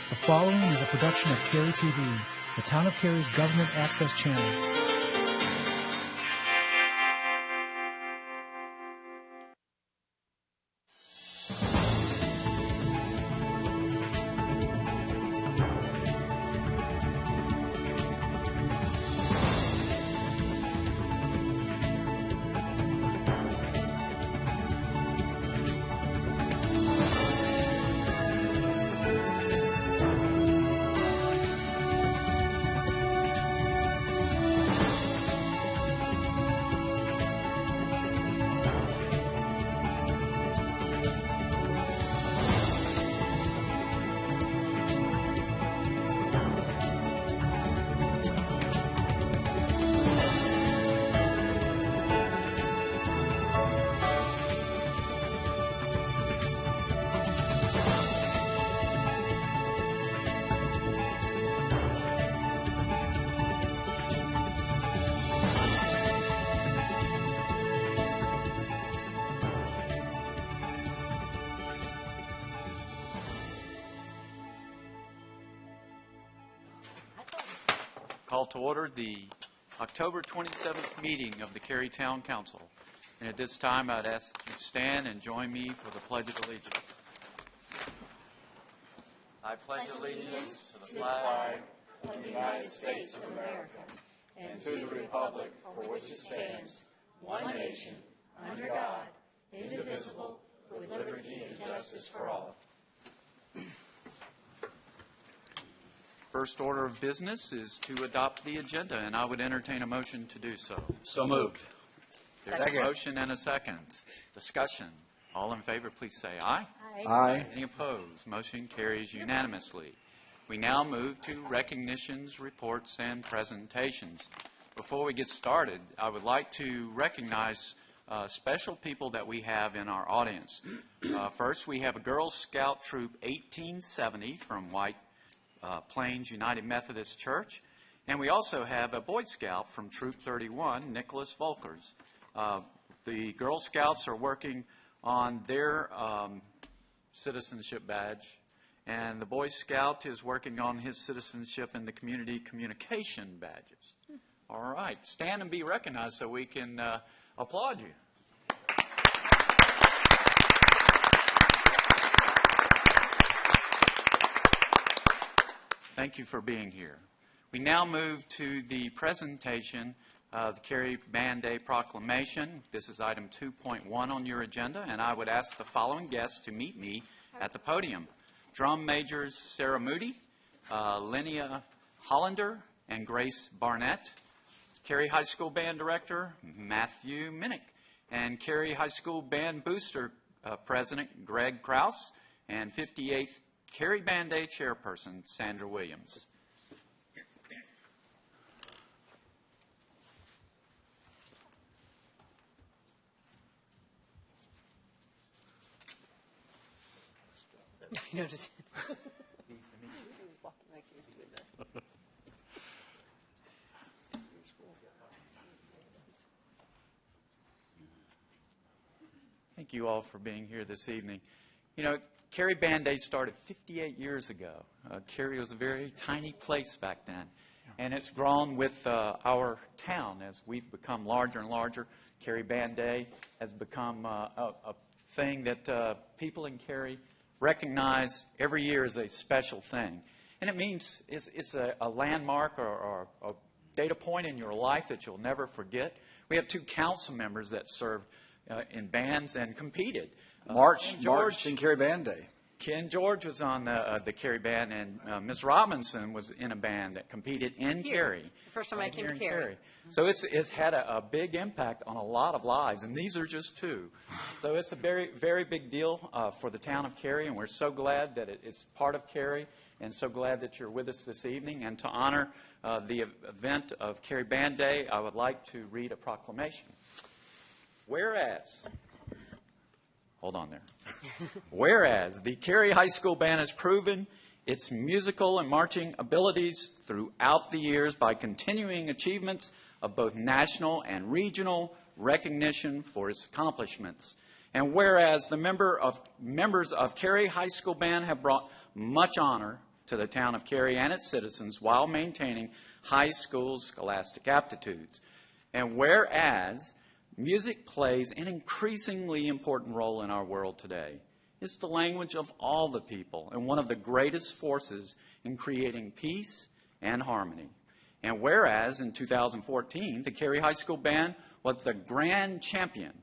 The following is a production of Cary TV, the Town of Cary's government access channel. Call to order the October 27th meeting of the Cary Town Council. And at this time, I'd ask you to stand and join me for the Pledge of Allegiance. I pledge allegiance to the flag of the United States of America and to the republic for which it stands, one nation, under God, indivisible, with liberty and justice for all. First order of business is to adopt the agenda, and I would entertain a motion to do so. So moved. There's a motion and a second. Discussion. All in favor, please say aye. Aye. Any opposed? Motion carries unanimously. We now move to recognitions, reports, and presentations. Before we get started, I would like to recognize special people that we have in our audience. First, we have a Girl Scout Troop 1870 from White Plains United Methodist Church. And we also have a Boy Scout from Troop 31, Nicholas Volkers. The Girl Scouts are working on their citizenship badge, and the Boy Scout is working on his citizenship and the community communication badges. All right, stand and be recognized so we can applaud you. Thank you for being here. We now move to the presentation of the Cary Band Day Proclamation. This is item 2.1 on your agenda, and I would ask the following guests to meet me at the podium. Drum Majors Sarah Moody, Linnea Hollander, and Grace Barnett. Cary High School Band Director Matthew Minnick, and Cary High School Band Booster President Greg Krause, and 58th Cary Band Day Chairperson Sandra Williams. I noticed. Thank you all for being here this evening. You know, Cary Band Day started 58 years ago. Cary was a very tiny place back then, and it's grown with our town as we've become larger and larger. Cary Band Day has become a thing that people in Cary recognize every year as a special thing. And it means it's a landmark or a data point in your life that you'll never forget. We have two council members that served in bands and competed. March in Cary Band Day. Ken George was on the Cary band, and Ms. Robinson was in a band that competed in Cary. The first time I came to Cary. So it's had a big impact on a lot of lives, and these are just two. So it's a very, very big deal for the town of Cary, and we're so glad that it's part of Cary, and so glad that you're with us this evening. And to honor the event of Cary Band Day, I would like to read a proclamation. Whereas... Hold on there. Whereas the Cary High School Band has proven its musical and marching abilities throughout the years by continuing achievements of both national and regional recognition for its accomplishments. And whereas the members of Cary High School Band have brought much honor to the town of Cary and its citizens while maintaining high school scholastic aptitudes. And whereas music plays an increasingly important role in our world today, it's the language of all the people and one of the greatest forces in creating peace and harmony. And whereas in 2014, the Cary High School Band was the grand champion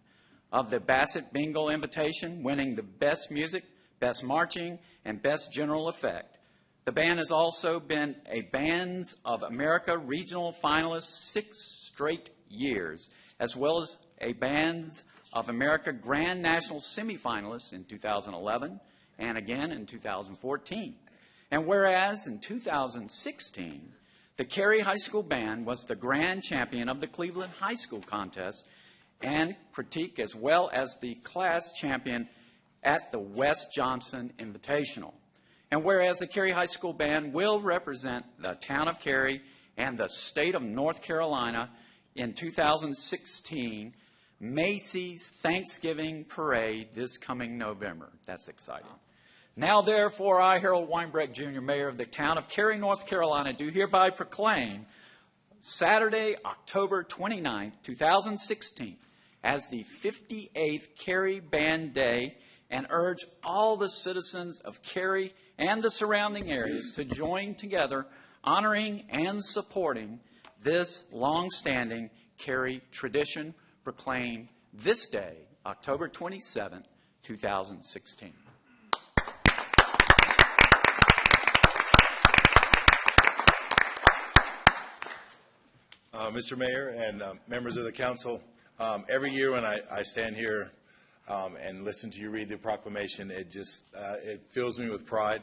of the Bassett Bingo Invitation, winning the Best Music, Best Marching, and Best General Effect. The band has also been a Bands of America regional finalist 6 straight years, as well as a Bands of America Grand National semifinalist in 2011 and again in 2014. And whereas in 2016, the Cary High School Band was the grand champion of the Cleveland High School Contest and critique, as well as the class champion at the West Johnson Invitational. And whereas the Cary High School Band will represent the town of Cary and the state of North Carolina in 2016 Macy's Thanksgiving Parade this coming November. That's exciting. Now, therefore, I, Harold Weinbrecht, Jr., Mayor of the town of Cary, North Carolina, do hereby proclaim Saturday, October 29th, 2016, as the 58th Cary Band Day, and urge all the citizens of Cary and the surrounding areas to join together honoring and supporting this long-standing Cary tradition, proclaimed this day, October 27th, 2016. Mr. Mayor and members of the council, every year when I stand here and listen to you read the proclamation, it fills me with pride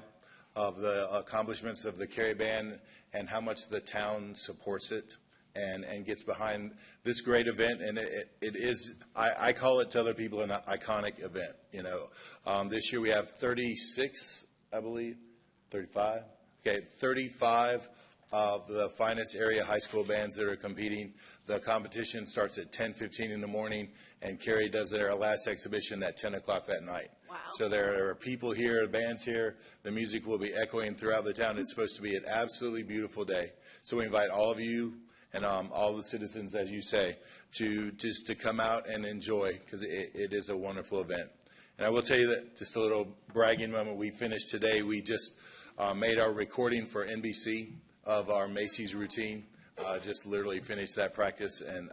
of the accomplishments of the Cary Band and how much the town supports it and gets behind this great event. And it is, I call it to other people, an iconic event. You know, this year we have 36, I believe, 35. Okay, 35 of the finest area high school bands that are competing. The competition starts at 10:15 in the morning, and Cary does their last exhibition at 10 o'clock that night. Wow. So there are people here, bands here. The music will be echoing throughout the town. It's supposed to be an absolutely beautiful day. So we invite all of you and all the citizens, as you say, to come out and enjoy, because it is a wonderful event. And I will tell you that, just a little bragging moment, we finished today. We just made our recording for NBC of our Macy's routine. Just literally finished that practice, and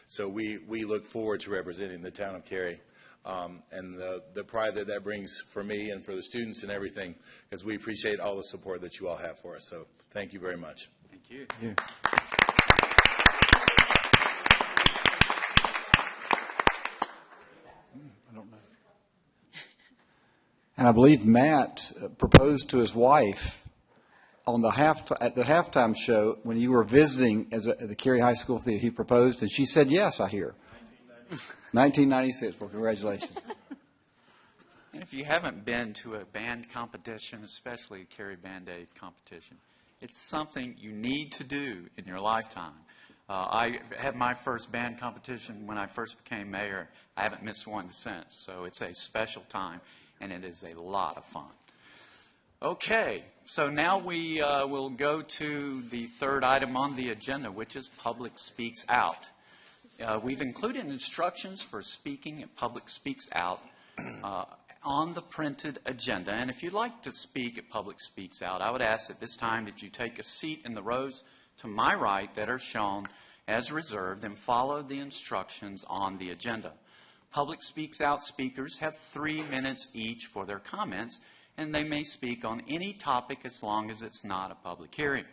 so we look forward to representing the town of Cary, and the pride that brings for me and for the students and everything, because we appreciate all the support that you all have for us. So thank you very much. Thank you. Yeah. I don't know. And I believe Matt proposed to his wife on the at the halftime show when you were visiting at the Cary High School Theater. He proposed, and she said yes, I hear. 1996. Well, congratulations. And if you haven't been to a band competition, especially a Cary Band Day competition, it's something you need to do in your lifetime. I had my first band competition when I first became mayor. I haven't missed one since, so it's a special time, and it is a lot of fun. Okay, so now we will go to the third item on the agenda, which is Public Speaks Out. We've included instructions for speaking at Public Speaks Out on the printed agenda. And if you'd like to speak at Public Speaks Out, I would ask at this time that you take a seat in the rows to my right that are shown as reserved and follow the instructions on the agenda. Public Speaks Out speakers have 3 minutes each for their comments, and they may speak on any topic as long as it's not a public hearing.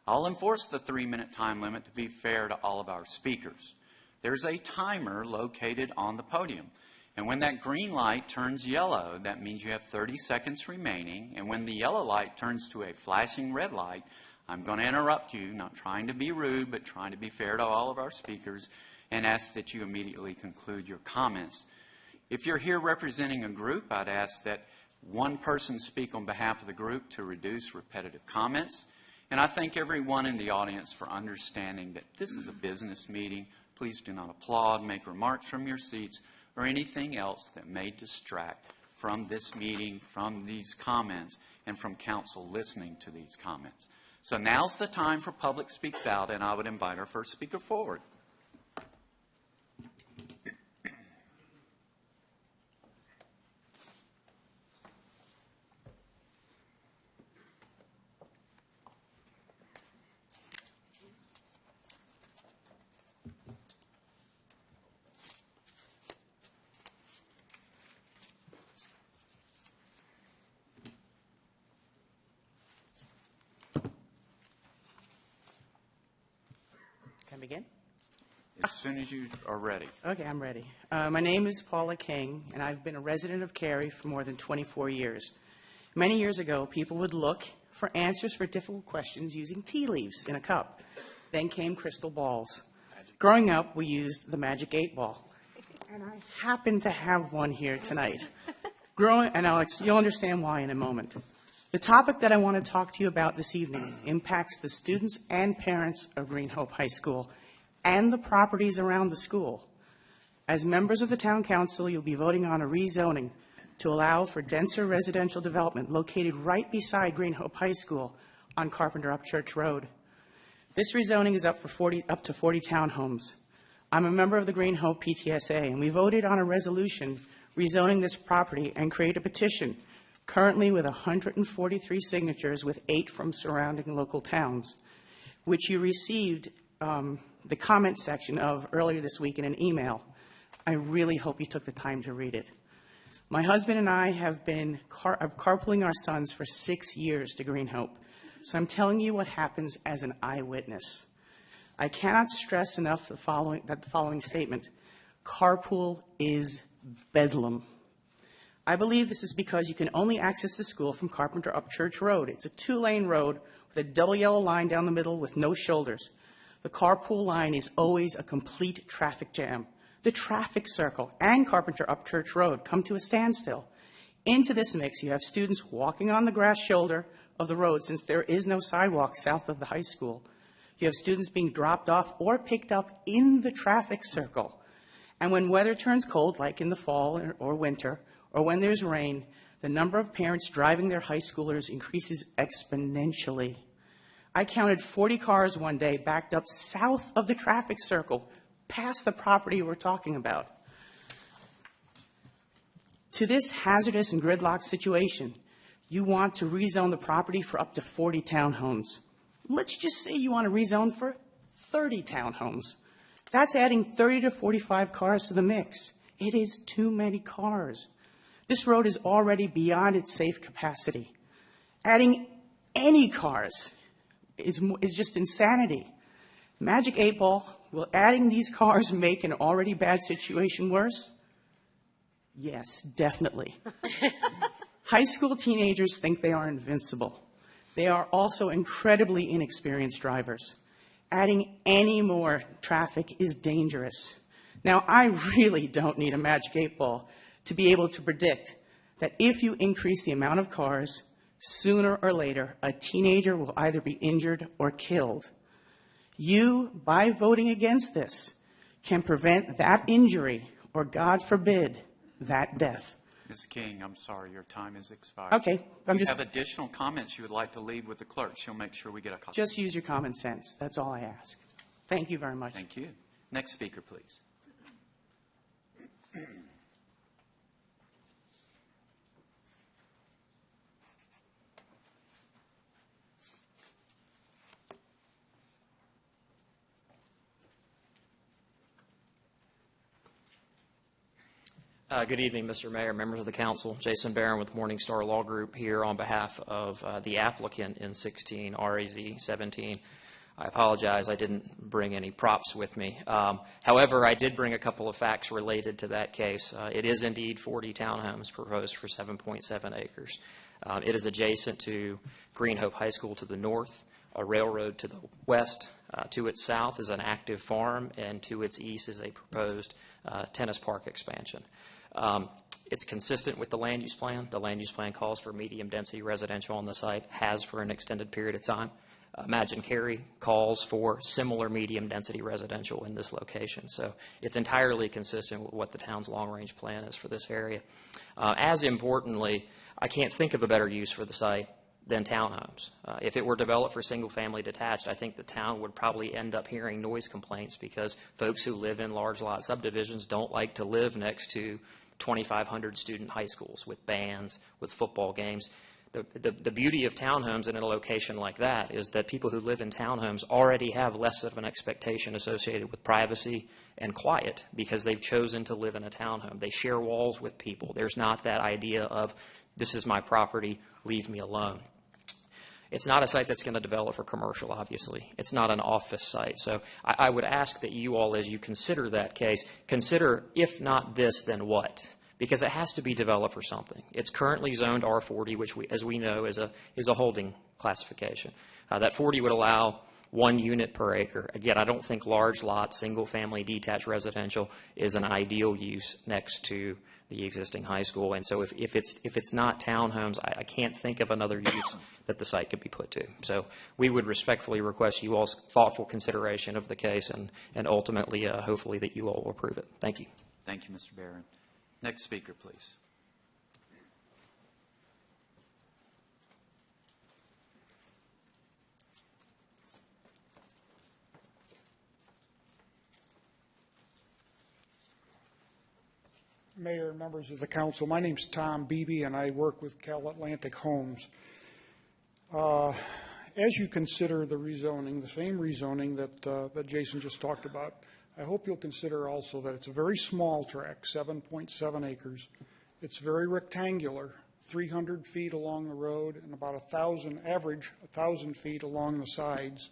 I'll enforce the 3-minute time limit to be fair to all of our speakers. There's a timer located on the podium, and when that green light turns yellow, that means you have 30 seconds remaining, and when the yellow light turns to a flashing red light, I'm going to interrupt you, not trying to be rude, but trying to be fair to all of our speakers, and ask that you immediately conclude your comments. If you're here representing a group, I'd ask that one person speak on behalf of the group to reduce repetitive comments. And I thank everyone in the audience for understanding that this is a business meeting. Please do not applaud, make remarks from your seats, or anything else that may distract from this meeting, from these comments, and from council listening to these comments. So now's the time for Public Speaks Out, and I would invite our first speaker forward. Can I begin? As soon as you are ready. Okay, I'm ready. My name is Paula King, and I've been a resident of Cary for more than 24 years. Many years ago, people would look for answers for difficult questions using tea leaves in a cup. Then came crystal balls. Growing up, we used the magic 8-ball, and I happen to have one here tonight. You'll understand why in a moment. The topic that I want to talk to you about this evening impacts the students and parents of Green Hope High School and the properties around the school. As members of the Town Council, you'll be voting on a rezoning to allow for denser residential development located right beside Green Hope High School on Carpenter Upchurch Road. This rezoning is up to 40 townhomes. I'm a member of the Green Hope PTSA, and we voted on a resolution rezoning this property and create a petition currently with 143 signatures with 8 from surrounding local towns, which you received the comment section of earlier this week in an email. I really hope you took the time to read it. My husband and I have been carpooling our sons for 6 years to Green Hope, so I'm telling you what happens as an eyewitness. I cannot stress enough the following statement. Carpool is bedlam. I believe this is because you can only access the school from Carpenter Upchurch Road. It's a 2-lane road with a double yellow line down the middle with no shoulders. The carpool line is always a complete traffic jam. The traffic circle and Carpenter Upchurch Road come to a standstill. Into this mix, you have students walking on the grass shoulder of the road since there is no sidewalk south of the high school. You have students being dropped off or picked up in the traffic circle. And when weather turns cold, like in the fall or winter, or when there's rain, the number of parents driving their high schoolers increases exponentially. I counted 40 cars one day backed up south of the traffic circle, past the property we're talking about. To this hazardous and gridlocked situation, you want to rezone the property for up to 40 townhomes. Let's just say you want to rezone for 30 townhomes. That's adding 30 to 45 cars to the mix. It is too many cars. This road is already beyond its safe capacity. Adding any cars is just insanity. Magic 8-ball, will adding these cars make an already bad situation worse? Yes, definitely. High school teenagers think they are invincible. They are also incredibly inexperienced drivers. Adding any more traffic is dangerous. Now, I really don't need a magic 8-ball to be able to predict that if you increase the amount of cars, sooner or later, a teenager will either be injured or killed. You, by voting against this, can prevent that injury or, God forbid, that death. Ms. King, I'm sorry, your time has expired. Okay. If you have additional comments you would like to leave with the clerk, she'll make sure we get a copy. Just use your common sense. That's all I ask. Thank you very much. Thank you. Next speaker, please. Good evening, Mr. Mayor, members of the council. Jason Barron with Morningstar Law Group here on behalf of the applicant in 16, RAZ 17. I apologize, I didn't bring any props with me. However, I did bring a couple of facts related to that case. It is indeed 40 townhomes proposed for 7.7 acres. It is adjacent to Green Hope High School to the north, a railroad to the west. To its south is an active farm, and to its east is a proposed tennis park expansion. It's consistent with the land use plan. The land use plan calls for medium density residential on the site, has for an extended period of time. Imagine Cary calls for similar medium density residential in this location. So it's entirely consistent with what the town's long range plan is for this area. As importantly, I can't think of a better use for the site than townhomes. If it were developed for single-family detached, I think the town would probably end up hearing noise complaints because folks who live in large lot subdivisions don't like to live next to 2,500 student high schools with bands, with football games. The beauty of townhomes in a location like that is that people who live in townhomes already have less of an expectation associated with privacy and quiet because they've chosen to live in a townhome. They share walls with people. There's not that idea of, this is my property, leave me alone. It's not a site that's going to develop for commercial, obviously. It's not an office site. So I would ask that you all, as you consider that case, consider, if not this, then what? Because it has to be developed for something. It's currently zoned R40, which, as we know, is a holding classification. That 40 would allow 1 unit per acre. Again, I don't think large lot, single-family, detached residential is an ideal use next to the existing high school. And so if it's not townhomes, I can't think of another use that the site could be put to. So we would respectfully request you all's thoughtful consideration of the case and ultimately, hopefully, that you all will approve it. Thank you. Thank you, Mr. Barron. Next speaker, please. Mayor and members of the council, my name's Tom Beebe, and I work with Cal Atlantic Homes. As you consider the rezoning, the same rezoning that Jason just talked about, I hope you'll consider also that it's a very small tract, 7.7 acres. It's very rectangular, 300 feet along the road and about 1,000 feet along the sides.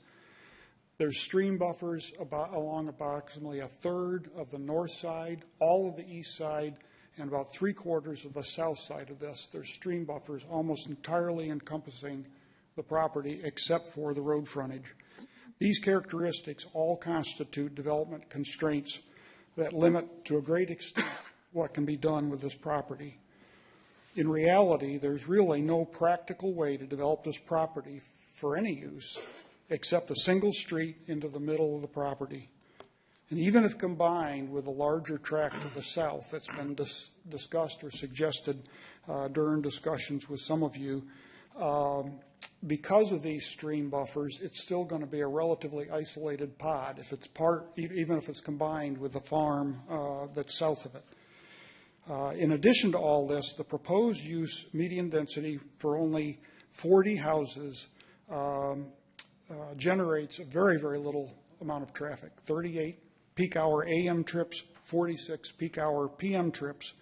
There's stream buffers along approximately a third of the north side, all of the east side, and about 3/4 of the south side of this. There's stream buffers almost entirely encompassing the property except for the road frontage. These characteristics all constitute development constraints that limit to a great extent what can be done with this property. In reality, there's really no practical way to develop this property for any use except a single street into the middle of the property. And even if combined with a larger tract to the south that's been discussed or suggested during discussions with some of you, because of these stream buffers, it's still going to be a relatively isolated pod if it's even if it's combined with the farm that's south of it. In addition to all this, the proposed use median density for only 40 houses generates a very, very little amount of traffic, 38 peak hour AM trips, 46 peak hour PM trips.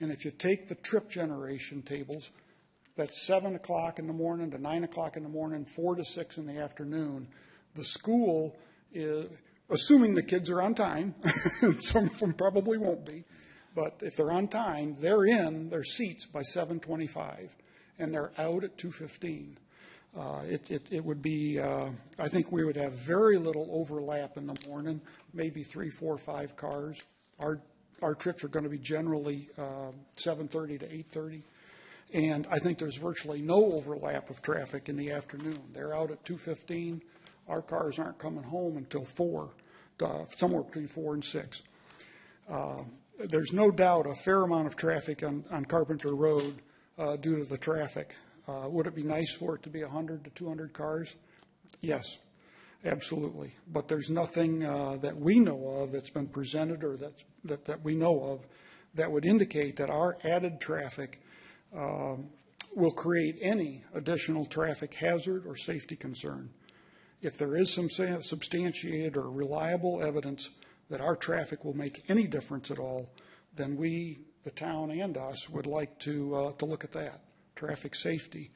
And if you take the trip generation tables, that's 7 o'clock in the morning to 9 o'clock in the morning, 4 to 6 in the afternoon. The school is, assuming the kids are on time, some of them probably won't be, but if they're on time, they're in their seats by 7:25, and they're out at 2:15. It would be, I think we would have very little overlap in the morning, maybe 3, 4, 5 cars. Our trips are going to be generally 7:30 to 8:30. And I think there's virtually no overlap of traffic in the afternoon. They're out at 2:15. Our cars aren't coming home until 4, somewhere between 4 and 6. There's no doubt a fair amount of traffic on Carpenter Road due to the traffic. Would it be nice for it to be 100 to 200 cars? Yes, absolutely. But there's nothing that we know of that's been presented or that we know of that would indicate that our added traffic will create any additional traffic hazard or safety concern. If there is some substantiated or reliable evidence that our traffic will make any difference at all, then we, the town and us, would like to look at that, traffic safety,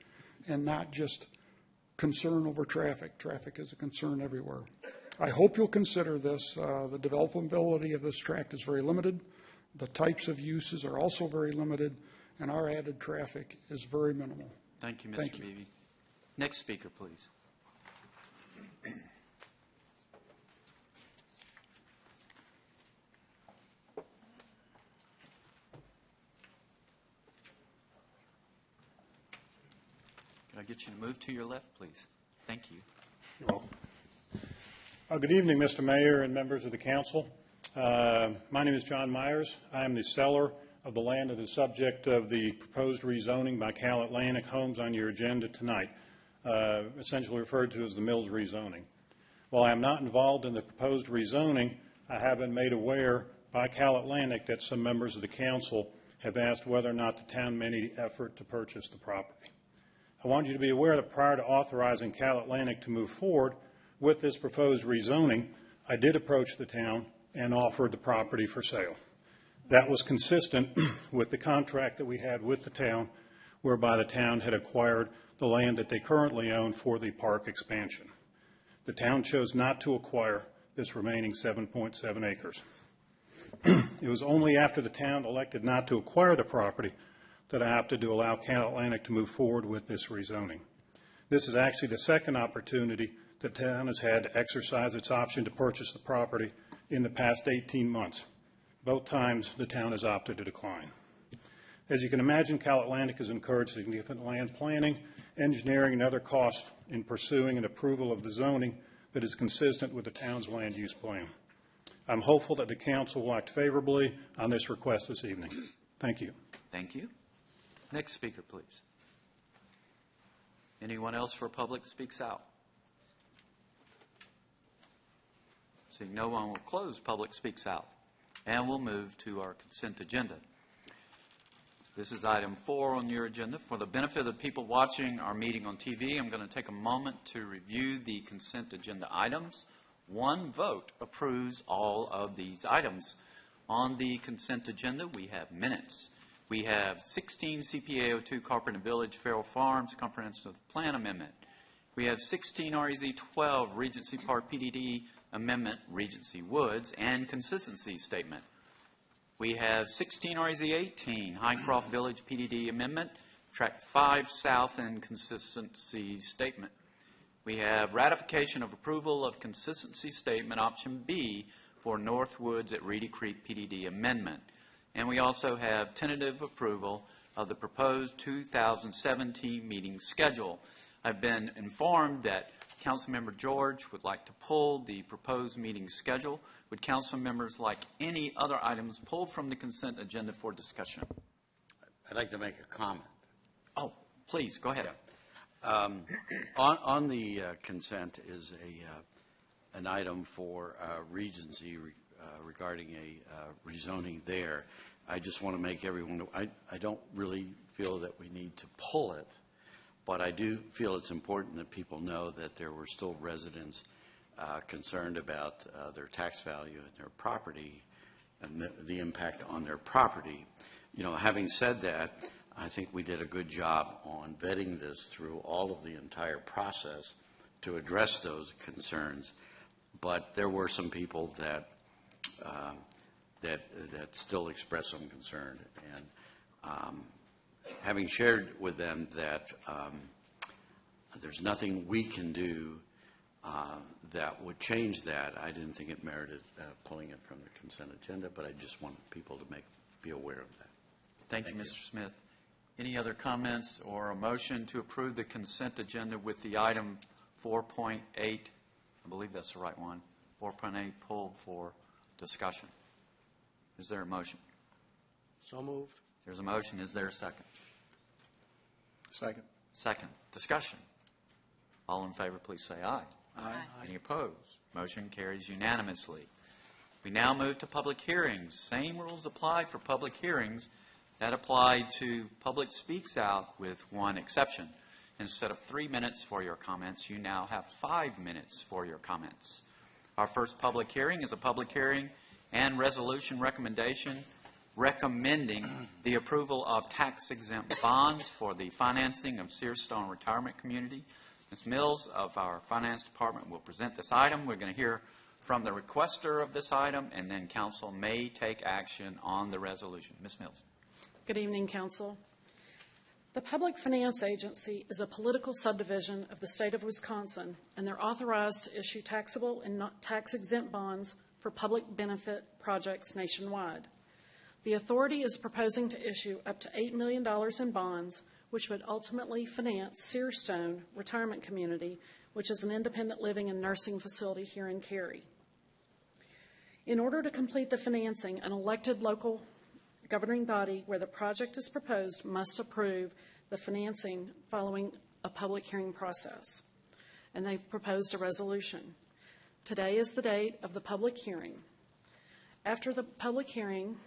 and not just concern over traffic. Traffic is a concern everywhere. I hope you'll consider this. The developability of this tract is very limited. The types of uses are also very limited, and our added traffic is very minimal. Thank you, Mr. Beebe. Next speaker, please. Can I get you to move to your left, please? Thank you. You're welcome. Good evening, Mr. Mayor and members of the council. My name is John Myers. I am the seller of the land that is subject of the proposed rezoning by Cal Atlantic Homes on your agenda tonight, essentially referred to as the Mills rezoning. While I am not involved in the proposed rezoning, I have been made aware by Cal Atlantic that some members of the council have asked whether or not the town made any effort to purchase the property. I want you to be aware that prior to authorizing Cal Atlantic to move forward with this proposed rezoning, I did approach the town and offered the property for sale. That was consistent with the contract that we had with the town, whereby the town had acquired the land that they currently own for the park expansion. The town chose not to acquire this remaining 7.7 acres. It was only after the town elected not to acquire the property that I opted to allow Cal Atlantic to move forward with this rezoning. This is actually the second opportunity the town has had to exercise its option to purchase the property in the past 18 months. Both times the town has opted to decline. As you can imagine, Cal Atlantic has incurred significant land planning, engineering, and other costs in pursuing an approval of the zoning that is consistent with the town's land use plan. I'm hopeful that the council will act favorably on this request this evening. Thank you. Thank you. Next speaker, please. Anyone else for Public Speaks Out? Seeing no one, will close Public Speaks Out, and we'll move to our consent agenda. This is item 4 on your agenda. For the benefit of the people watching our meeting on TV, I'm going to take a moment to review the consent agenda items. One vote approves all of these items. On the consent agenda, we have minutes. We have 16 CPA02 Carpenter Village, Farrell Farms Comprehensive Plan Amendment. We have 16 REZ 12 Regency Park PDD Amendment, Regency Woods, and Consistency Statement. We have 16 REZ 18 Highcroft Village PDD Amendment, Tract 5 South, and Consistency Statement. We have ratification of approval of Consistency Statement, Option B, for Northwoods at Reedy Creek PDD Amendment. And we also have tentative approval of the proposed 2017 meeting schedule. I've been informed that Councilmember George would like to pull the proposed meeting schedule. Would council members like any other items pulled from the consent agenda for discussion? I'd like to make a comment. Oh, please, go ahead. Yeah. On the consent is an item for Regency regarding a rezoning there. I just want to make everyone know, I don't really feel that we need to pull it, but I do feel it's important that people know that there were still residents concerned about their tax value and their property and the impact on their property. You know, having said that, I think we did a good job on vetting this through all of the entire process to address those concerns, but there were some people that still expressed some concern, and having shared with them that there's nothing we can do that would change that, I didn't think it merited pulling it from the consent agenda, but I just want people to be aware of that. Thank you, Mr. Smith. Any other comments or a motion to approve the consent agenda with the item 4.8, I believe that's the right one, 4.8 pulled for discussion? Is there a motion? So moved. There's a motion. Is there a second? Second. Second. Discussion. All in favor, please say aye. Aye. Any opposed? Motion carries unanimously. We now move to public hearings. Same rules apply for public hearings that apply to Public Speaks Out, with one exception. Instead of 3 minutes for your comments, you now have 5 minutes for your comments. Our first public hearing is a public hearing and resolution recommendation recommending the approval of tax-exempt bonds for the financing of Searstone Retirement Community. Ms. Mills of our Finance Department will present this item. We're going to hear from the requester of this item, and then council may take action on the resolution. Ms. Mills. Good evening, Council. The Public Finance Agency is a political subdivision of the state of Wisconsin, and they're authorized to issue taxable and not tax-exempt bonds for public benefit projects nationwide. The authority is proposing to issue up to $8 million in bonds, which would ultimately finance Searstone Retirement Community, which is an independent living and nursing facility here in Cary. In order to complete the financing, an elected local governing body where the project is proposed must approve the financing following a public hearing process. And they've proposed a resolution. Today is the date of the public hearing. After the public hearing,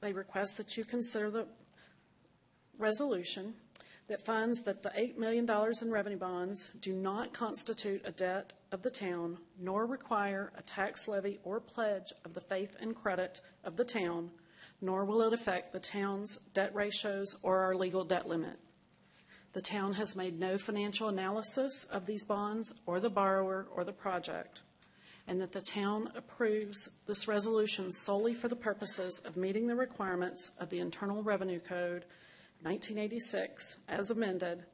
they request that you consider the resolution that finds that the $8 million in revenue bonds do not constitute a debt of the town, nor require a tax levy or pledge of the faith and credit of the town, nor will it affect the town's debt ratios or our legal debt limit. The town has made no financial analysis of these bonds or the borrower or the project, and that the town approves this resolution solely for the purposes of meeting the requirements of the Internal Revenue Code 1986, as amended,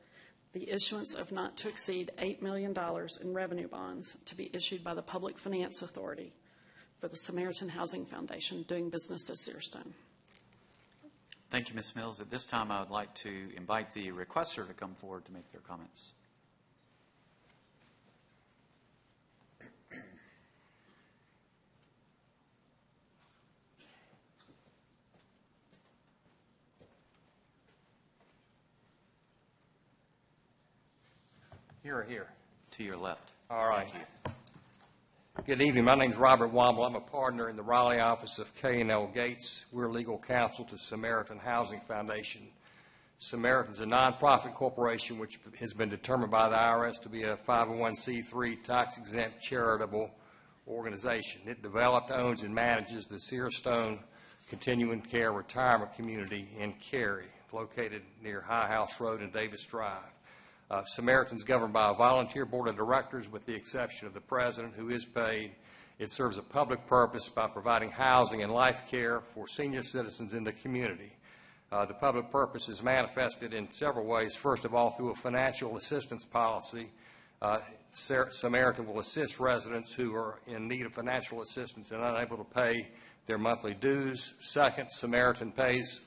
the issuance of not to exceed $8 million in revenue bonds to be issued by the Public Finance Authority for the Samaritan Housing Foundation doing business as Searstone. Thank you, Ms. Mills. At this time, I would like to invite the requester to come forward to make their comments. Here or here? To your left. All right. Thank you. Good evening. My name is Robert Womble. I'm a partner in the Raleigh office of K&L Gates. We're legal counsel to Samaritan Housing Foundation. Samaritan's a nonprofit corporation which has been determined by the IRS to be a 501c3 tax-exempt charitable organization. It developed, owns, and manages the Searstone Continuing Care Retirement Community in Cary, located near High House Road and Davis Drive. Samaritan's governed by a volunteer board of directors with the exception of the president, who is paid. It serves a public purpose by providing housing and life care for senior citizens in the community. The public purpose is manifested in several ways. First of all, through a financial assistance policy. Samaritan will assist residents who are in need of financial assistance and unable to pay their monthly dues. Second, Samaritan pays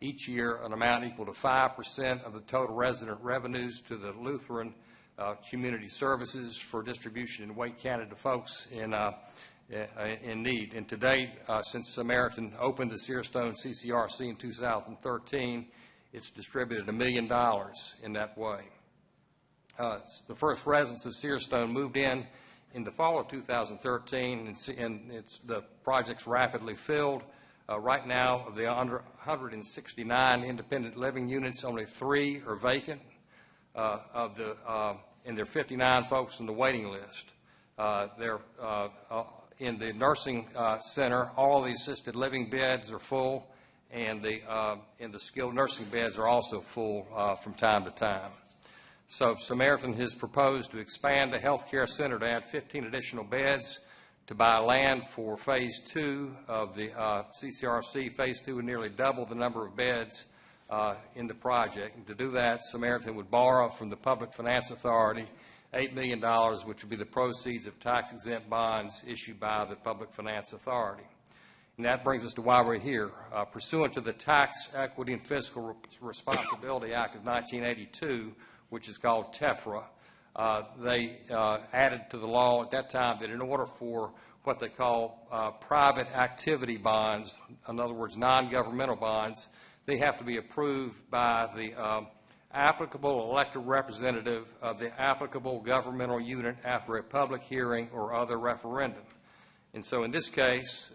each year an amount equal to 5% of the total resident revenues to the Lutheran Community Services for distribution in Wake County to folks in need. And to date, since Samaritan opened the Searstone CCRC in 2013, it's distributed $1 million in that way. The first residents of Searstone moved in the fall of 2013, and the project's rapidly filled. Right now, of the 169 independent living units, only 3 are vacant, and there are 59 folks on the waiting list. In the nursing center, all the assisted living beds are full, and in the skilled nursing beds are also full from time to time. So Samaritan has proposed to expand the health care center to add 15 additional beds, to buy land for Phase 2 of the CCRC. Phase 2 would nearly double the number of beds in the project. And to do that, Samaritan would borrow from the Public Finance Authority $8 million, which would be the proceeds of tax-exempt bonds issued by the Public Finance Authority. And that brings us to why we're here. Pursuant to the Tax, Equity, and Fiscal Responsibility Act of 1982, which is called TEFRA, they added to the law at that time that in order for what they call private activity bonds, in other words, non-governmental bonds, they have to be approved by the applicable elected representative of the applicable governmental unit after a public hearing or other referendum. And so in this case,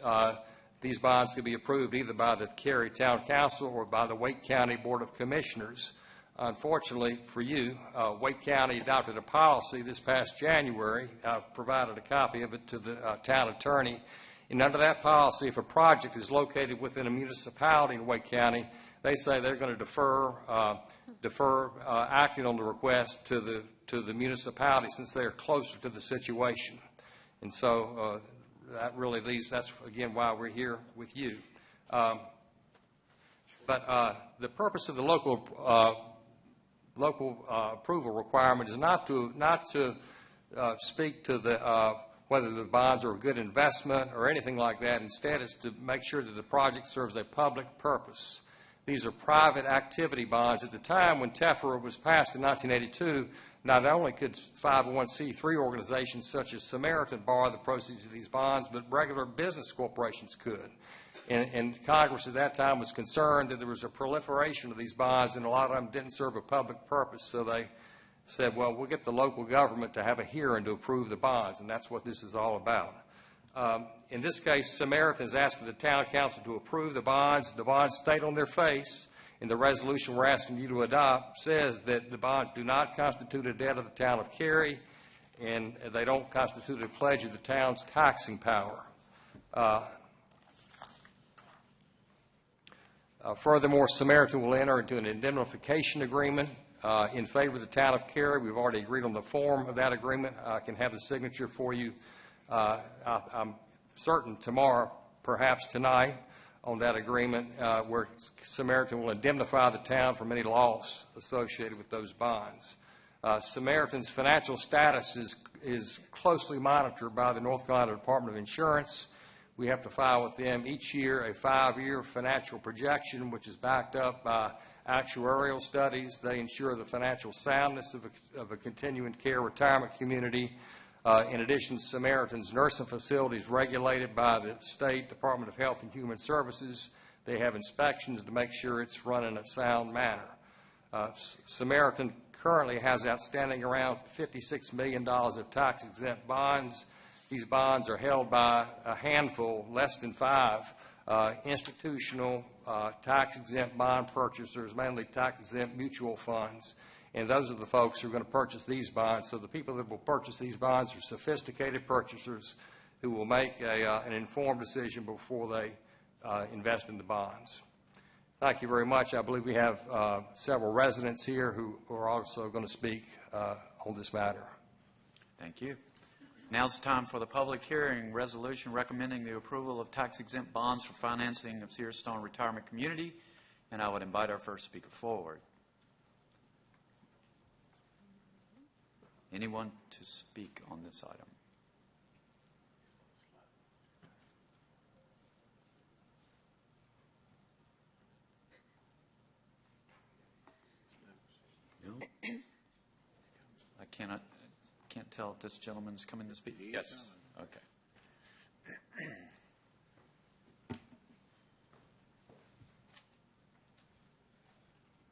these bonds could be approved either by the Cary Town Council or by the Wake County Board of Commissioners. Unfortunately for you, Wake County adopted a policy this past January. I provided a copy of it to the town attorney. And under that policy, if a project is located within a municipality in Wake County, they say they're going to defer acting on the request to the municipality since they are closer to the situation. And so that really leads, that's again why we're here with you. But the purpose of the local approval requirement is not to speak to the whether the bonds are a good investment or anything like that. Instead, it's to make sure that the project serves a public purpose. These are private activity bonds. At the time when TEFRA was passed in 1982, not only could 501c3 organizations such as Samaritan borrow the proceeds of these bonds, but regular business corporations could. And Congress at that time was concerned that there was a proliferation of these bonds, and a lot of them didn't serve a public purpose. So they said, well, we'll get the local government to have a hearing to approve the bonds, and that's what this is all about. In this case, Samaritan is asking the town council to approve the bonds. The bonds state on their face, and the resolution we're asking you to adopt says that the bonds do not constitute a debt of the town of Cary, and they don't constitute a pledge of the town's taxing power. Furthermore, Samaritan will enter into an indemnification agreement in favor of the town of Cary. We've already agreed on the form of that agreement. I can have the signature for you. I'm certain tomorrow, perhaps tonight, on that agreement where Samaritan will indemnify the town from any loss associated with those bonds. Samaritan's financial status is closely monitored by the North Carolina Department of Insurance. We have to file with them each year a 5-year financial projection, which is backed up by actuarial studies. They ensure the financial soundness of a continuing care retirement community. In addition, Samaritan's nursing facility is regulated by the State Department of Health and Human Services. They have inspections to make sure it's run in a sound manner. Samaritan currently has outstanding around $56 million of tax-exempt bonds. These bonds are held by a handful, less than 5, institutional tax-exempt bond purchasers, mainly tax-exempt mutual funds. And those are the folks who are going to purchase these bonds. So the people that will purchase these bonds are sophisticated purchasers who will make an informed decision before they invest in the bonds. Thank you very much. I believe we have several residents here who are also going to speak on this matter. Thank you. Now's the time for the public hearing. Resolution recommending the approval of tax-exempt bonds for financing of Sears Stone Retirement Community. And I would invite our first speaker forward. Anyone to speak on this item? I can't tell if this gentleman is coming to speak. Yes. Okay.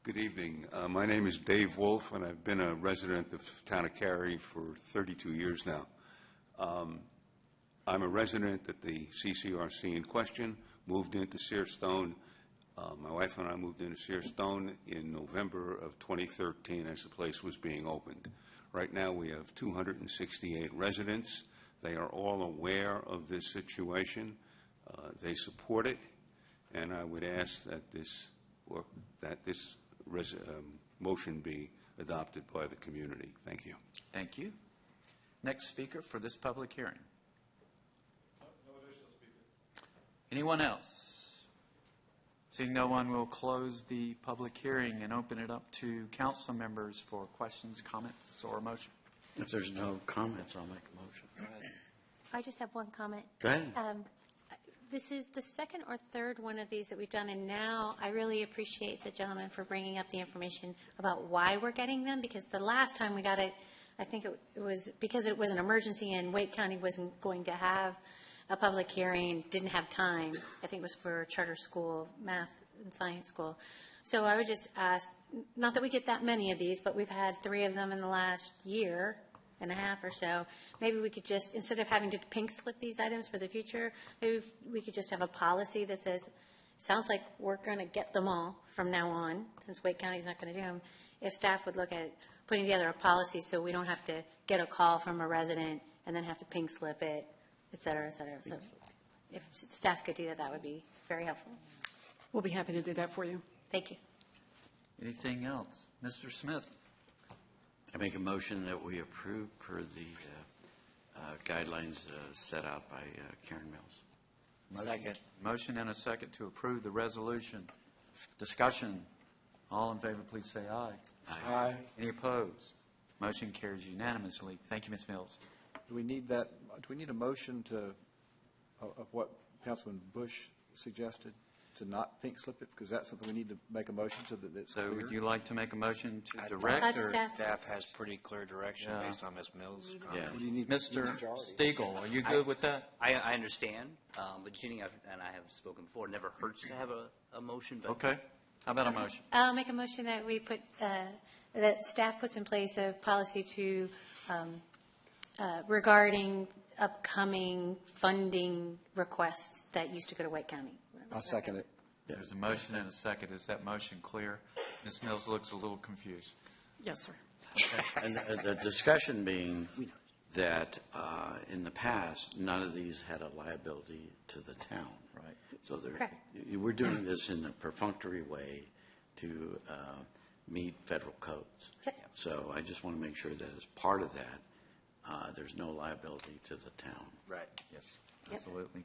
Good evening. My name is Dave Wolf, and I've been a resident of the town of Cary for 32 years now. I'm a resident at the CCRC in question, moved into Sears Stone. My wife and I moved into Sears Stone in November of 2013 as the place was being opened. Right now we have 268 residents. They are all aware of this situation. They support it, and I would ask that this motion be adopted by the community. Thank you. Thank you. Next speaker for this public hearing. No additional speaker. Anyone else? Seeing no one, we'll close the public hearing and open it up to council members for questions, comments, or a motion. If there's no comments, I'll make a motion. Go ahead. I just have one comment. Go ahead. This is the second or third one of these that we've done, and now I really appreciate the gentleman for bringing up the information about why we're getting them, because the last time we got it, I think it was because it was an emergency and Wake County wasn't going to have a public hearing, didn't have time. I think it was for charter school, math and science school. So I would just ask, not that we get that many of these, but we've had 3 of them in the last year and a half or so. Maybe we could just, instead of having to pink slip these items for the future, maybe we could just have a policy that says, sounds like we're going to get them all from now on, since Wake County's not going to do them. If staff would look at putting together a policy so we don't have to get a call from a resident and then have to pink slip it, et cetera, et cetera. So if staff could do that, that would be very helpful. We'll be happy to do that for you. Thank you. Anything else? Mr. Smith. I make a motion that we approve per the guidelines set out by Karen Mills. Second. Motion and a second to approve the resolution. Discussion. All in favor, please say aye. Aye. Any opposed? Motion carries unanimously. Thank you, Ms. Mills. Do we need that? Do we need a motion of what Councilman Bush suggested? to not pink slip it? Because that's something we need to make a motion so that it's So clear. would you like to make a motion to I direct? That's or staff. Staff has pretty clear direction Yeah. based on Ms. Mills' Yeah. comment. What do you need? Mr. Stiegel, are you good with that? I understand, but Ginny and I have spoken before, it never hurts to have a motion, but Okay. How about a motion? I'll make a motion that we put, that staff puts in place a policy to, regarding upcoming funding requests that used to go to White County. I'll second it. There's a motion and a second. Is that motion clear? Ms. Mills looks a little confused. Yes, sir. And the discussion being that in the past, none of these had a liability to the town. Right. So Correct. we're doing this in a perfunctory way to meet federal codes. Yep. So I just want to make sure that as part of that, there's no liability to the town. Right. Yes, absolutely.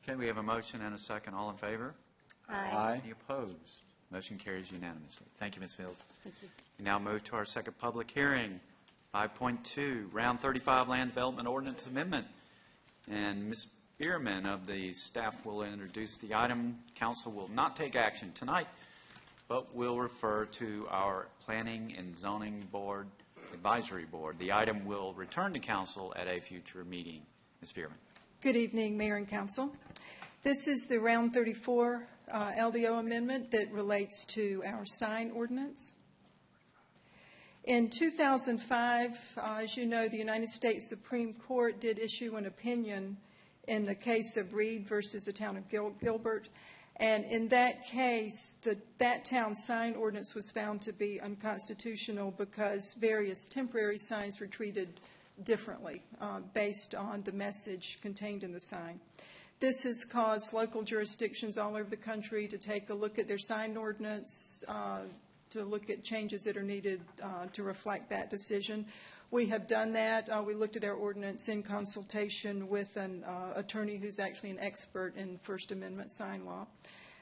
Okay, we have a motion and a second. All in favor? Aye. Any opposed? Motion carries unanimously. Thank you, Ms. Mills. Thank you. We now move to our second public hearing, 5.2, Round 35 Land Development Ordinance Amendment. And Ms. Bierman of the staff will introduce the item. Council will not take action tonight, but will refer to our Planning and Zoning Board Advisory Board. The item will return to council at a future meeting. Ms. Bierman. Good evening, Mayor and Council. This is the Round 34 LDO amendment that relates to our sign ordinance. In 2005, as you know, the United States Supreme Court did issue an opinion in the case of Reed versus the town of Gilbert. And in that case, that town's sign ordinance was found to be unconstitutional because various temporary signs were treated differently based on the message contained in the sign. This has caused local jurisdictions all over the country to take a look at their sign ordinance, to look at changes that are needed to reflect that decision. We have done that. We looked at our ordinance in consultation with an attorney who's actually an expert in First Amendment sign law.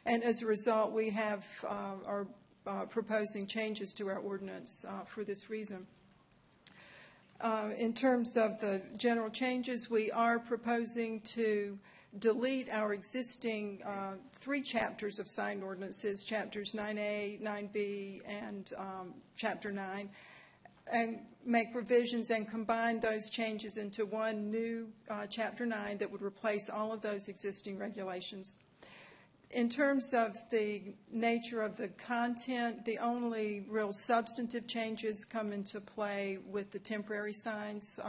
And as a result, we have are proposing changes to our ordinance for this reason. In terms of the general changes, we are proposing to delete our existing 3 chapters of sign ordinances, chapters 9A, 9B, and chapter 9, and make revisions and combine those changes into one new chapter 9 that would replace all of those existing regulations. In terms of the nature of the content, the only real substantive changes come into play with the temporary signs.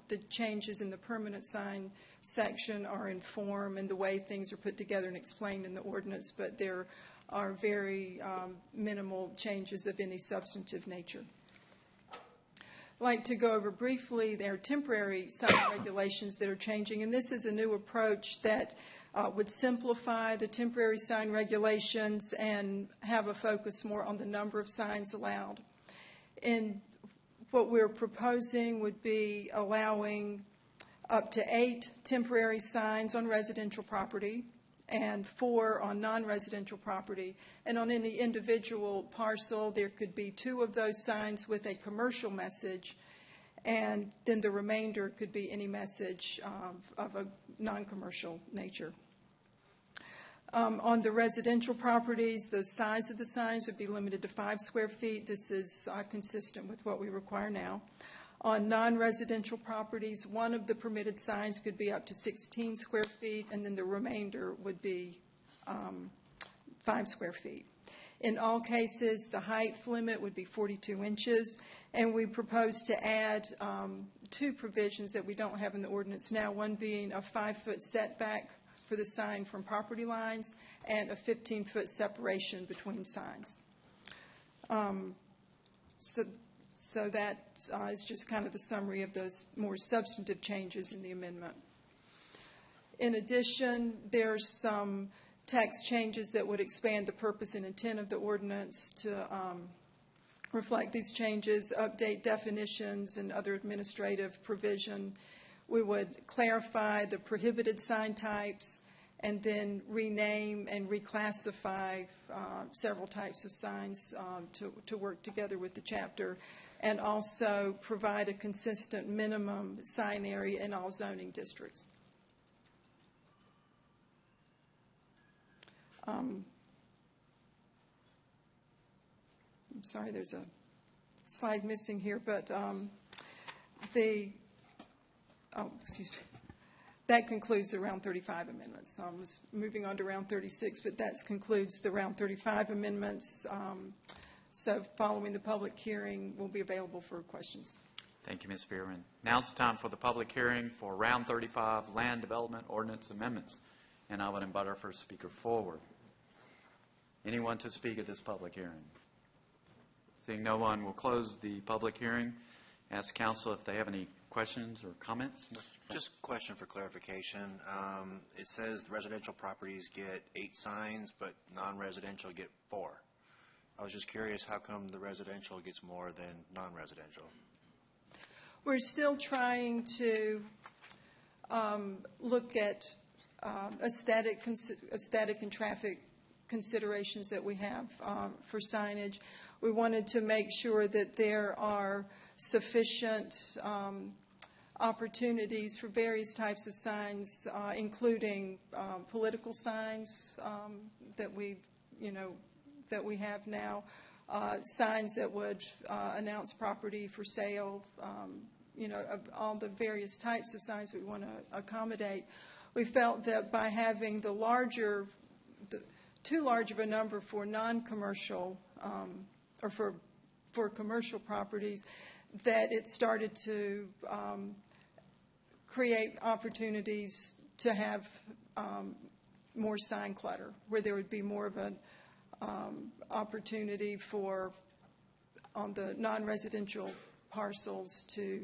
The changes in the permanent sign section are in form and the way things are put together and explained in the ordinance, but there are very minimal changes of any substantive nature. I'd like to go over briefly their temporary sign regulations that are changing, and this is a new approach that would simplify the temporary sign regulations and have a focus more on the number of signs allowed. And what we're proposing would be allowing up to 8 temporary signs on residential property and 4 on non-residential property. And on any individual parcel, there could be 2 of those signs with a commercial message, and then the remainder could be any message of a non-commercial nature. On the residential properties, the size of the signs would be limited to 5 square feet. This is consistent with what we require now. On non-residential properties, one of the permitted signs could be up to 16 square feet, and then the remainder would be 5 square feet. In all cases, the height limit would be 42 inches, and we propose to add 2 provisions that we don't have in the ordinance now, one being a 5-foot setback for the sign from property lines and a 15-foot separation between signs. So that is just kind of the summary of those more substantive changes in the amendment. In addition, there's some text changes that would expand the purpose and intent of the ordinance to reflect these changes, update definitions and other administrative provision. We would clarify the prohibited sign types and then rename and reclassify several types of signs to work together with the chapter, and also provide a consistent minimum sign area in all zoning districts. I'm sorry, there's a slide missing here, but excuse me. That concludes the Round 35 amendments. I was moving on to Round 36, but that concludes the Round 35 amendments. So following the public hearing, we'll be available for questions. Thank you, Ms. Bierman. Now's the time for the public hearing for Round 35 Land Development Ordinance Amendments. And I would invite our first speaker forward. Anyone to speak at this public hearing? Seeing no one, we'll close the public hearing. Ask council if they have any questions or comments. Just a question for clarification. It says residential properties get 8 signs, but non-residential get 4. I was just curious, how come the residential gets more than non-residential? We're still trying to look at aesthetic and traffic considerations that we have for signage. We wanted to make sure that there are sufficient opportunities for various types of signs, including political signs that we have now, signs that would announce property for sale, of all the various types of signs we want to accommodate. We felt that by having too large of a number for non-commercial or for commercial properties, that it started to create opportunities to have more sign clutter, where there would be more of an opportunity for, on the non-residential parcels, to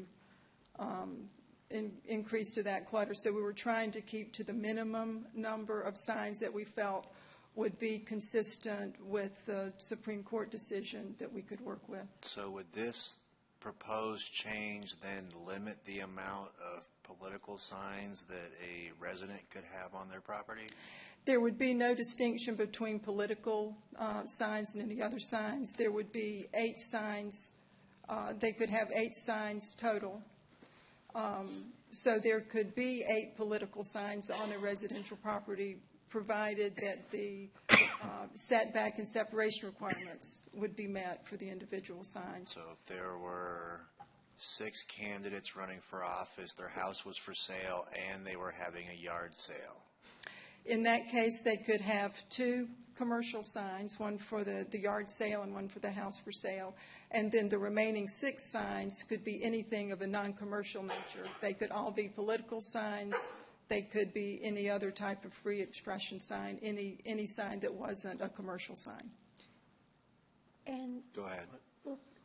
increase to that clutter. So we were trying to keep to the minimum number of signs that we felt would be consistent with the Supreme Court decision that we could work with. So would this proposed change then limit the amount of political signs that a resident could have on their property? There would be no distinction between political signs and any other signs. There would be 8 signs. They could have 8 signs total. So there could be 8 political signs on a residential property, provided that the setback and separation requirements would be met for the individual signs. So if there were 6 candidates running for office, their house was for sale, and they were having a yard sale? In that case, they could have 2 commercial signs, one for the yard sale and one for the house for sale. And then the remaining 6 signs could be anything of a non-commercial nature. They could all be political signs. They could be any other type of free expression sign, any sign that wasn't a commercial sign. And go ahead.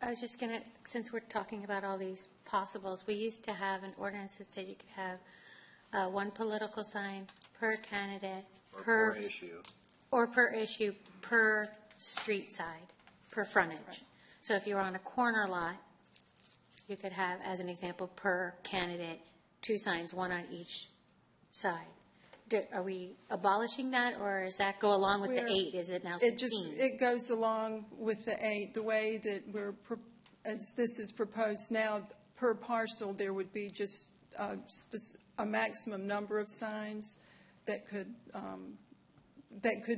I was just going to, since we're talking about all these possibles, we used to have an ordinance that said you could have 1 political sign per candidate, per issue, or per issue, per street side, per frontage. Right. So if you were on a corner lot, you could have, as an example, per candidate, 2 signs, 1 on each side. Are we abolishing that, or does that go along with the 8? Is it now 16? It goes along with the 8. The way that as this is proposed now, per parcel, there would be just a maximum number of signs that could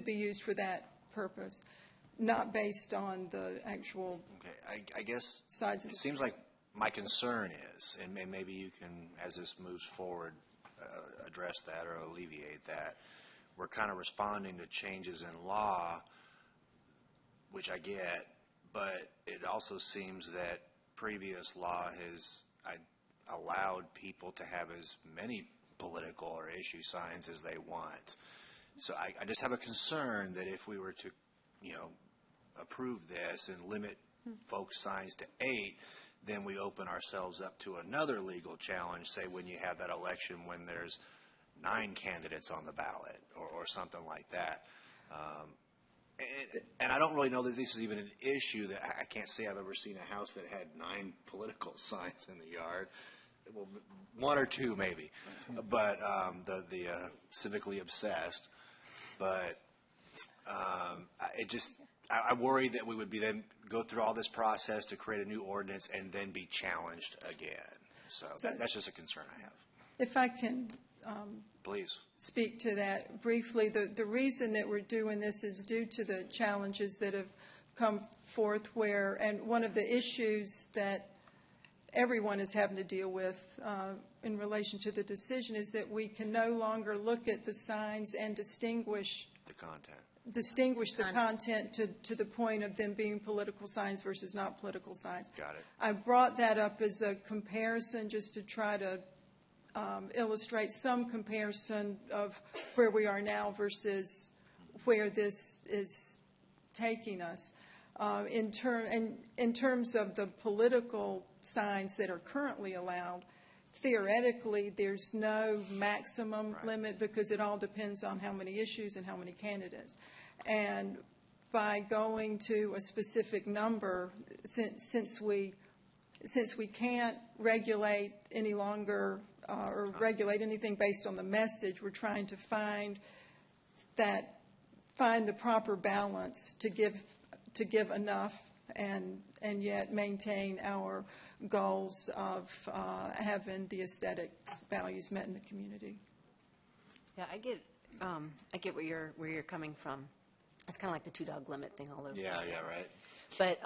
be used for that purpose, not based on the actual. Okay, I guess sides of it seems like my concern is, and maybe you can, as this moves forward, address that or alleviate that. We're kind of responding to changes in law, which I get, but it also seems that previous law has allowed people to have as many political or issue signs as they want. So I just have a concern that if we were to, approve this and limit folks' signs to 8, then we open ourselves up to another legal challenge, say when you have that election when there's 9 candidates on the ballot or something like that. And I don't really know that this is even an issue. That I can't say I've ever seen a house that had 9 political signs in the yard. Well, 1 or 2 maybe, but the civically obsessed. But I worry that we would be then go through all this process to create a new ordinance and then be challenged again. So that's just a concern I have. If I can Please. speak to that briefly. The reason that we're doing this is due to the challenges that have come forth and one of the issues that everyone is having to deal with in relation to the decision is that we can no longer look at the signs and distinguish The content. the content to the point of them being political signs versus not political signs. Got it. I brought that up as a comparison just to try to illustrate some comparison of where we are now versus where this is taking us. In terms of the political signs that are currently allowed, theoretically, there's no maximum limit because it all depends on how many issues and how many candidates. And by going to a specific number, since we can't regulate any longer or regulate anything based on the message, we're trying to find the proper balance to give enough and yet maintain our goals of having the aesthetic values met in the community. Yeah, I get where you're coming from. It's kind of like the two-dog limit thing all over. Yeah, right. But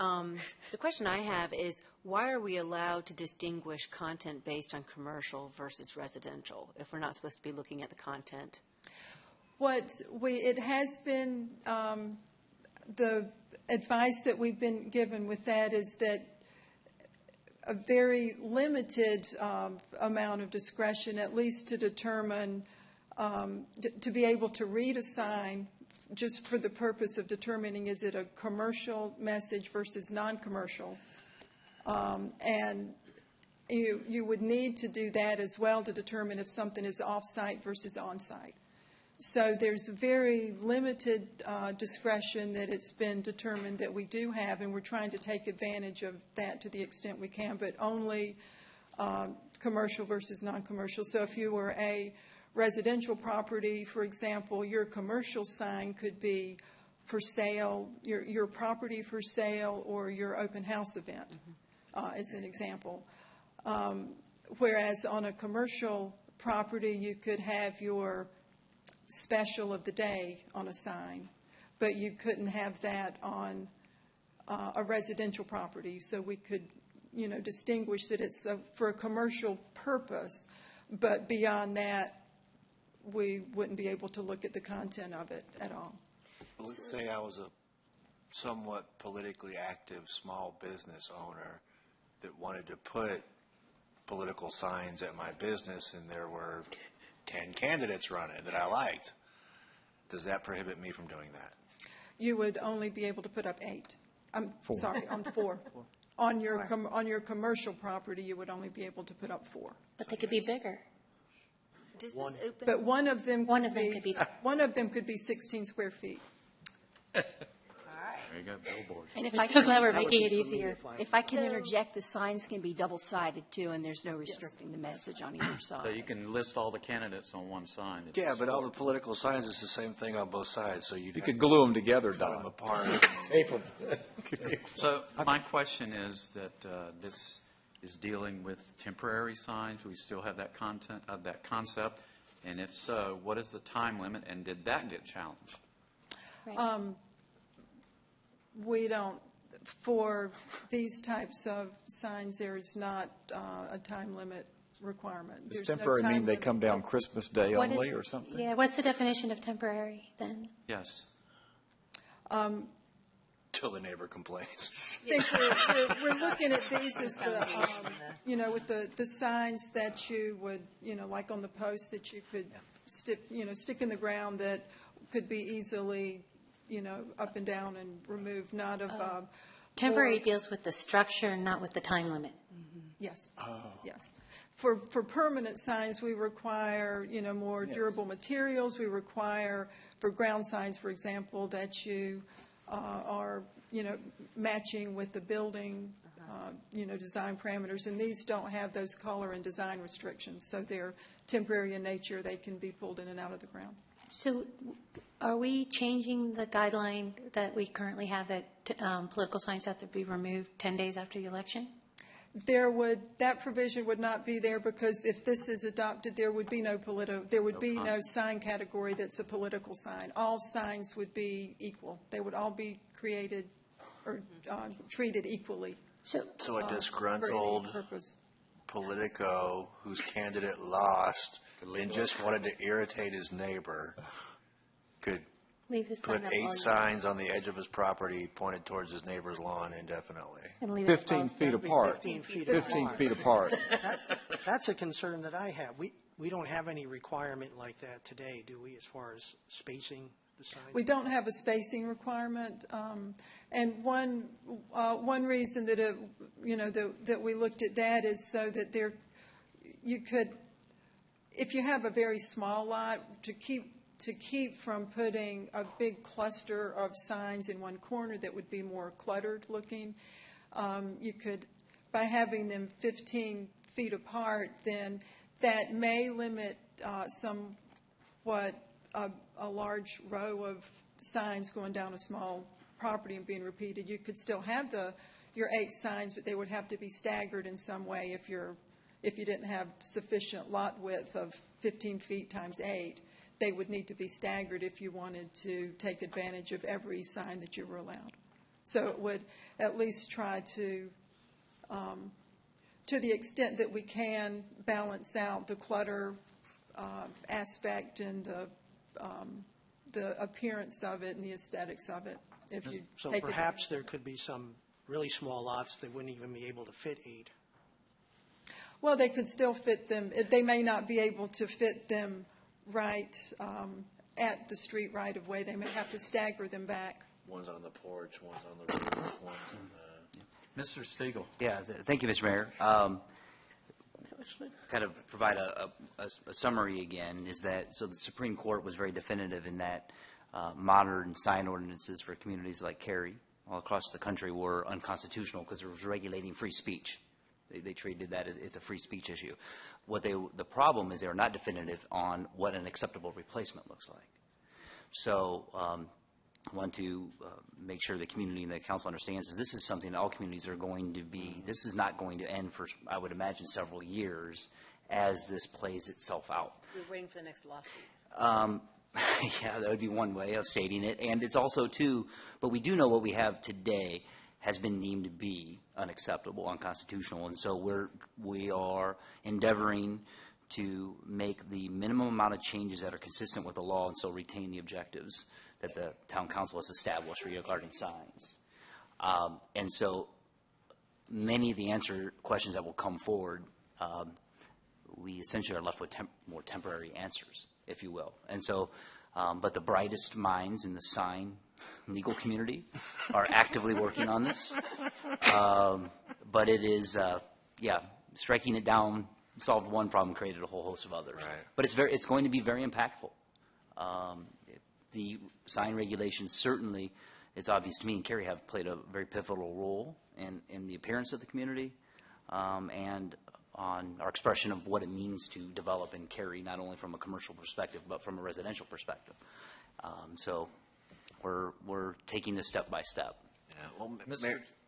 the question I have is, why are we allowed to distinguish content based on commercial versus residential if we're not supposed to be looking at the content? It has been the advice that we've been given with that is that a very limited amount of discretion, at least to determine, to be able to read a sign just for the purpose of determining is it a commercial message versus non-commercial. And you would need to do that as well to determine if something is off-site versus on-site. So there's very limited discretion that it's been determined that we do have, and we're trying to take advantage of that to the extent we can, but only commercial versus non-commercial. So if you were a residential property, for example, your commercial sign could be for sale, your property for sale, or your open house event, as an example. Whereas on a commercial property, you could have your special of the day on a sign, but you couldn't have that on a residential property. So we could, distinguish that it's for a commercial purpose, but beyond that, we wouldn't be able to look at the content of it at all. Let's say I was a somewhat politically active small business owner that wanted to put political signs at my business, and there were 10 candidates running that I liked. Does that prohibit me from doing that? You would only be able to put up 8. I'm sorry, on 4. On your commercial property, you would only be able to put up 4. But they could be bigger. Does this open? But one of them could be 16 square feet. There you go, billboard. And if I'm so glad we're making it easier. If I can interject, the signs can be double-sided too, and there's no restricting the message on either side. So you can list all the candidates on one sign. Yeah, but all the political signs is the same thing on both sides, so you could glue them together, cut them apart. Tape them. So my question is that this is dealing with temporary signs. We still have that concept, and if so, what is the time limit, and did that get challenged? Right. We don't, for these types of signs, there's not a time limit requirement. Does temporary mean they come down Christmas Day only or something? Yeah, what's the definition of temporary then? Yes. Till the neighbor complains. I think we're looking at these as with the signs that you would, like on the post that you could stick in the ground that could be easily, up and down and removed, not of. Temporary deals with the structure, not with the time limit. Yes. Yes. For permanent signs, we require, more durable materials. We require, for ground signs, for example, that you are, matching with the building, design parameters. And these don't have those color and design restrictions. So they're temporary in nature. They can be pulled in and out of the ground. So are we changing the guideline that we currently have that political signs have to be removed 10 days after the election? that provision would not be there, because if this is adopted, there would be no no sign category that's a political sign. All signs would be equal. They would all be created or treated equally. So a disgruntled Politico whose candidate lost and just wanted to irritate his neighbor could put 8 signs on the edge of his property pointed towards his neighbor's lawn indefinitely. 15 feet apart. 15 feet apart. That's a concern that I have. We don't have any requirement like that today, do we, as far as spacing the signs? We don't have a spacing requirement, and one reason that that we looked at that is so that you could, if you have a very small lot, to keep from putting a big cluster of signs in one corner that would be more cluttered looking, you could, by having them 15 feet apart, then that may limit somewhat a large row of signs going down a small property and being repeated. You could still have your 8 signs, but they would have to be staggered in some way if you didn't have sufficient lot width of 15 feet times 8. They would need to be staggered if you wanted to take advantage of every sign that you were allowed. So it would at least try to the extent that we can, balance out the clutter aspect and the appearance of it and the aesthetics of it. So perhaps there could be some really small lots that wouldn't even be able to fit 8. Well, they could still fit them. They may not be able to fit them right at the street right of way. They may have to stagger them back. One's on the porch, one's on the roof, one's on the... Mr. Stegall. Yeah, thank you, Mr. Mayor. Kind of provide a summary again, is that, so the Supreme Court was very definitive in that modern sign ordinances for communities like Cary all across the country were unconstitutional because it was regulating free speech. They treated that as it's a free speech issue. The problem is they are not definitive on what an acceptable replacement looks like. So I want to make sure the community and the council understands that this is something that all communities are going to be, this is not going to end for, I would imagine, several years as this plays itself out. We're waiting for the next lawsuit. Yeah, that would be one way of stating it. And it's also, too, but we do know what we have today has been deemed to be unacceptable, unconstitutional. And so we are endeavoring to make the minimum amount of changes that are consistent with the law and so retain the objectives that the town council has established regarding signs. And so many of the questions that will come forward, we essentially are left with more temporary answers, if you will. And so, but the brightest minds in the sign legal community are actively working on this. But it is, striking it down solved one problem, created a whole host of others. Right. But it's going to be very impactful. The sign regulations certainly, it's obvious to me, and Cary have played a very pivotal role in the appearance of the community and on our expression of what it means to develop in Cary, not only from a commercial perspective, but from a residential perspective. So we're taking this step by step. Yeah. Well,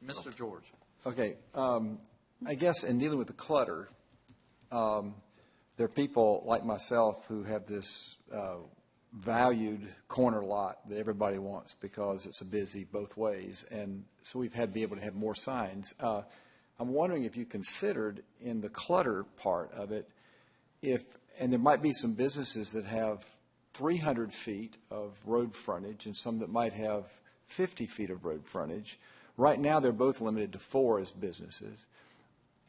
Mr. George. Okay. I guess in dealing with the clutter, there are people like myself who have this valued corner lot that everybody wants because it's a busy both ways. And so we've had to be able to have more signs. I'm wondering if you considered in the clutter part of it, and there might be some businesses that have 300 feet of road frontage and some that might have 50 feet of road frontage. Right now, they're both limited to 4 as businesses,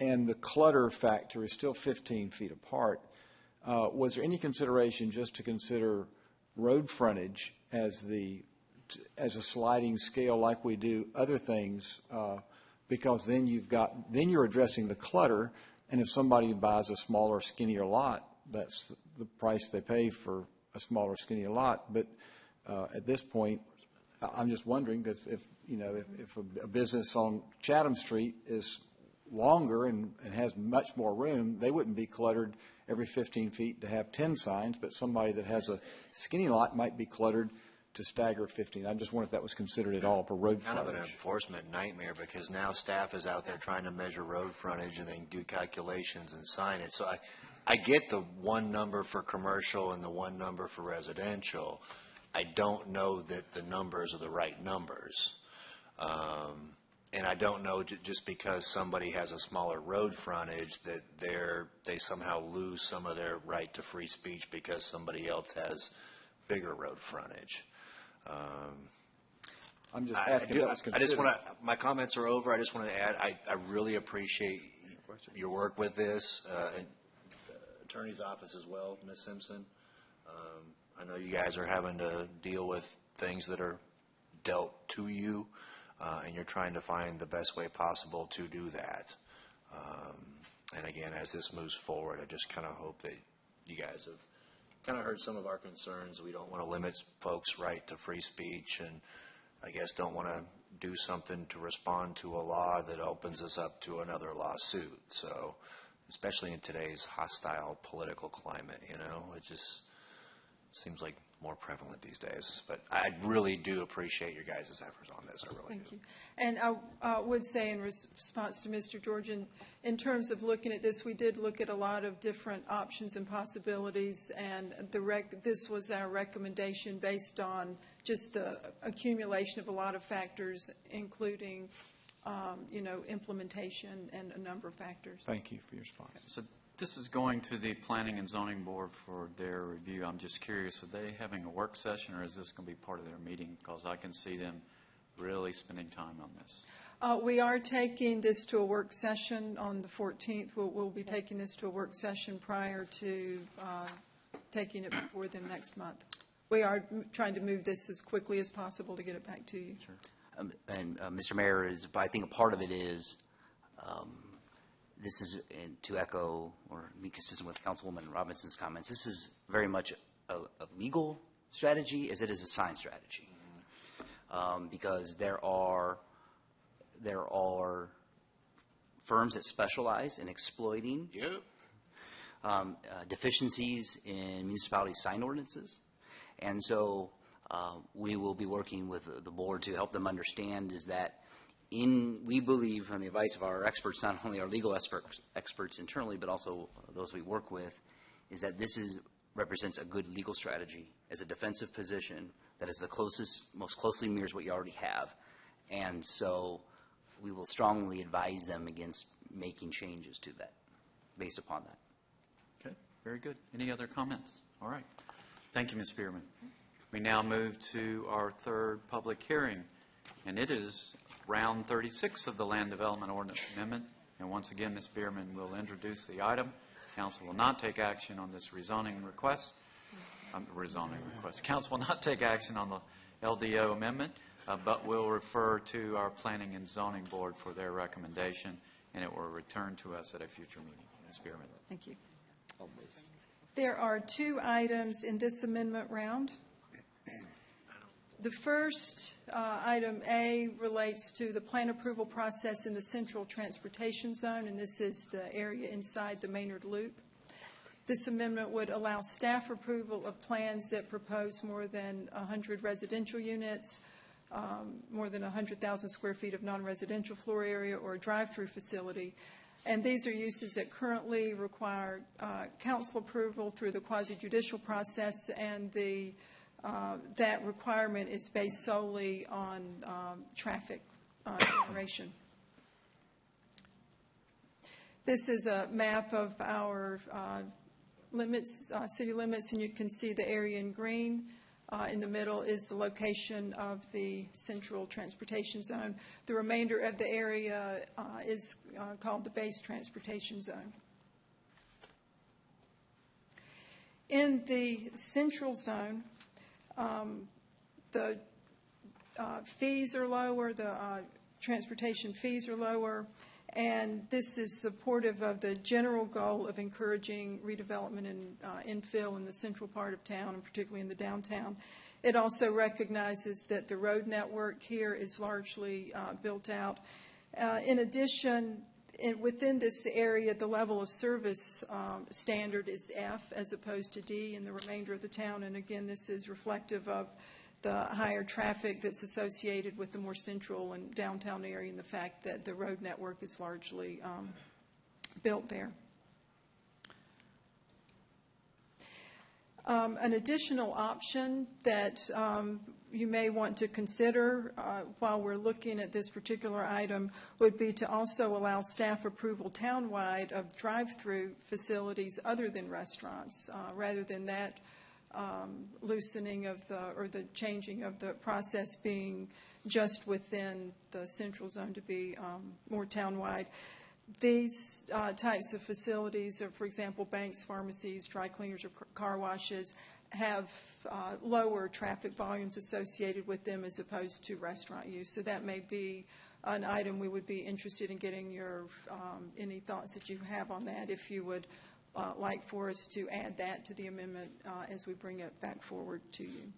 and the clutter factor is still 15 feet apart. Was there any consideration just to consider road frontage as a sliding scale like we do other things? Because then you're addressing the clutter, and if somebody buys a smaller, skinnier lot, that's the price they pay for a smaller, skinnier lot. But at this point, I'm just wondering if a business on Chatham Street is longer and has much more room, they wouldn't be cluttered every 15 feet to have 10 signs, but somebody that has a skinny lot might be cluttered to stagger 15. I just wondered if that was considered at all for road Kind of an frontage. enforcement nightmare, because now staff is out there trying to measure road frontage and then do calculations and sign it. So I get the one number for commercial and the one number for residential. I don't know that the numbers are the right numbers. And I don't know just because somebody has a smaller road frontage that they somehow lose some of their right to free speech because somebody else has bigger road frontage. I'm just asking if that was considered. I just want to, my comments are over. I just want to add, I really appreciate your work with this, and attorney's office as well, Ms. Simpson. I know you guys are having to deal with things that are dealt to you, and you're trying to find the best way possible to do that. And again, as this moves forward, I just kind of hope that you guys have kind of heard some of our concerns. We don't want to limit folks' right to free speech, and I guess don't want to do something to respond to a law that opens us up to another lawsuit. So, especially in today's hostile political climate, it just seems like more prevalent these days. But I really do appreciate your guys' efforts on this. I really do. Thank you. And I would say in response to Mr. Georgian, in terms of looking at this, we did look at a lot of different options and possibilities, and this was our recommendation based on just the accumulation of a lot of factors, including, implementation and a number of factors. Thank you for your response. So this is going to the Planning and Zoning Board for their review. I'm just curious, are they having a work session, or is this going to be part of their meeting? Because I can see them really spending time on this. We are taking this to a work session on the 14th. We'll be taking this to a work session prior to taking it before them next month. We are trying to move this as quickly as possible to get it back to you. Sure. And Mr. Mayor, I think a part of it is this is to echo or be consistent with Councilwoman Robinson's comments. This is very much a legal strategy as it is a science strategy, because there are firms that specialize in exploiting deficiencies in municipality sign ordinances, and so we will be working with the board to help them understand is that we believe, on the advice of our experts, not only our legal experts internally, but also those we work with, is that this represents a good legal strategy as a defensive position that is most closely mirrors what you already have. And so we will strongly advise them against making changes to that based upon that. Okay, very good. Any other comments? All right. Thank you, Ms. Bierman. We now move to our third public hearing, and it is round 36 of the Land Development Ordinance Amendment. And once again, Ms. Bierman will introduce the item. Council will not take action on this rezoning request. Council will not take action on the LDO amendment, but will refer to our Planning and Zoning Board for their recommendation, and it will return to us at a future meeting. Ms. Bierman. Thank you. There are two items in this amendment round. The first, item A, relates to the plan approval process in the Central Transportation Zone, and this is the area inside the Maynard Loop. This amendment would allow staff approval of plans that propose more than 100 residential units, more than 100,000 square feet of non-residential floor area, or a drive-through facility. And these are uses that currently require council approval through the quasi-judicial process, and that requirement is based solely on traffic generation. This is a map of our city limits, and you can see the area in green. In the middle is the location of the Central Transportation Zone. The remainder of the area is called the Base Transportation Zone. In the Central Zone, the fees are lower, the transportation fees are lower, and this is supportive of the general goal of encouraging redevelopment and infill in the central part of town, and particularly in the downtown. It also recognizes that the road network here is largely built out. In addition, within this area, the level of service standard is F as opposed to D in the remainder of the town. And again, this is reflective of the higher traffic that's associated with the more central and downtown area, and the fact that the road network is largely built there. An additional option that you may want to consider while we're looking at this particular item would be to also allow staff approval townwide of drive-through facilities other than restaurants, rather than that loosening of the changing of the process being just within the central zone to be more townwide. These types of facilities, for example, banks, pharmacies, dry cleaners, or car washes, have lower traffic volumes associated with them as opposed to restaurant use. So that may be an item we would be interested in getting your any thoughts that you have on that, if you would like for us to add that to the amendment as we bring it back forward to you.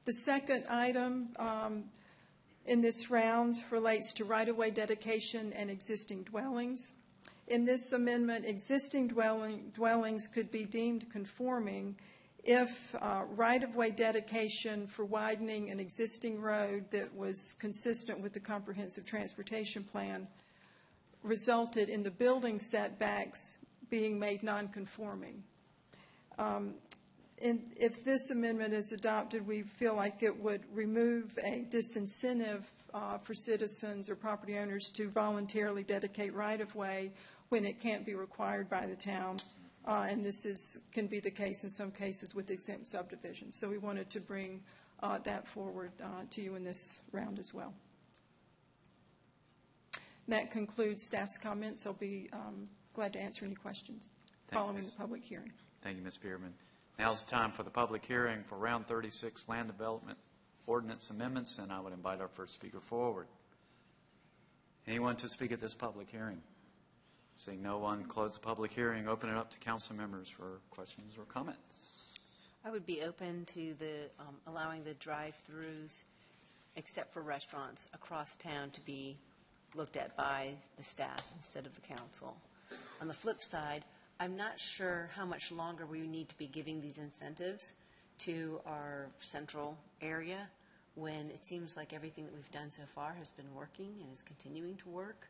The second item in this round relates to right-of-way dedication and existing dwellings. In this amendment, existing dwellings could be deemed conforming if right-of-way dedication for widening an existing road that was consistent with the comprehensive transportation plan resulted in the building setbacks being made non-conforming. If this amendment is adopted, we feel like it would remove a disincentive for citizens or property owners to voluntarily dedicate right-of-way when it can't be required by the town. And this can be the case in some cases with exempt subdivisions. So we wanted to bring that forward to you in this round as well. That concludes staff's comments. I'll be glad to answer any questions following the public hearing. Thank you, Ms. Bierman. Now's the time for the public hearing for Round 36 Land Development Ordinance Amendments, and I would invite our first speaker forward. Anyone to speak at this public hearing? Seeing no one, close the public hearing, open it up to council members for questions or comments. I would be open to the allowing the drive-throughs, except for restaurants, across town to be looked at by the staff instead of the council. On the flip side, I'm not sure how much longer we need to be giving these incentives to our central area when it seems like everything that we've done so far has been working and is continuing to work.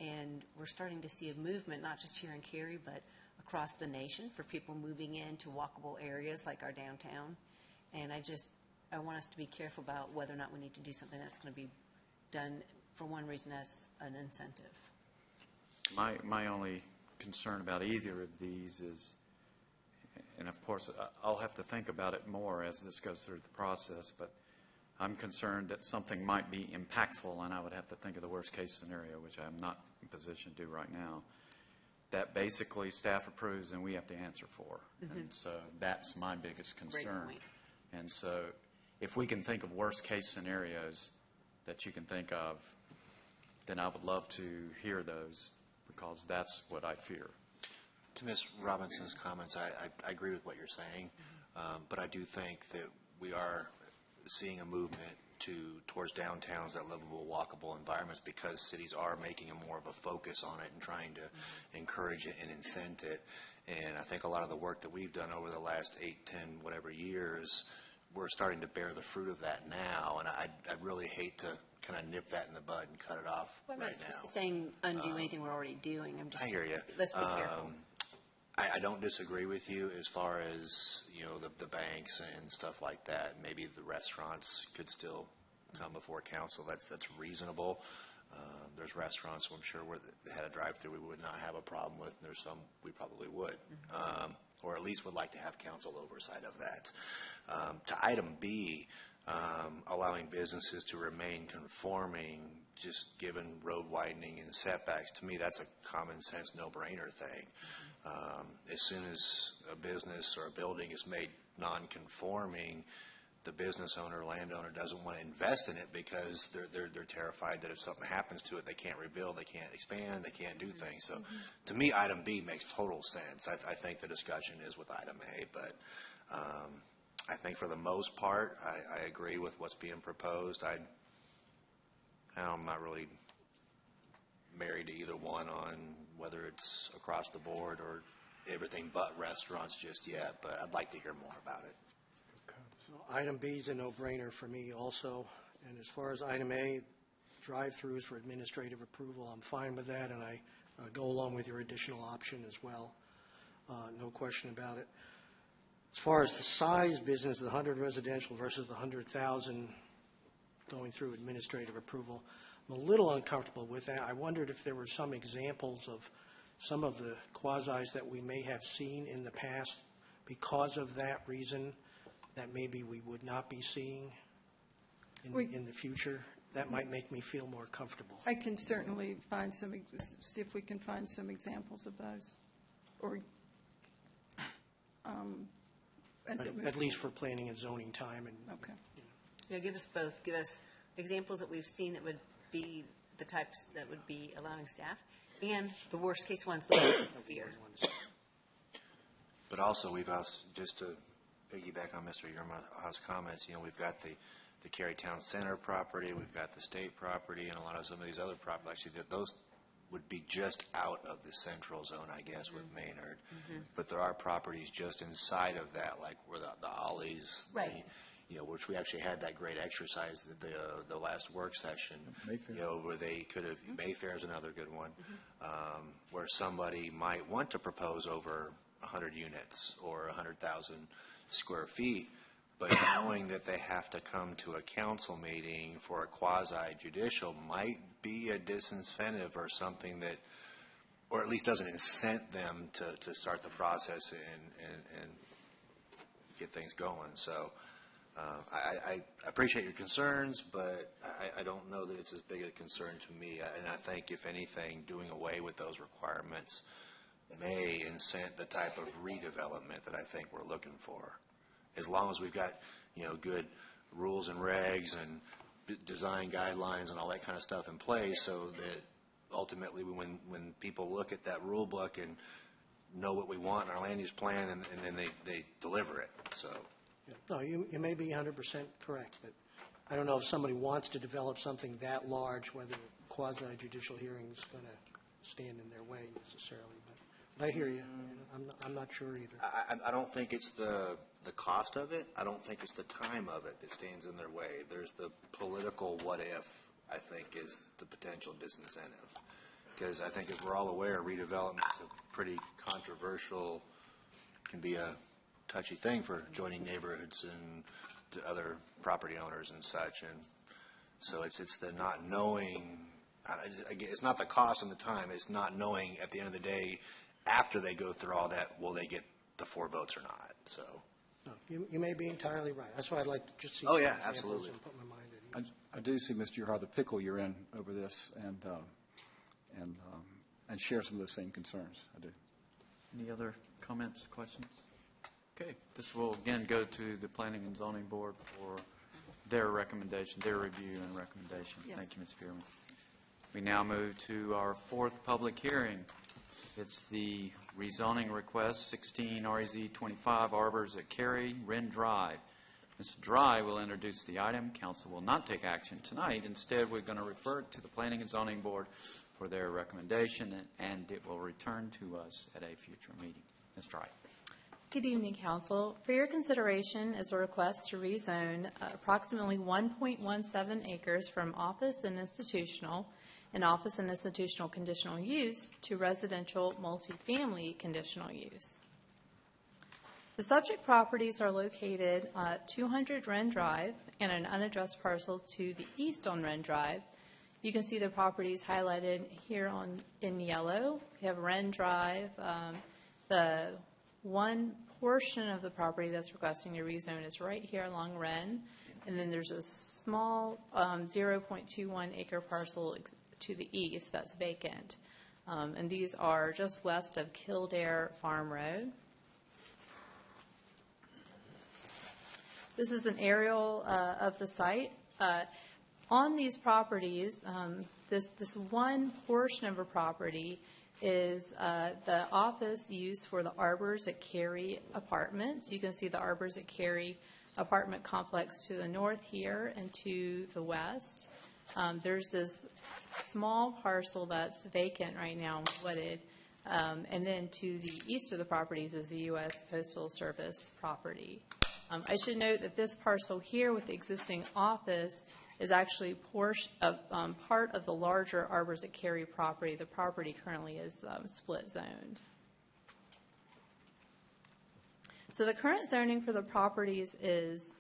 And we're starting to see a movement, not just here in Cary, but across the nation, for people moving into walkable areas like our downtown. And I want us to be careful about whether or not we need to do something that's going to be done for one reason as an incentive. My only concern about either of these is, and of course I'll have to think about it more as this goes through the process, but I'm concerned that something might be impactful, and I would have to think of the worst case scenario, which I'm not in position to do right now, that basically staff approves and we have to answer for. Mm-hmm. And so that's my biggest concern. Great point. And so if we can think of worst case scenarios that you can think of, then I would love to hear those, because that's what I fear. To Ms. Robinson's comments, I agree with what you're saying, but I do think that we are seeing a movement towards downtowns that livable, walkable environments, because cities are making a more of a focus on it and trying to encourage it and incent it. And I think a lot of the work that we've done over the last 8, 10, whatever years, we're starting to bear the fruit of that now. And I'd really hate to kind of nip that in the bud and cut it off right now. I'm not saying undo anything we're already doing. I'm just, I hear you. Let's be careful. I don't disagree with you as far as, you know, the banks and stuff like that. Maybe the restaurants could still come before council. That's reasonable. There's restaurants I'm sure where they had a drive-through we would not have a problem with, and there's some we probably would, or at least would like to have council oversight of that. To item B, allowing businesses to remain conforming just given road widening and setbacks, to me that's a common sense no-brainer thing. As soon as a business or a building is made non-conforming, the business owner, landowner doesn't want to invest in it because they're terrified that if something happens to it, they can't rebuild, they can't expand, they can't do things. So to me, item B makes total sense. I think the discussion is with item A, but I think for the most part, I agree with what's being proposed. I'm not really married to either one on whether it's across the board or everything but restaurants just yet, but I'd like to hear more about it. So item B is a no-brainer for me also. And as far as item A, drive-throughs for administrative approval, I'm fine with that, and I go along with your additional option as well. No question about it. As far as the size business, the 100 residential versus the 100,000 going through administrative approval, I'm a little uncomfortable with that. I wondered if there were some examples of some of the quasis that we may have seen in the past because of that reason that maybe we would not be seeing in the future. That might make me feel more comfortable. I can certainly find some, see if we can find some examples of those, or at least for planning and zoning time. And okay. Yeah, give us both. Give us examples that we've seen that would be the types that would be allowing staff, and the worst case ones that we fear. But also, we've also, just to piggyback on Mr. Yerma's comments, we've got the Cary Town Center property, we've got the state property, and a lot of some of these other properties. Actually, those would be just out of the central zone, I guess, with Maynard. But there are properties just inside of that, like where the Ollies, right? Which we actually had that great exercise the last work session. Mayfair. Where they could have. Mayfair is another good one, where somebody might want to propose over 100 units or 100,000 square feet. But knowing that they have to come to a council meeting for a quasi-judicial might be a disincentive or something that, or at least doesn't incent them to start the process and get things going. So I appreciate your concerns, but I don't know that it's as big a concern to me. And I think, if anything, doing away with those requirements may incent the type of redevelopment that I think we're looking for. As long as we've got, good rules and regs and design guidelines and all that kind of stuff in place, so that ultimately when people look at that rule book and know what we want in our land use plan, and then they deliver it. So, yeah. No, you may be 100% correct, but I don't know if somebody wants to develop something that large, whether quasi-judicial hearing is going to stand in their way necessarily. But I hear you. I'm not sure either. I don't think it's the cost of it. I don't think it's the time of it that stands in their way. There's the political what if, I think, is the potential disincentive. Because I think, as we're all aware, redevelopment is a pretty controversial, can be a touchy thing for joining neighborhoods and to other property owners and such. And so it's the not knowing. It's not the cost and the time. It's not knowing at the end of the day, after they go through all that, will they get the 4 votes or not? So. No, you may be entirely right. That's why I'd like to just see some examples absolutely. And put my mind at ease. I do see, Mr. Uhar, the pickle you're in over this, and share some of those same concerns. I do. Any other comments, questions? Okay, this will again go to the Planning and Zoning Board for their recommendation, their review and recommendation. Yes. Thank you, Ms. Spearman. We now move to our 4th public hearing. It's the rezoning request, 16 REZ 25 Arbors at Cary, Wren Drive. Mr. Dry will introduce the item. Council will not take action tonight. Instead, we're going to refer it to the Planning and Zoning Board for their recommendation, and it will return to us at a future meeting. Ms. Dry. Good evening, Council. For your consideration is a request to rezone approximately 1.17 acres from office and institutional conditional use to residential multifamily conditional use. The subject properties are located at 200 Wren Drive and an unaddressed parcel to the east on Wren Drive. You can see the properties highlighted here in yellow. We have Wren Drive. The one portion of the property that's requesting a rezone is right here along Wren, and then there's a small 0.21 acre parcel to the east that's vacant. And these are just west of Kildare Farm Road. This is an aerial of the site. On these properties, this one portion of a property is the office used for the Arbors at Cary apartments. You can see the Arbors at Cary apartment complex to the north here and to the west. There's this small parcel that's vacant right now and wooded And then to the east of the properties is the U.S. Postal Service property. I should note that this parcel here with the existing office is actually part of the larger Arbors at Cary property. The property currently is split zoned. So the current zoning for the properties is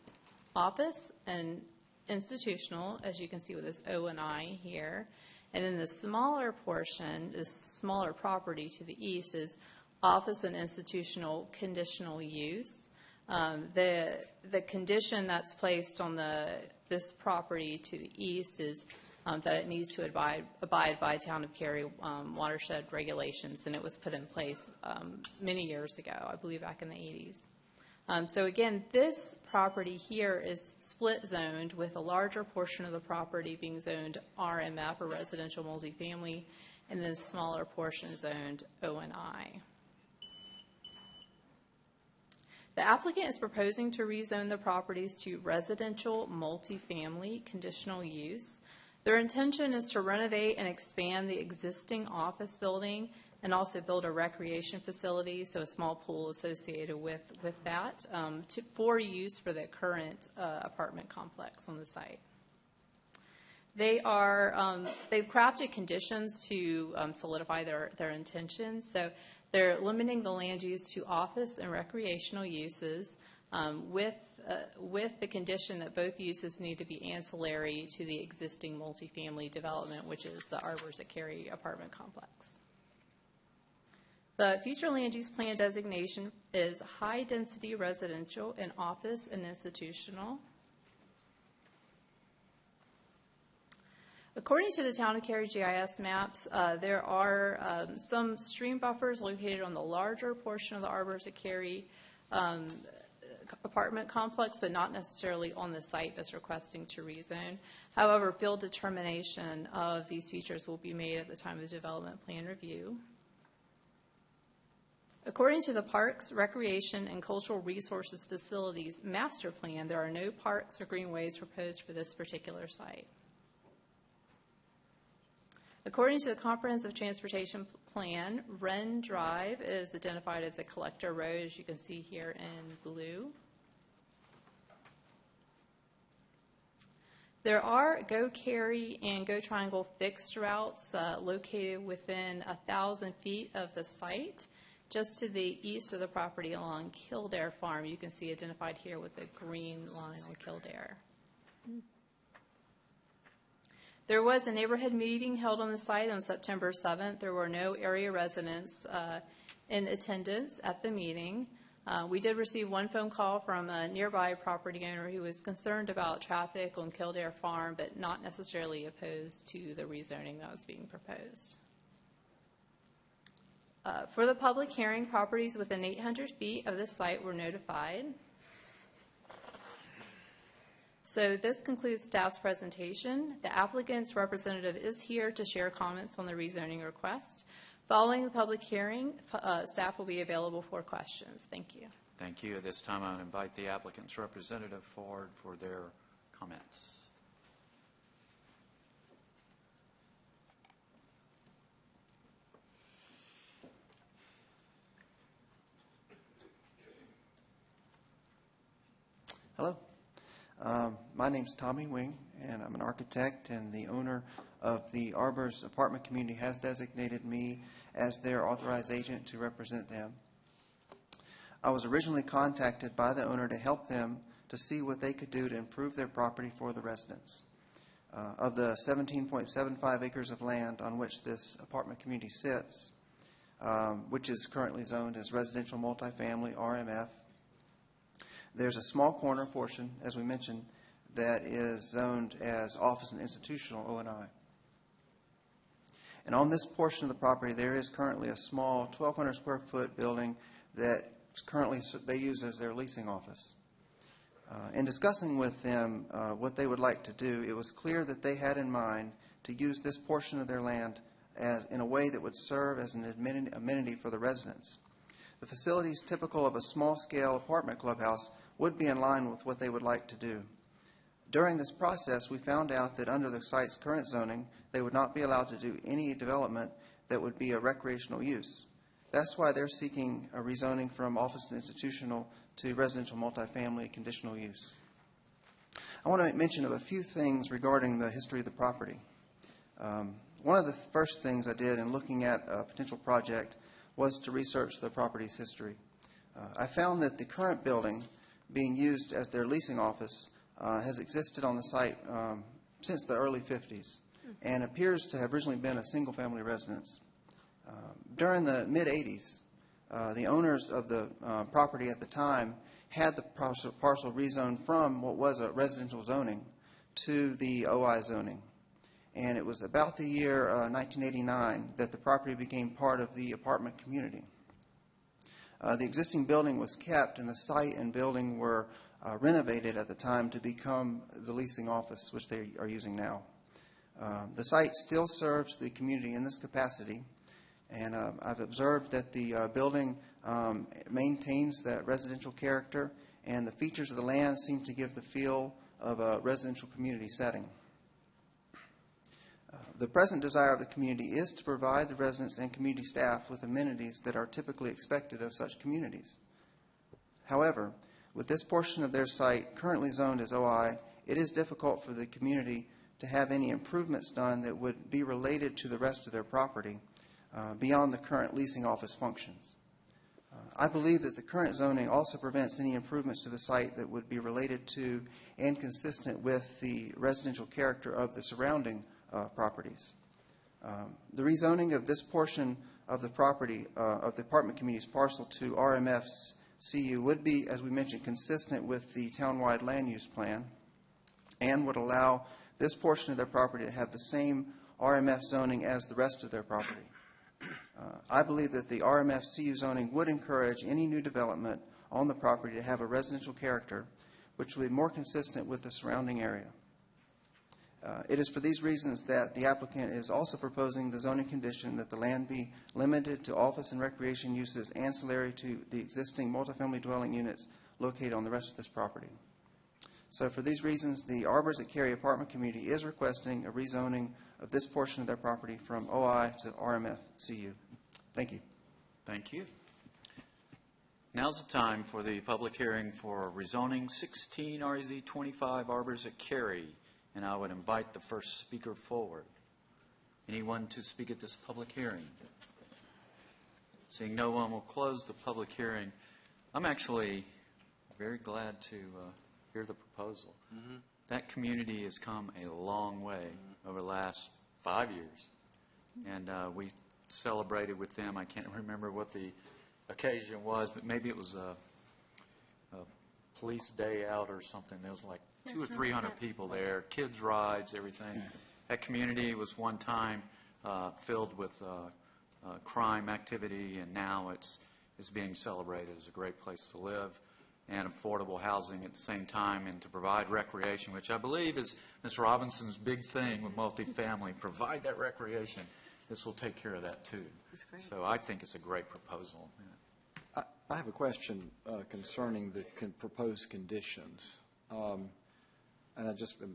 office and institutional, as you can see with this O and I here. And then the smaller portion, this smaller property to the east, is office and institutional conditional use. The condition that's placed on this property to the east is that it needs to abide by Town of Cary watershed regulations, and it was put in place many years ago, I believe back in the 80s. So again, this property here is split zoned, with a larger portion of the property being zoned RMF, or residential multifamily, and then smaller portion zoned O and I. The applicant is proposing to rezone the properties to residential multifamily conditional use. Their intention is to renovate and expand the existing office building and also build a recreation facility, so a small pool associated with that, for use for the current apartment complex on the site. They've crafted conditions to solidify their intentions. So they're limiting the land use to office and recreational uses, with the condition that both uses need to be ancillary to the existing multifamily development, which is the Arbors at Cary apartment complex. The future land use plan designation is high-density residential and office and institutional. According to the Town of Cary GIS maps, there are some stream buffers located on the larger portion of the Arbors at Cary apartment complex, but not necessarily on the site that's requesting to rezone. However, field determination of these features will be made at the time of development plan review. According to the Parks, Recreation, and Cultural Resources Facilities Master Plan, there are no parks or greenways proposed for this particular site. According to the Comprehensive Transportation Plan, Wren Drive is identified as a collector road, as you can see here in blue. There are Go Cary and Go Triangle fixed routes located within 1,000 feet of the site. Just to the east of the property along Kildare Farm, you can see identified here with the green line on Kildare. There was a neighborhood meeting held on the site on September 7th. There were no area residents in attendance at the meeting. We did receive one phone call from a nearby property owner who was concerned about traffic on Kildare Farm, but not necessarily opposed to the rezoning that was being proposed. For the public hearing, properties within 800 feet of the site were notified. So this concludes staff's presentation. The applicant's representative is here to share comments on the rezoning request. Following the public hearing, staff will be available for questions. Thank you. Thank you. At this time, I would invite the applicant's representative forward for their comments. Hello. My name's Tommy Wing, and I'm an architect, and the owner of the Arbors apartment community has designated me as their authorized agent to represent them. I was originally contacted by the owner to help them to see what they could do to improve their property for the residents. Of the 17.75 acres of land on which this apartment community sits, which is currently zoned as residential multifamily RMF, there's a small corner portion, as we mentioned, that is zoned as office and institutional O&I. And on this portion of the property, there is currently a small 1,200 square foot building that currently they use as their leasing office. In discussing with them what they would like to do, it was clear that they had in mind to use this portion of their land in a way that would serve as an amenity for the residents. The facilities typical of a small-scale apartment clubhouse would be in line with what they would like to do. During this process, we found out that under the site's current zoning, they would not be allowed to do any development that would be a recreational use. That's why they're seeking a rezoning from office and institutional to residential multifamily conditional use. I want to make mention of a few things regarding the history of the property. One of the first things I did in looking at a potential project was to research the property's history. I found that the current building being used as their leasing office has existed on the site since the early 50s and appears to have originally been a single-family residence. During the mid-'80s, the owners of the property at the time had the parcel rezoned from what was a residential zoning to the OI zoning. And it was about the year 1989 that the property became part of the apartment community. The existing building was kept, and the site and building were renovated at the time to become the leasing office, which they are using now. The site still serves the community in this capacity, and I've observed that the building maintains that residential character, and the features of the land seem to give the feel of a residential community setting. The present desire of the community is to provide the residents and community staff with amenities that are typically expected of such communities. However, with this portion of their site currently zoned as OI, it is difficult for the community to have any improvements done that would be related to the rest of their property beyond the current leasing office functions. I believe that the current zoning also prevents any improvements to the site that would be related to and consistent with the residential character of the surrounding properties. The rezoning of this portion of the property of the apartment community's parcel to RMF's CU would be, as we mentioned, consistent with the townwide land use plan and would allow this portion of their property to have the same RMF zoning as the rest of their property. I believe that the RMF CU zoning would encourage any new development on the property to have a residential character, which would be more consistent with the surrounding area. It is for these reasons that the applicant is also proposing the zoning condition that the land be limited to office and recreation uses ancillary to the existing multifamily dwelling units located on the rest of this property. So for these reasons, the Arbors at Cary apartment community is requesting a rezoning of this portion of their property from OI to RMF CU. Thank you. Thank you. Now's the time for the public hearing for rezoning 16 RZ 25 Arbors at Cary. And I would invite the first speaker forward. Anyone to speak at this public hearing? Seeing no one, will close the public hearing. I'm actually very glad to hear the proposal. Mm-hmm. That community has come a long way over the last 5 years. And we celebrated with them. I can't remember what the occasion was, but maybe it was a police day out or something. There was like 200 or 300 people there, kids' rides, everything. That community was one time filled with crime activity, and now it's being celebrated as a great place to live and affordable housing at the same time, and to provide recreation, which I believe is Ms. Robinson's big thing with multifamily, provide that recreation. This will take care of that too. That's great. So I think it's a great proposal. Yeah. I have a question concerning the proposed conditions. And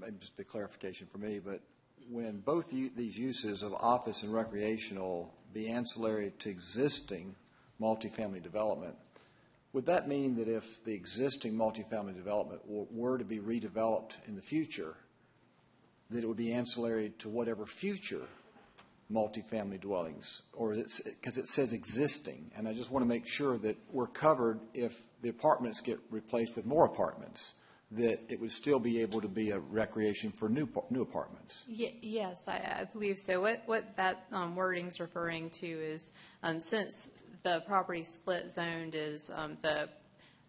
maybe just a clarification for me, but when both these uses of office and recreational be ancillary to existing multifamily development, would that mean that if the existing multifamily development were to be redeveloped in the future, that it would be ancillary to whatever future multifamily dwellings? Or because it says existing, and I just want to make sure that we're covered if the apartments get replaced with more apartments, that it would still be able to be a recreation for new apartments. Yes, I believe so. What that wording is referring to is since the property split zoned is the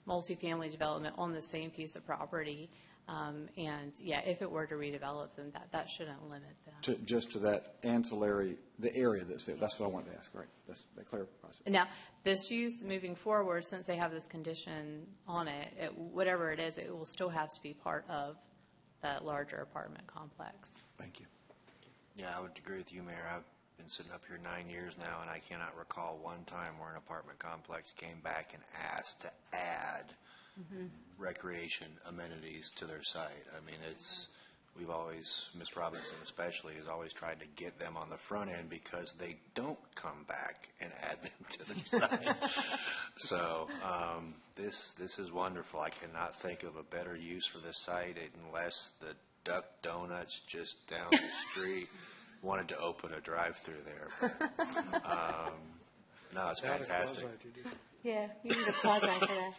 multifamily development on the same piece of property, and yeah, if it were to redevelop, then that shouldn't limit them. Just to that ancillary, the area that's there. That's what I wanted to ask. Right. That clarifies it. Now, this use moving forward, since they have this condition on it, whatever it is, it will still have to be part of that larger apartment complex. Thank you. Yeah, I would agree with you, Mayor. I've been sitting up here 9 years now, and I cannot recall one time where an apartment complex came back and asked to add recreation amenities to their site. I mean, it's we've always, Ms. Robinson especially, has always tried to get them on the front end because they don't come back and add them to their site. So this is wonderful. I cannot think of a better use for this site unless the Duck Donuts just down the street wanted to open a drive-through there. But, no, it's fantastic. Yeah, you need a quasi for that.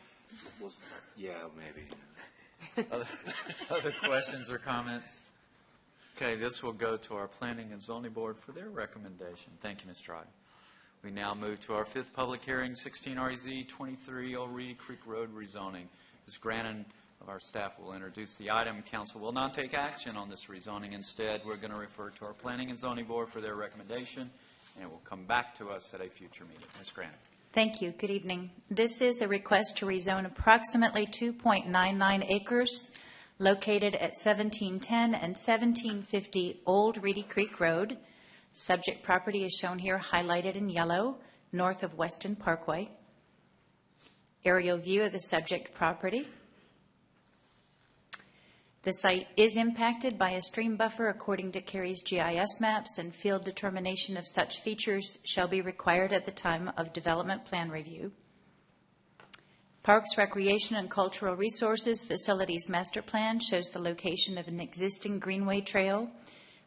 Well, yeah, maybe. Other questions or comments? Okay, this will go to our Planning and Zoning Board for their recommendation. Thank you, Ms. Trotter. We now move to our fifth public hearing, 16 REZ 23 Old Reedy Creek Road rezoning. Ms. Grannon of our staff will introduce the item. Council will not take action on this rezoning. Instead, we're going to refer to our Planning and Zoning Board for their recommendation, and it will come back to us at a future meeting. Ms. Grannon. Thank you. Good evening. This is a request to rezone approximately 2.99 acres located at 1710 and 1750 Old Reedy Creek Road. Subject property is shown here highlighted in yellow, north of Weston Parkway. Aerial view of the subject property. The site is impacted by a stream buffer according to Cary's GIS maps, and field determination of such features shall be required at the time of development plan review. Parks, Recreation, and Cultural Resources Facilities Master Plan shows the location of an existing greenway trail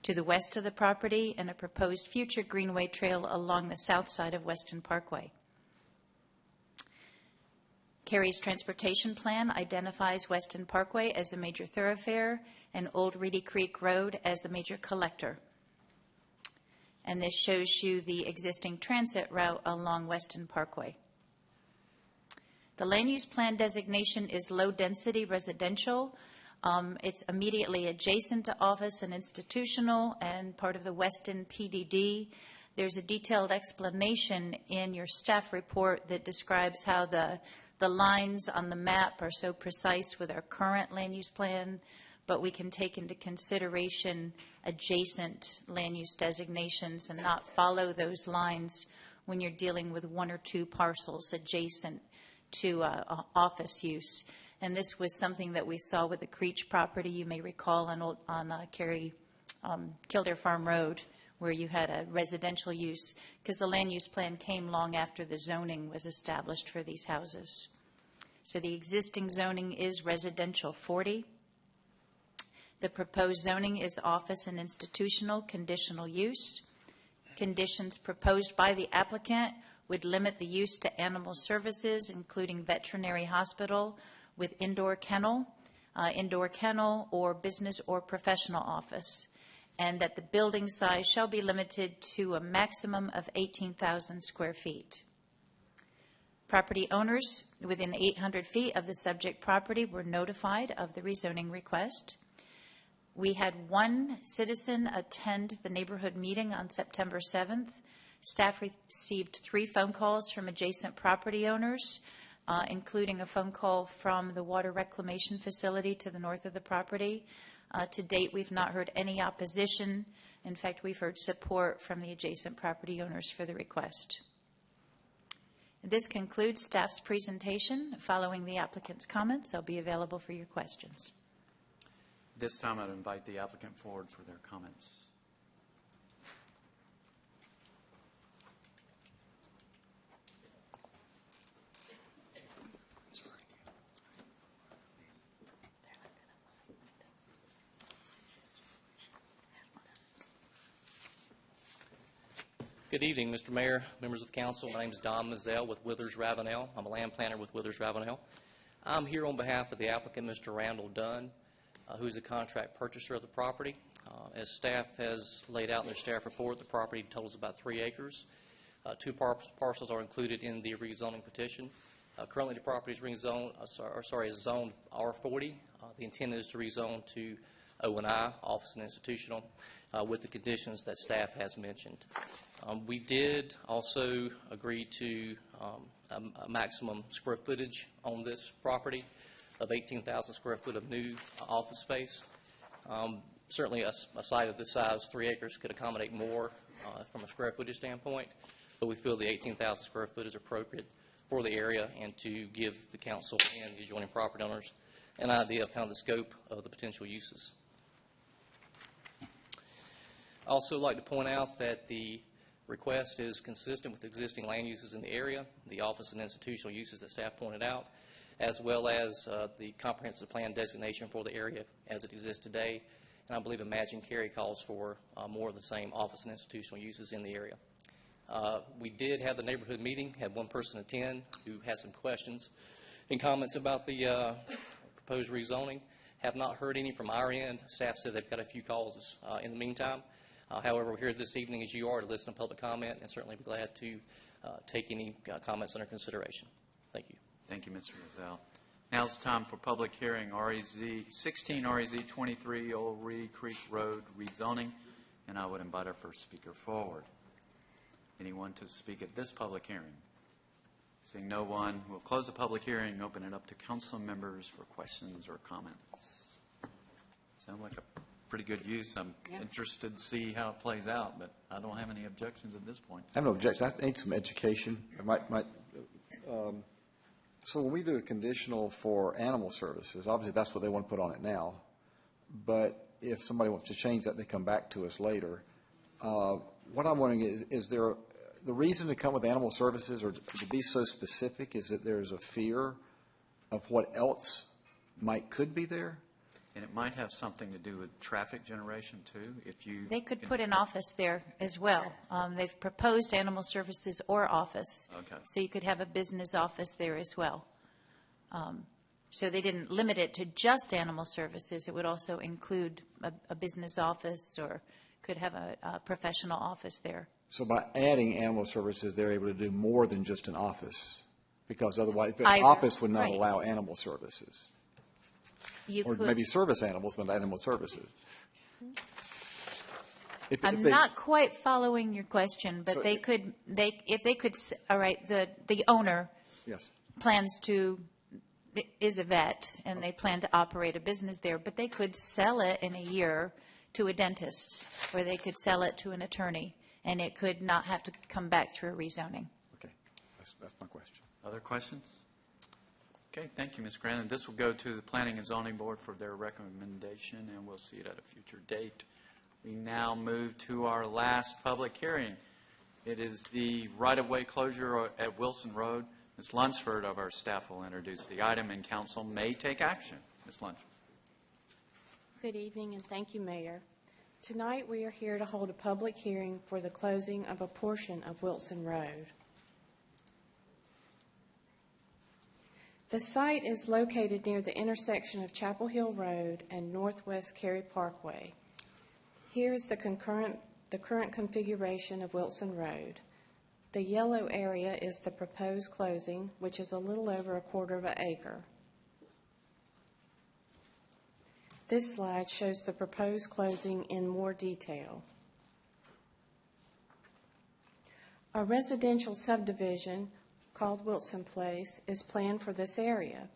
to the west of the property and a proposed future greenway trail along the south side of Weston Parkway. Cary's transportation plan identifies Weston Parkway as a major thoroughfare and Old Reedy Creek Road as the major collector. And this shows you the existing transit route along Weston Parkway. The land use plan designation is low-density residential. It's immediately adjacent to office and institutional and part of the Weston PDD. There's a detailed explanation in your staff report that describes how the lines on the map are so precise with our current land use plan, but we can take into consideration adjacent land use designations and not follow those lines when you're dealing with one or two parcels adjacent to office use. And this was something that we saw with the Creech property, you may recall, on Cary Kildare Farm Road, where you had a residential use, because the land use plan came long after the zoning was established for these houses. So the existing zoning is residential 40. The proposed zoning is office and institutional conditional use. Conditions proposed by the applicant would limit the use to animal services, including veterinary hospital with indoor kennel or business or professional office, and that the building size shall be limited to a maximum of 18,000 square feet. Property owners within 800 feet of the subject property were notified of the rezoning request. We had one citizen attend the neighborhood meeting on September 7th. Staff received 3 phone calls from adjacent property owners, including a phone call from the water reclamation facility to the north of the property. To date, we've not heard any opposition. In fact, we've heard support from the adjacent property owners for the request. This concludes staff's presentation. Following the applicant's comments, I'll be available for your questions. This time, I'd invite the applicant forward for their comments. Good evening, Mr. Mayor, members of the council. My name is Don Mazzell with Withers Ravenel. I'm a land planner with Withers Ravenel. I'm here on behalf of the applicant, Mr. Randall Dunn, who is a contract purchaser of the property. As staff has laid out in their staff report, the property totals about 3 acres. 2 parcels are included in the rezoning petition. Currently, the property is rezoned, is zoned R40. The intent is to rezone to O&I, office and institutional, with the conditions that staff has mentioned. We did also agree to a maximum square footage on this property of 18,000 square foot of new office space. Certainly a site of this size, 3 acres, could accommodate more from a square footage standpoint, but we feel the 18,000 square foot is appropriate for the area and to give the council and the adjoining property owners an idea of kind of the scope of the potential uses. Also like to point out that the request is consistent with existing land uses in the area, the office and institutional uses that staff pointed out, as well as the comprehensive plan designation for the area as it exists today. And I believe Imagine Cary calls for more of the same office and institutional uses in the area. We did have the neighborhood meeting, had one person attend who had some questions and comments about the proposed rezoning. Have not heard any from our end. Staff said they've got a few calls in the meantime. However, we're here this evening as you are to listen to public comment and certainly be glad to take any comments under consideration. Thank you. Thank you, Mr. Rozelle. Now it's time for public hearing, 16 REZ 23 Old Reed Creek Road rezoning, and I would invite our first speaker forward. Anyone to speak at this public hearing? Seeing no one, we'll close the public hearing and open it up to council members for questions or comments. Sounds like a pretty good use. I'm interested to see how it plays out, but I don't have any objections at this point. I have no objection. I need some education. So when we do a conditional for animal services, obviously that's what they want to put on it now. But if somebody wants to change that, they come back to us later. What I'm wondering is there the reason to come with animal services or to be so specific is that there's a fear of what else could be there? And it might have something to do with traffic generation, too. They could put an office there as well. They've proposed animal services or office. Okay. So you could have a business office there as well. So they didn't limit it to just animal services. It would also include a business office or could have a professional office there. So by adding animal services, they're able to do more than just an office, because otherwise the office would not allow animal services. Or maybe service animals, but animal services. I'm not quite following your question, but all right, the owner plans to, is a vet, and they plan to operate a business there, but they could sell it in a year to a dentist, or they could sell it to an attorney, and it could not have to come back through a rezoning. Okay, that's my question. Other questions? Okay, thank you, Ms. Grannon. This will go to the Planning and Zoning Board for their recommendation, and we'll see it at a future date. We now move to our last public hearing. It is the right-of-way closure at Wilson Road. Ms. Lunsford of our staff will introduce the item, and council may take action. Ms. Lunsford. Good evening, and thank you, Mayor. Tonight, we are here to hold a public hearing for the closing of a portion of Wilson Road. The site is located near the intersection of Chapel Hill Road and Northwest Cary Parkway. Here is the current configuration of Wilson Road. The yellow area is the proposed closing, which is a little over 1/4 of an acre. This slide shows the proposed closing in more detail. A residential subdivision called Wilson Place is planned for this area.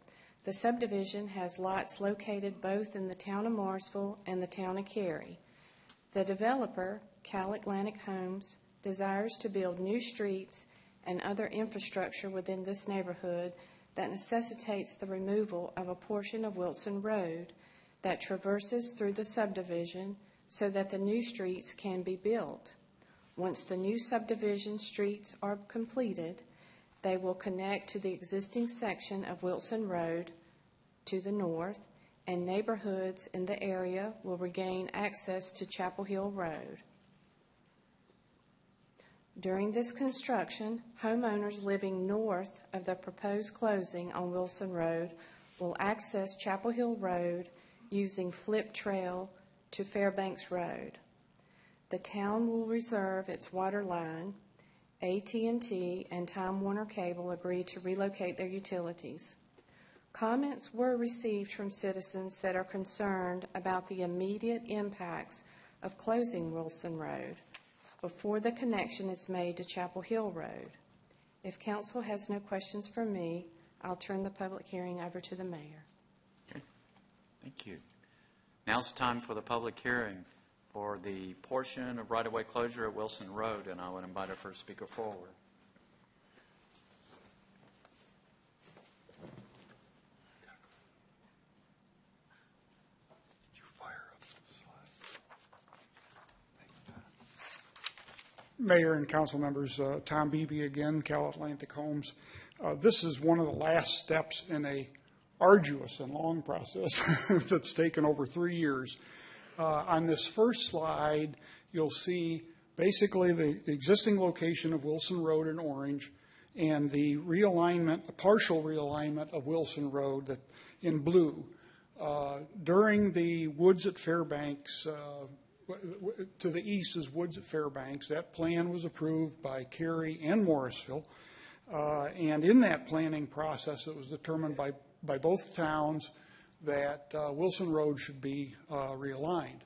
The subdivision has lots located both in the town of Morrisville and the town of Cary. The developer, Cal Atlantic Homes, desires to build new streets and other infrastructure within this neighborhood that necessitates the removal of a portion of Wilson Road that traverses through the subdivision so that the new streets can be built. Once the new subdivision streets are completed, they will connect to the existing section of Wilson Road to the north, and neighborhoods in the area will regain access to Chapel Hill Road. During this construction, homeowners living north of the proposed closing on Wilson Road will access Chapel Hill Road using Flip Trail to Fairbanks Road. The town will reserve its water line. AT&T and Time Warner Cable agreed to relocate their utilities. Comments were received from citizens that are concerned about the immediate impacts of closing Wilson Road before the connection is made to Chapel Hill Road. If council has no questions for me, I'll turn the public hearing over to the mayor. Okay. Thank you. Now's the time for the public hearing for the portion of right-of-way closure at Wilson Road, and I would invite our first speaker forward. Did you fire up the slide? Thanks, Tom. Mayor and council members, Tom Beebe again, Cal Atlantic Homes. This is one of the last steps in a arduous and long process that's taken over 3 years. On this first slide, you'll see basically the existing location of Wilson Road in orange and the realignment, the partial realignment of Wilson Road in blue. During the Woods at Fairbanks, to the east is Woods at Fairbanks. That plan was approved by Cary and Morrisville. And in that planning process, it was determined by both towns that Wilson Road should be realigned.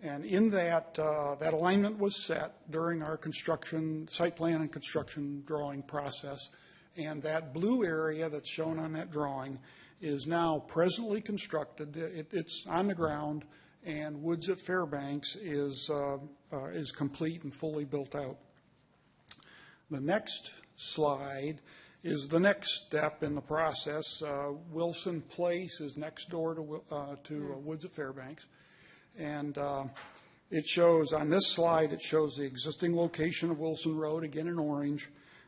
And in that, that alignment was set during our construction, site plan and construction drawing process. And that blue area that's shown on that drawing is now presently constructed. It's on the ground, and Woods at Fairbanks is complete and fully built out. The next slide is the next step in the process. Wilson Place is next door to Woods at Fairbanks. And it shows, on this slide, it shows the existing location of Wilson Road, again in orange,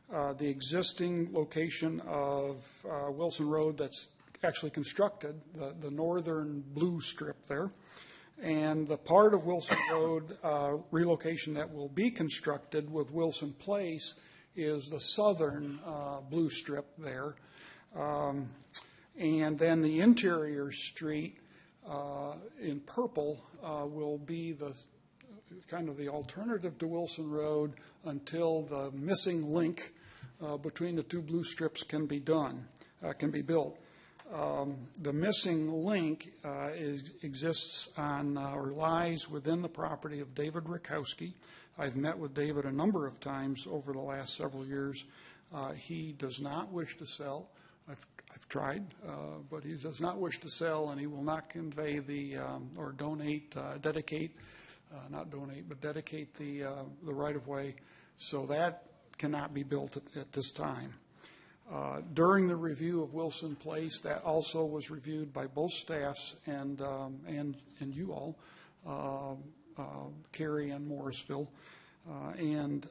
the existing location of Wilson Road that's actually constructed, the northern blue strip there, and the part of Wilson Road relocation that will be constructed with Wilson Place is the southern blue strip there. And then the interior street in purple will be the kind of the alternative to Wilson Road until the missing link between the two blue strips can be built. The missing link exists on or lies within the property of David Rakowski. I've met with David a number of times over the last several years. He does not wish to sell. I've tried, but he does not wish to sell, and he will not convey or donate, dedicate the right-of-way. So that cannot be built at this time. During the review of Wilson Place, that also was reviewed by both staffs and you all, Cary and Morrisville. And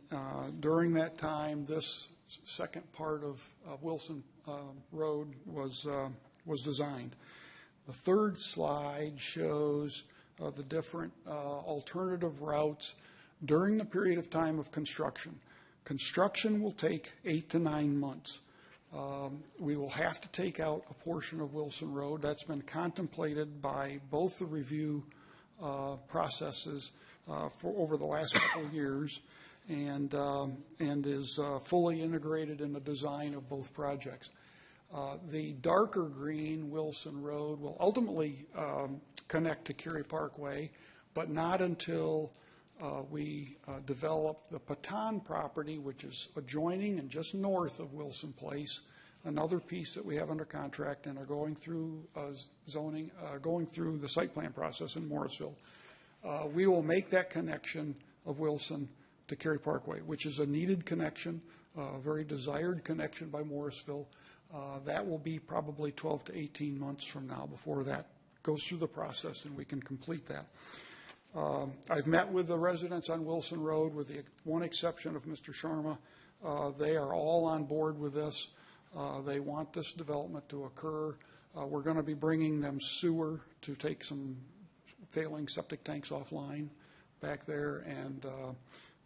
during that time, this second part of Wilson Road was designed. The third slide shows the different alternative routes during the period of time of construction. Construction will take 8 to 9 months. We will have to take out a portion of Wilson Road. That's been contemplated by both the review processes for over the last couple of years, and is fully integrated in the design of both projects. The darker green Wilson Road will ultimately connect to Cary Parkway, but not until we develop the Patan property, which is adjoining and just north of Wilson Place, another piece that we have under contract and are going through going through the site plan process in Morrisville. We will make that connection of Wilson to Cary Parkway, which is a needed connection, a very desired connection by Morrisville. That will be probably 12 to 18 months from now before that goes through the process and we can complete that. I've met with the residents on Wilson Road with the one exception of Mr. Sharma. They are all on board with this. They want this development to occur. We're going to be bringing them sewer to take some failing septic tanks offline back there, and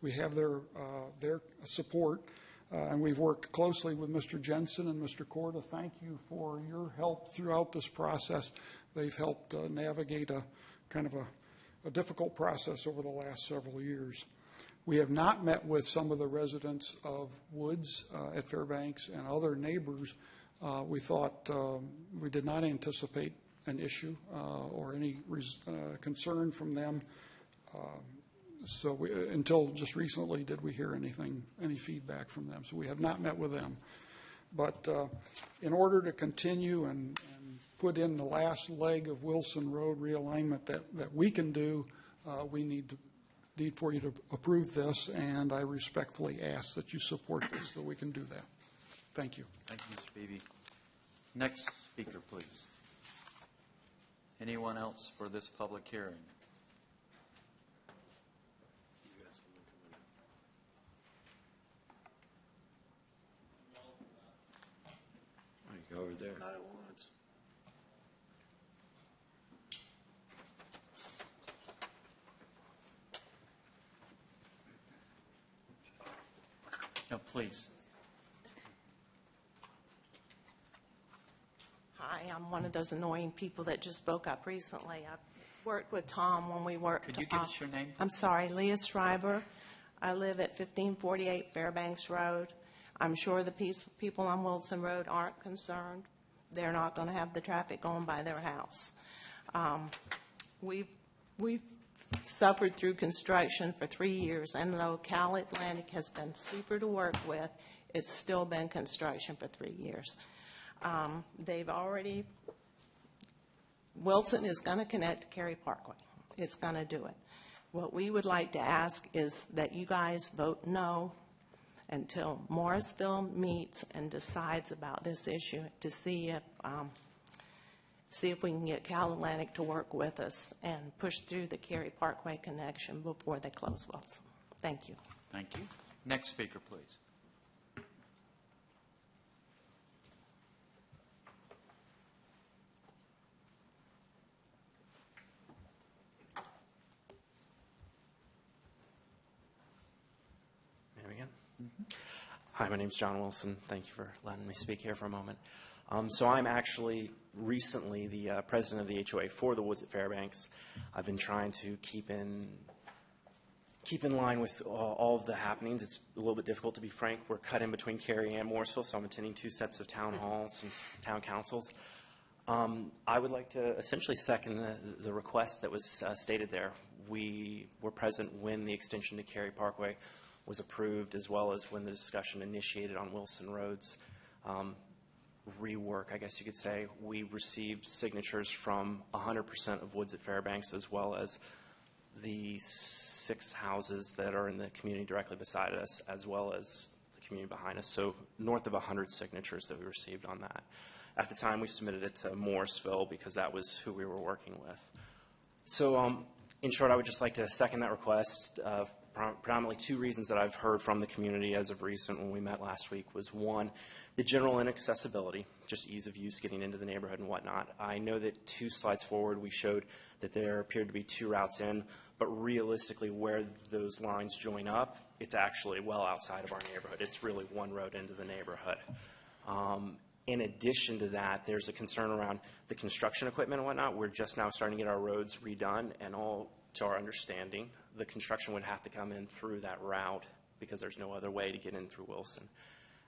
we have their support. And we've worked closely with Mr. Jensen and Mr. Korda. Thank you for your help throughout this process. They've helped navigate a kind of a difficult process over the last several years. We have not met with some of the residents of Woods at Fairbanks and other neighbors. We thought we did not anticipate an issue or any concern from them. So until just recently did we hear any feedback from them. So we have not met with them. But in order to continue and put in the last leg of Wilson Road realignment that we can do, we need for you to approve this, and I respectfully ask that you support this so we can do that. Thank you. Thank you, Mr. Beebe. Next speaker, please. Anyone else for this public hearing? road there. Not at once. No, please. Hi, I'm one of those annoying people that just spoke up recently. I've worked with Tom when we worked. Could you give us your name? I'm sorry, Leah Schreiber. I live at 1548 Fairbanks Road. I'm sure the people on Wilson Road aren't concerned. They're not going to have the traffic going by their house. We've suffered through construction for 3 years, and though Cal Atlantic has been super to work with, it's still been construction for 3 years. They've already, Wilson is going to connect to Cary Parkway. It's going to do it. What we would like to ask is that you guys vote no until Morrisville meets and decides about this issue to see if we can get Cal Atlantic to work with us and push through the Cary Parkway connection before they close Wilson. Thank you. Thank you. Next speaker, please. Hi, my name's John Wilson. Thank you for letting me speak here for a moment. So I'm actually recently the president of the HOA for the Woods at Fairbanks. I've been trying to keep in line with all of the happenings. It's a little bit difficult, to be frank. We're cut in between Cary and Morrisville, so I'm attending 2 sets of town halls and town councils. I would like to essentially second the request that was stated there. We were present when the extension to Cary Parkway was approved, as well as when the discussion initiated on Wilson Road's rework, I guess you could say. We received signatures from 100% of Woods at Fairbanks, as well as the 6 houses that are in the community directly beside us, as well as the community behind us. So north of 100 signatures that we received on that. At the time, we submitted it to Morrisville because that was who we were working with. So in short, I would just like to second that request. Predominantly 2 reasons that I've heard from the community as of recent when we met last week was, 1, the general inaccessibility, just ease of use getting into the neighborhood and whatnot. I know that 2 slides forward we showed that there appeared to be 2 routes in, but realistically where those lines join up, it's actually well outside of our neighborhood. It's really 1 road into the neighborhood. In addition to that, there's a concern around the construction equipment and whatnot. We're just now starting to get our roads redone, and all to our understanding, the construction would have to come in through that route because there's no other way to get in through Wilson.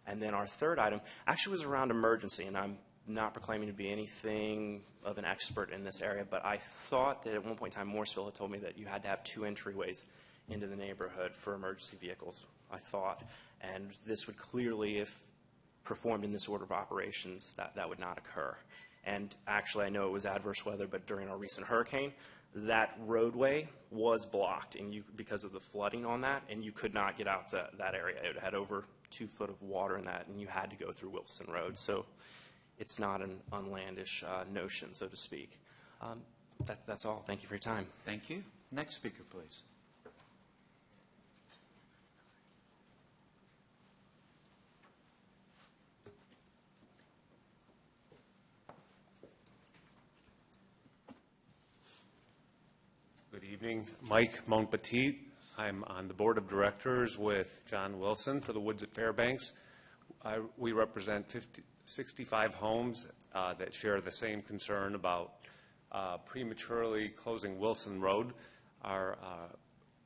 And then our third item actually was around emergency, and I'm not proclaiming to be anything of an expert in this area, but I thought that at one point in time Morrisville had told me that you had to have 2 entryways into the neighborhood for emergency vehicles, I thought. And this would clearly, if performed in this order of operations, that would not occur. And actually, I know it was adverse weather, but during our recent hurricane, that roadway was blocked because of the flooding on that, and you could not get out that area. It had over 2 foot of water in that, and you had to go through Wilson Road. So it's not an unlandish notion, so to speak. That's all. Thank you for your time. Thank you. Next speaker, please. Good evening. Mike Montpetit. I'm on the board of directors with John Wilson for the Woods at Fairbanks. We represent 65 homes that share the same concern about prematurely closing Wilson Road. Our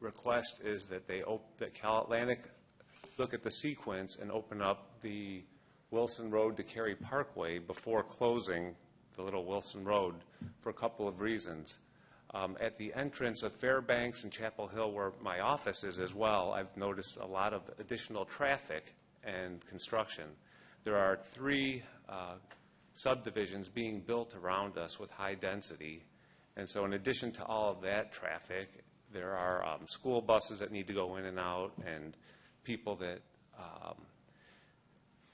request is that that Cal Atlantic look at the sequence and open up the Wilson Road to Cary Parkway before closing the little Wilson Road for a couple of reasons. At the entrance of Fairbanks and Chapel Hill, where my office is as well, I've noticed a lot of additional traffic and construction. There are 3 subdivisions being built around us with high density. And so in addition to all of that traffic, there are school buses that need to go in and out, and people that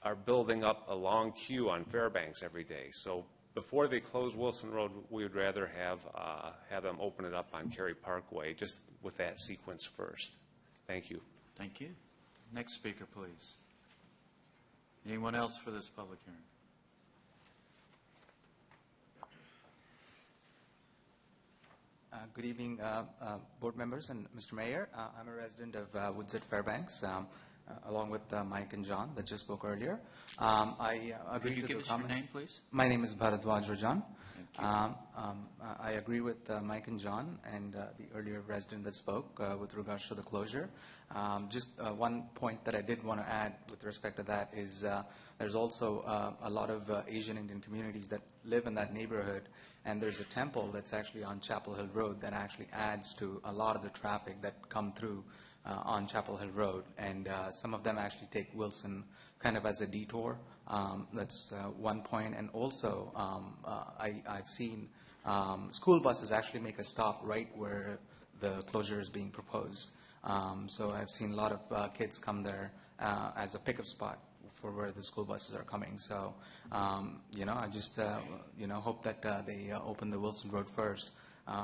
are building up a long queue on Fairbanks every day. So before they close Wilson Road, we would rather have them open it up on Cary Parkway, just with that sequence first. Thank you. Thank you. Next speaker, please. Anyone else for this public hearing? Good evening, board members and Mr. Mayor. I'm a resident of Woods at Fairbanks, along with Mike and John that just spoke earlier. I agree Could you to give the us your comments. name, please? My name is Bharadwaj Rajan. I agree with Mike and John and the earlier resident that spoke with regards to the closure. Just one point that I did want to add with respect to that is there's also a lot of Asian Indian communities that live in that neighborhood, and there's a temple that's actually on Chapel Hill Road that actually adds to a lot of the traffic that come through on Chapel Hill Road, and some of them actually take Wilson kind of as a detour. That's one point. And also, I've seen school buses actually make a stop right where the closure is being proposed. So I've seen a lot of kids come there as a pickup spot for where the school buses are coming. So, I just, hope that they open the Wilson Road first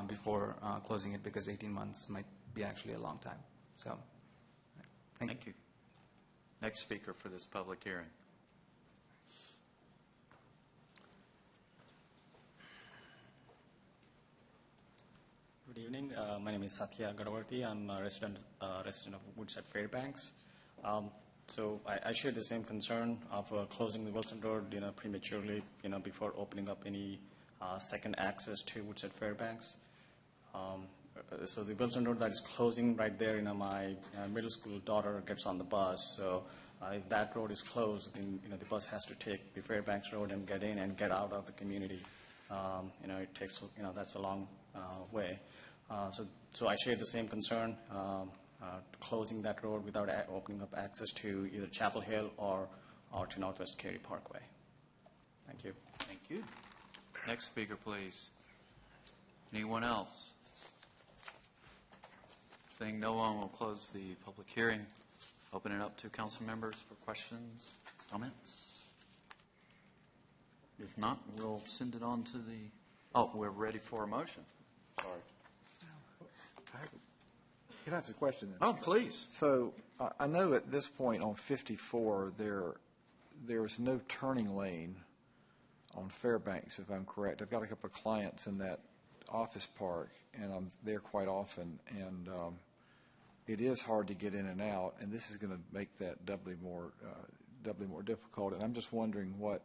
before closing it, because 18 months might be actually a long time. So, Thank you. Next speaker for this public hearing. Good evening. My name is Satya Gadavarti. I'm a resident of Woods at Fairbanks. So I share the same concern of closing the Wilson Road, prematurely, before opening up any second access to Woods at Fairbanks. So the Wilson Road that is closing right there, my middle school daughter gets on the bus. So if that road is closed, then the bus has to take the Fairbanks Road and get in and get out of the community. It takes that's a long way. So I share the same concern, closing that road without opening up access to either Chapel Hill or to Northwest Cary Parkway. Thank you. Thank you. Next speaker, please. Anyone else? Seeing no one, we'll close the public hearing. Open it up to council members for questions, comments. If not, we'll send it on to the, we're ready for a motion. Sorry. Can I ask a question then? Oh, please. So I know at this point on 54, there is no turning lane on Fairbanks, if I'm correct. I've got a couple of clients in that office park, and I'm there quite often, and it is hard to get in and out, and this is going to make that doubly more difficult. And I'm just wondering what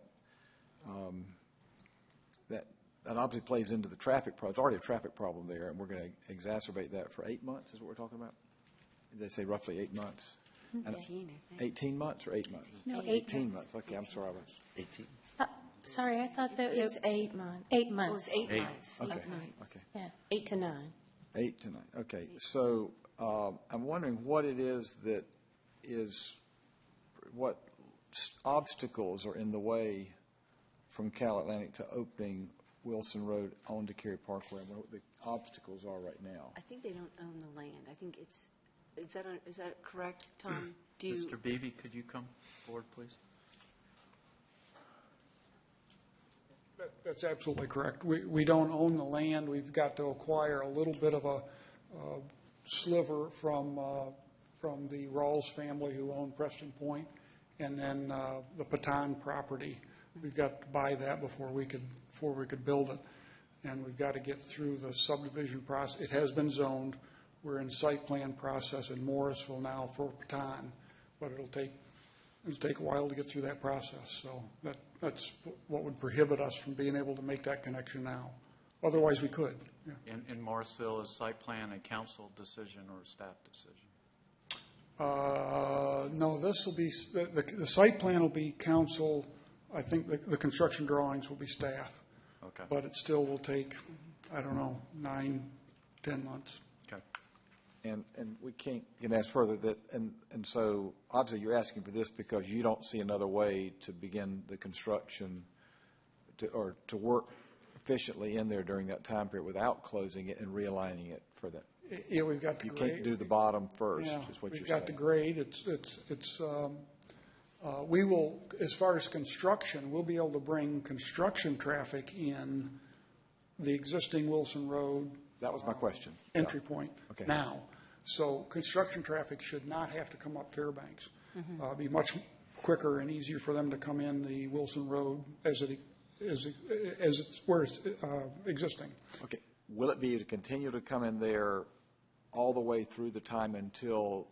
that obviously plays into the traffic problem. It's already a traffic problem there, and we're going to exacerbate that for 8 months, is what we're talking about? They say roughly 8 months. 18, I think. 18 months or 8 months? No, 18 months. Okay, I'm sorry. I was 18. Sorry, I thought that It's 8 months. 8 months. It was 8 months. Okay. 8 months. Okay. Yeah. 8 to 9. 8 to 9. Okay. So I'm wondering what it is that is, what obstacles are in the way from Cal Atlantic to opening Wilson Road onto Cary Parkway, and what the obstacles are right now. I think they don't own the land. I think it's, is that correct, Tom? Do you? Mr. Beebe, could you come forward, please? That's absolutely correct. We don't own the land. We've got to acquire a little bit of a sliver from the Rawls family who own Preston Point, and then the Patan property. We've got to buy that before we could build it, and we've got to get through the subdivision process. It has been zoned. We're in site plan process in Morrisville now for Patan, but it'll take a while to get through that process. So that's what would prohibit us from being able to make that connection now. Otherwise, we could. Yeah. In Morrisville, is site plan a council decision or a staff decision? No, this will be, the site plan will be council. I think the construction drawings will be staff. Okay. But it still will take, I don't know, 9, 10 months. Okay. And we can't get asked further that, and so obviously you're asking for this because you don't see another way to begin the construction to work efficiently in there during that time period without closing it and realigning it for that. Yeah, we've got to grade. You can't do the bottom first, Yeah, is what you're saying. we've got to grade. We will, as far as construction, we'll be able to bring construction traffic in the existing Wilson Road. That was my question. Entry point Okay. now. So construction traffic should not have to come up Fairbanks. It'd be much quicker and easier for them to come in the Wilson Road as it's where it's existing. Okay. will it be to continue to come in there all the way through the time until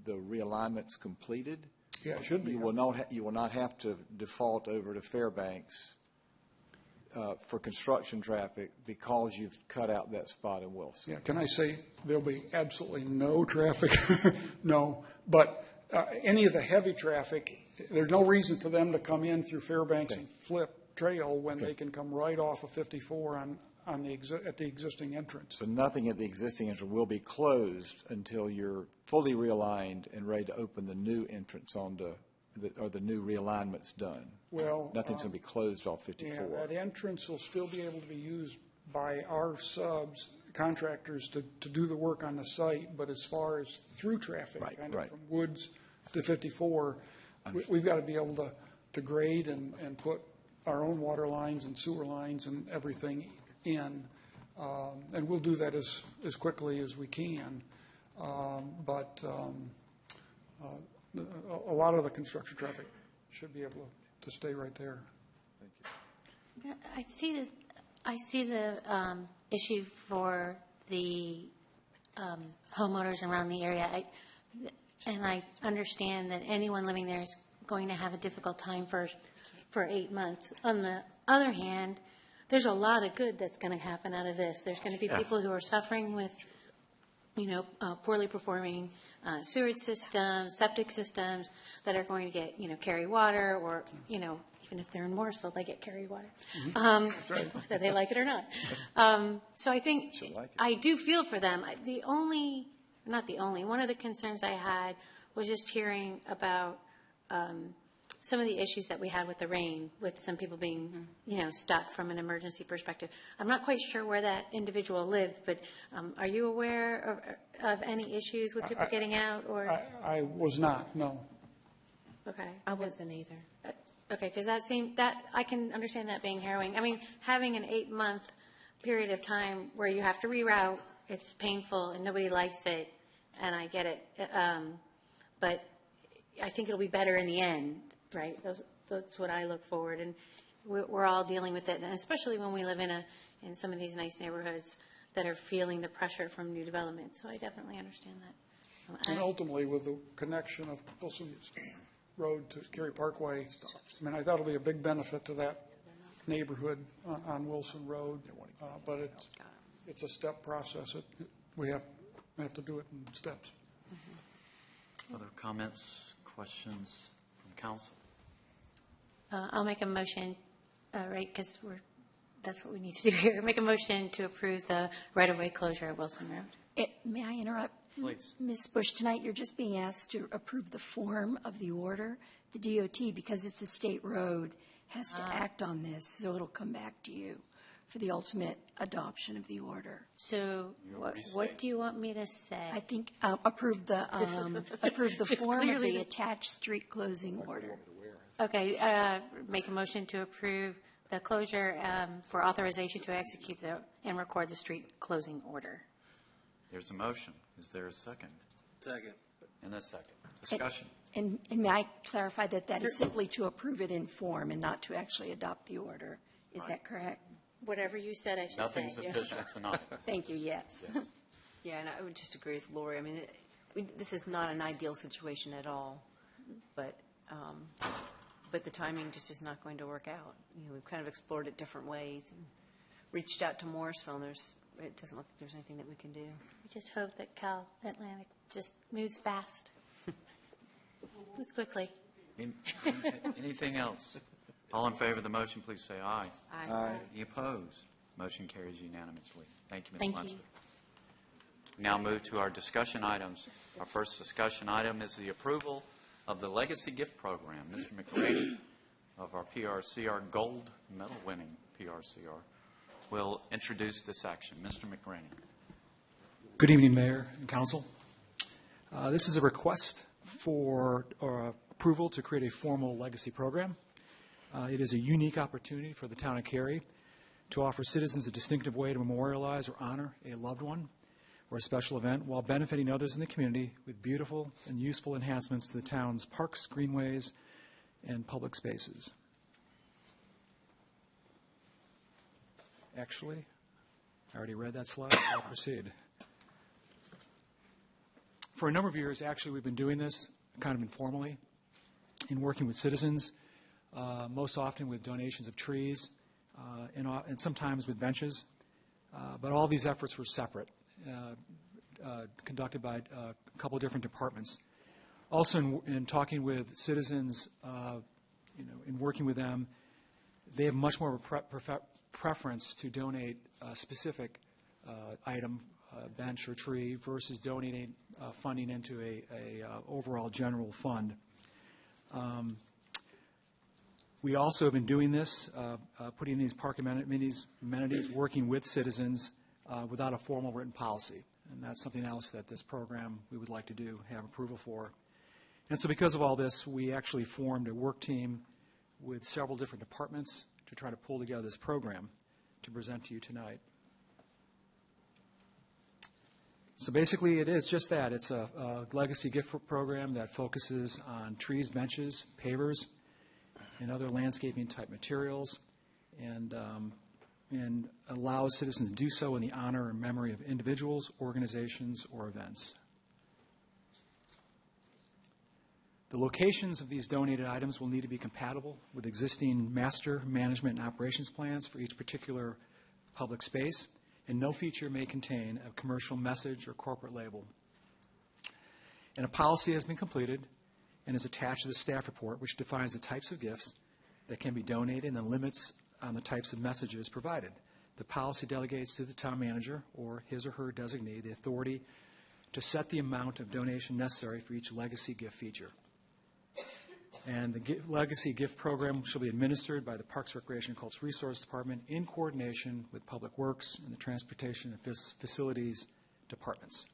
the realignment's completed? Yeah, it should be. You will not have to default over to Fairbanks for construction traffic because you've cut out that spot in Wilson. Yeah, can I say there'll be absolutely no traffic? No, but any of the heavy traffic, there's no reason for them to come in through Fairbanks and flip trail when they can come right off of 54 at the existing entrance. So nothing at the existing entrance will be closed until you're fully realigned and ready to open the new entrance onto or the new realignment's done. Well, nothing's going to be closed off 54. Yeah, that entrance will still be able to be used by our subs, contractors, to do the work on the site, but as far as through traffic, from Woods to 54, we've got to be able to grade and put our own water lines and sewer lines and everything in, and we'll do that as quickly as we can. But a lot of the construction traffic should be able to stay right there. Yeah, I see the issue for the homeowners around the area, and I understand that anyone living there is going to have a difficult time for 8 months. On the other hand, there's a lot of good that's going to happen out of this. There's going to be people who are suffering with, poorly performing sewage systems, septic systems that are going to get, Cary water, or, even if they're in Morrisville, they get Cary water, whether they like it or not. So I think I do feel for them. One of the concerns I had was just hearing about some of the issues that we had with the rain, with some people being, stuck from an emergency perspective. I'm not quite sure where that individual lived, but are you aware of any issues with people getting out? Or I was not, no. Okay. I wasn't either. Okay, because that I can understand that being harrowing. I mean, having an 8-month period of time where you have to reroute, it's painful and nobody likes it, and I get it. But I think it'll be better in the end, right? That's what I look forward, and we're all dealing with it, and especially when we live in some of these nice neighborhoods that are feeling the pressure from new development. So I definitely understand that. And ultimately, with the connection of Wilson Road to Cary Parkway, I thought it'll be a big benefit to that neighborhood on Wilson Road, but it's a step process. We have to do it in steps. Other comments, questions from council? I'll make a motion, right, because that's what we need to do here. Make a motion to approve the right-of-way closure at Wilson Road. May I interrupt? Please. Ms. Bush, tonight you're just being asked to approve the form of the order. The DOT, because it's a state road, has to act on this, so it'll come back to you for the ultimate adoption of the order. So what do you want me to say? I think approve the form of the attached street closing order. Okay, make a motion to approve the closure for authorization to execute and record the street closing order. There's a motion. Is there a second? Second. And a second. Discussion. And may I clarify that is simply to approve it in form and not to actually adopt the order? Is that correct? Whatever you said, I should Nothing's say. official tonight. Thank you, yes. Yeah, and I would just agree with Lori. I mean, this is not an ideal situation at all, but the timing just is not going to work out. We've kind of explored it different ways and reached out to Morrisville, and it doesn't look like there's anything that we can do. We just hope that Cal Atlantic just moves fast. Moves quickly. Anything else? All in favor of the motion, please say aye. Aye. Aye. Any opposed? Motion carries unanimously. Thank you, Ms. Thank Lunsford. you. Now move to our discussion items. Our first discussion item is the approval of the Legacy Gift Program. Mr. McRaney of our PRCR Gold Medal winning PRCR will introduce this action. Mr. McRaney. Good evening, Mayor and Council. This is a request for approval to create a formal legacy program. It is a unique opportunity for the town of Cary to offer citizens a distinctive way to memorialize or honor a loved one or a special event while benefiting others in the community with beautiful and useful enhancements to the town's parks, greenways, and public spaces. Actually, I already read that slide. I'll proceed. For a number of years, actually, we've been doing this kind of informally in working with citizens, most often with donations of trees and sometimes with benches. But all these efforts were separate, conducted by a couple of different departments. Also, in talking with citizens, in working with them, they have much more of a preference to donate a specific item, bench or tree, versus donating funding into a overall general fund. We also have been doing this, putting these park amenities, working with citizens without a formal written policy. And that's something else that this program we would like to do, have approval for. And so because of all this, we actually formed a work team with several different departments to try to pull together this program to present to you tonight. So basically it is just that. It's a legacy gift program that focuses on trees, benches, pavers, and other landscaping type materials, and allows citizens to do so in the honor and memory of individuals, organizations, or events. The locations of these donated items will need to be compatible with existing master management and operations plans for each particular public space, and no feature may contain a commercial message or corporate label. And a policy has been completed and is attached to the staff report, which defines the types of gifts that can be donated and the limits on the types of messages provided. The policy delegates to the town manager or his or her designee the authority to set the amount of donation necessary for each legacy gift feature. And the legacy gift program shall be administered by the Parks, Recreation, and Cultural Resource Department in coordination with Public Works and the Transportation and Facilities departments.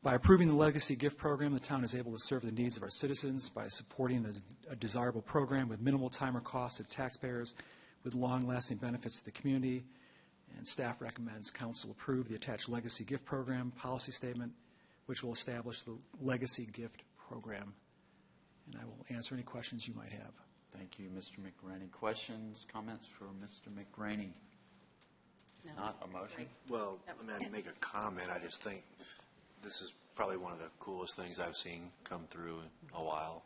By approving the legacy gift program, the town is able to serve the needs of our citizens by supporting a desirable program with minimal time or cost to taxpayers, with long-lasting benefits to the community. And staff recommends council approve the attached legacy gift program policy statement, which will establish the legacy gift program. And I will answer any questions you might have. Thank you, Mr. McRaney. Questions, comments for Mr. McRaney? No. Not a motion? Well, I mean, I'd make a comment. I just think this is probably one of the coolest things I've seen come through in a while.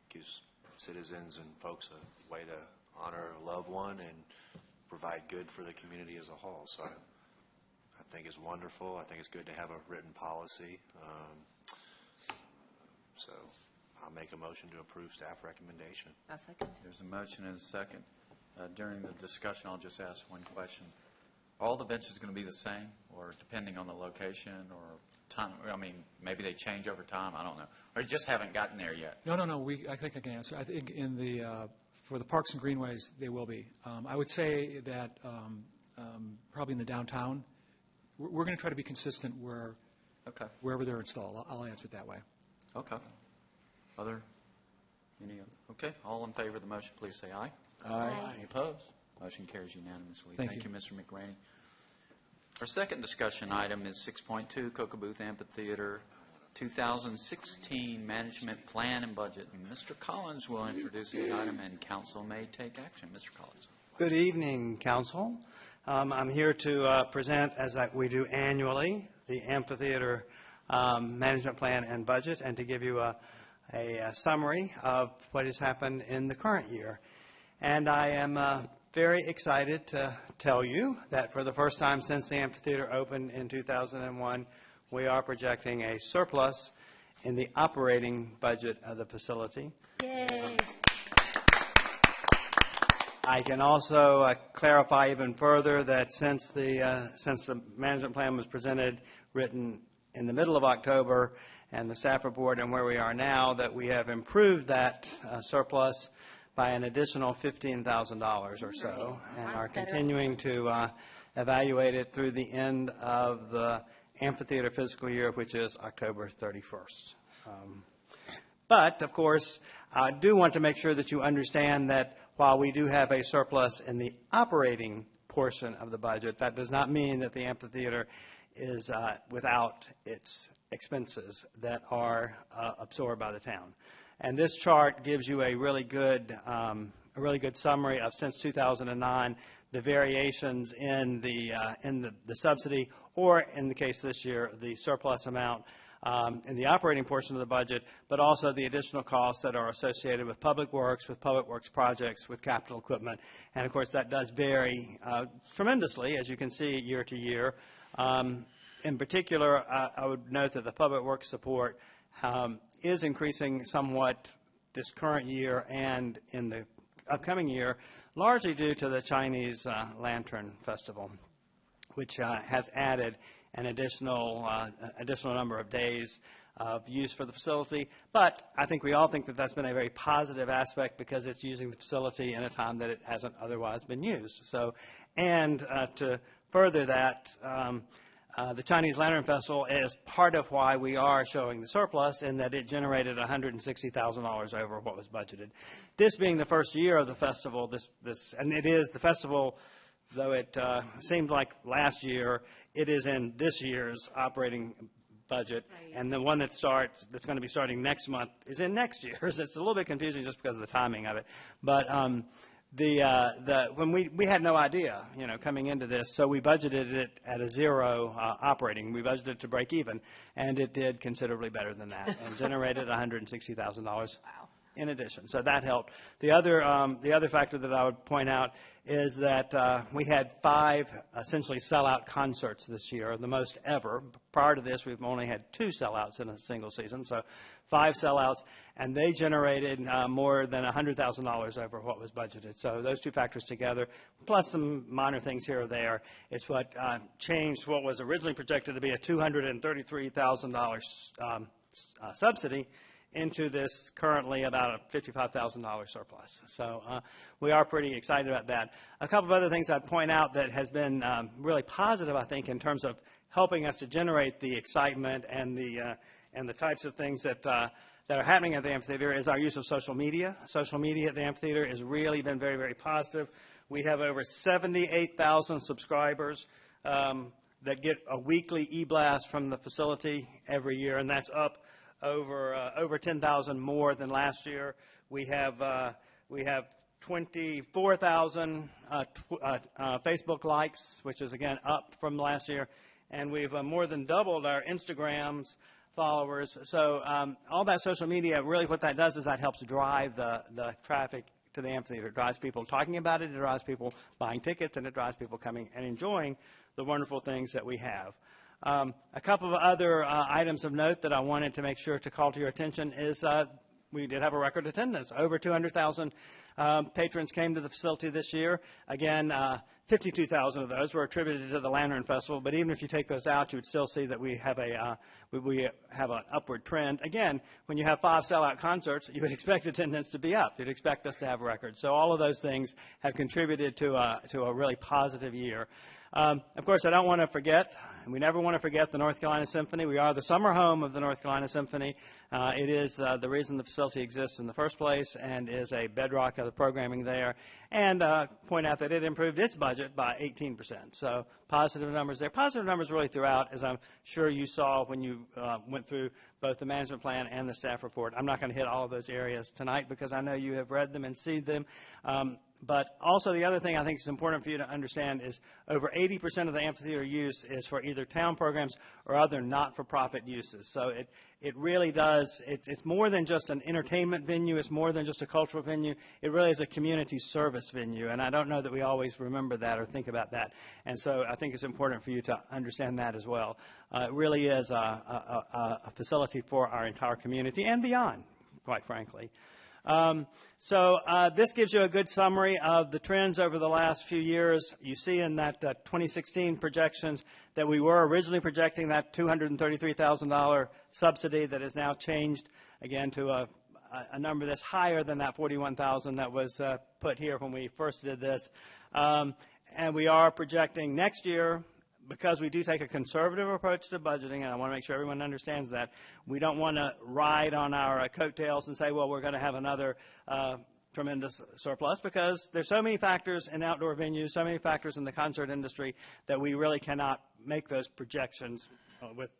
Gives citizens and folks a way to honor a loved one and provide good for the community as a whole. So I think it's wonderful. I think it's good to have a written policy. So I'll make a motion to approve staff recommendation. I'll second. There's a motion and a second. During the discussion, I'll just ask one question. Are all the benches going to be the same, or depending on the location or time? I mean, maybe they change over time. I don't know. Or you just haven't gotten there yet? No. I think I can answer. I think in the for the parks and greenways, they will be. I would say that probably in the downtown, we're going to try to be consistent wherever they're installed. I'll answer it that way. Okay. Any other? Okay. All in favor of the motion, please say aye. Aye. Any opposed? Motion carries unanimously. Thank you, Mr. McRaney. Our second discussion item is 6.2, Cocoa Amphitheater 2016 Management Plan and Budget. And Mr. Collins will introduce the item, and council may take action. Mr. Collins. Good evening, council. I'm here to present, as we do annually, the amphitheater management plan and budget, and to give you a summary of what has happened in the current year. And I am very excited to tell you that for the first time since the amphitheater opened in 2001, we are projecting a surplus in the operating budget of the facility. Yay! I can also clarify even further that since the management plan was written in the middle of October, and the staff report and where we are now, that we have improved that surplus by an additional $15,000 or so, and are continuing to evaluate it through the end of the amphitheater fiscal year, which is October 31st. But, of course, I do want to make sure that you understand that while we do have a surplus in the operating portion of the budget, that does not mean that the amphitheater is without its expenses that are absorbed by the town. And this chart gives you a really good a really good summary of, since 2009, the variations in the subsidy, or in the case this year, the surplus amount in the operating portion of the budget, but also the additional costs that are associated with public works projects, with capital equipment. And of course, that does vary tremendously, as you can see, year to year. In particular, I would note that the public works support is increasing somewhat this current year and in the upcoming year, largely due to the Chinese Lantern Festival, which has added an additional number of days of use for the facility. But I think we all think that that's been a very positive aspect, because it's using the facility in a time that it hasn't otherwise been used. So, and to further that, the Chinese Lantern Festival is part of why we are showing the surplus, in that it generated $160,000 over what was budgeted. This being the first year of the festival, and it is the festival, though it seemed like last year, it is in this year's operating budget, right. And the one that's going to be starting next month is in next year's. It's a little bit confusing just because of the timing of it. But when we had no idea, coming into this, so we budgeted it at a zero operating. We budgeted to break even, and it did considerably better than that, and generated $160,000. Wow. In addition. So that helped. The other factor that I would point out is that we had 5 essentially sellout concerts this year, the most ever. Prior to this, we've only had 2 sellouts in a single season, so 5 sellouts, and they generated more than $100,000 over what was budgeted. So those 2 factors together, plus some minor things here or there, is what changed what was originally projected to be a $233,000 subsidy into this currently about a $55,000 surplus. So we are pretty excited about that. A couple of other things I'd point out that has been really positive, I think, in terms of helping us to generate the excitement and the types of things that are happening at the amphitheater, is our use of social media. Social media at the amphitheater has really been very, very positive. We have over 78,000 subscribers that get a weekly e-blast from the facility every year, and that's up over 10,000 more than last year. We have 24,000 Facebook likes, which is again up from last year, and we've more than doubled our Instagram's followers. So all that social media, really what that does is that helps drive the traffic to the amphitheater. It drives people talking about it, it drives people buying tickets, and it drives people coming and enjoying the wonderful things that we have. A couple of other items of note that I wanted to make sure to call to your attention is we did have a record attendance. Over 200,000 patrons came to the facility this year. Again, 52,000 of those were attributed to the Lantern Festival, but even if you take those out, you would still see that we have an upward trend. Again, when you have 5 sellout concerts, you would expect attendance to be up. You'd expect us to have records. So all of those things have contributed to a really positive year. Of course, I don't want to forget, and we never want to forget, the North Carolina Symphony. We are the summer home of the North Carolina Symphony. It is the reason the facility exists in the first place, and is a bedrock of the programming there. And point out that it improved its budget by 18%. So positive numbers there. Positive numbers really throughout, as I'm sure you saw when you went through both the management plan and the staff report. I'm not going to hit all of those areas tonight because I know you have read them and seen them. But also the other thing I think is important for you to understand is over 80% of the amphitheater use is for either town programs or other not-for-profit uses. So it really does, it's more than just an entertainment venue, it's more than just a cultural venue, it really is a community service venue, and I don't know that we always remember that or think about that. And so I think it's important for you to understand that as well. It really is a facility for our entire community and beyond, quite frankly. So this gives you a good summary of the trends over the last few years. You see in that 2016 projections that we were originally projecting that $233,000 subsidy that has now changed again to a number that's higher than that $41,000 that was put here when we first did this. And we are projecting next year, because we do take a conservative approach to budgeting, and I want to make sure everyone understands that, we don't want to ride on our coattails and say, well, we're going to have another tremendous surplus, because there's so many factors in outdoor venues, so many factors in the concert industry, that we really cannot make those projections with,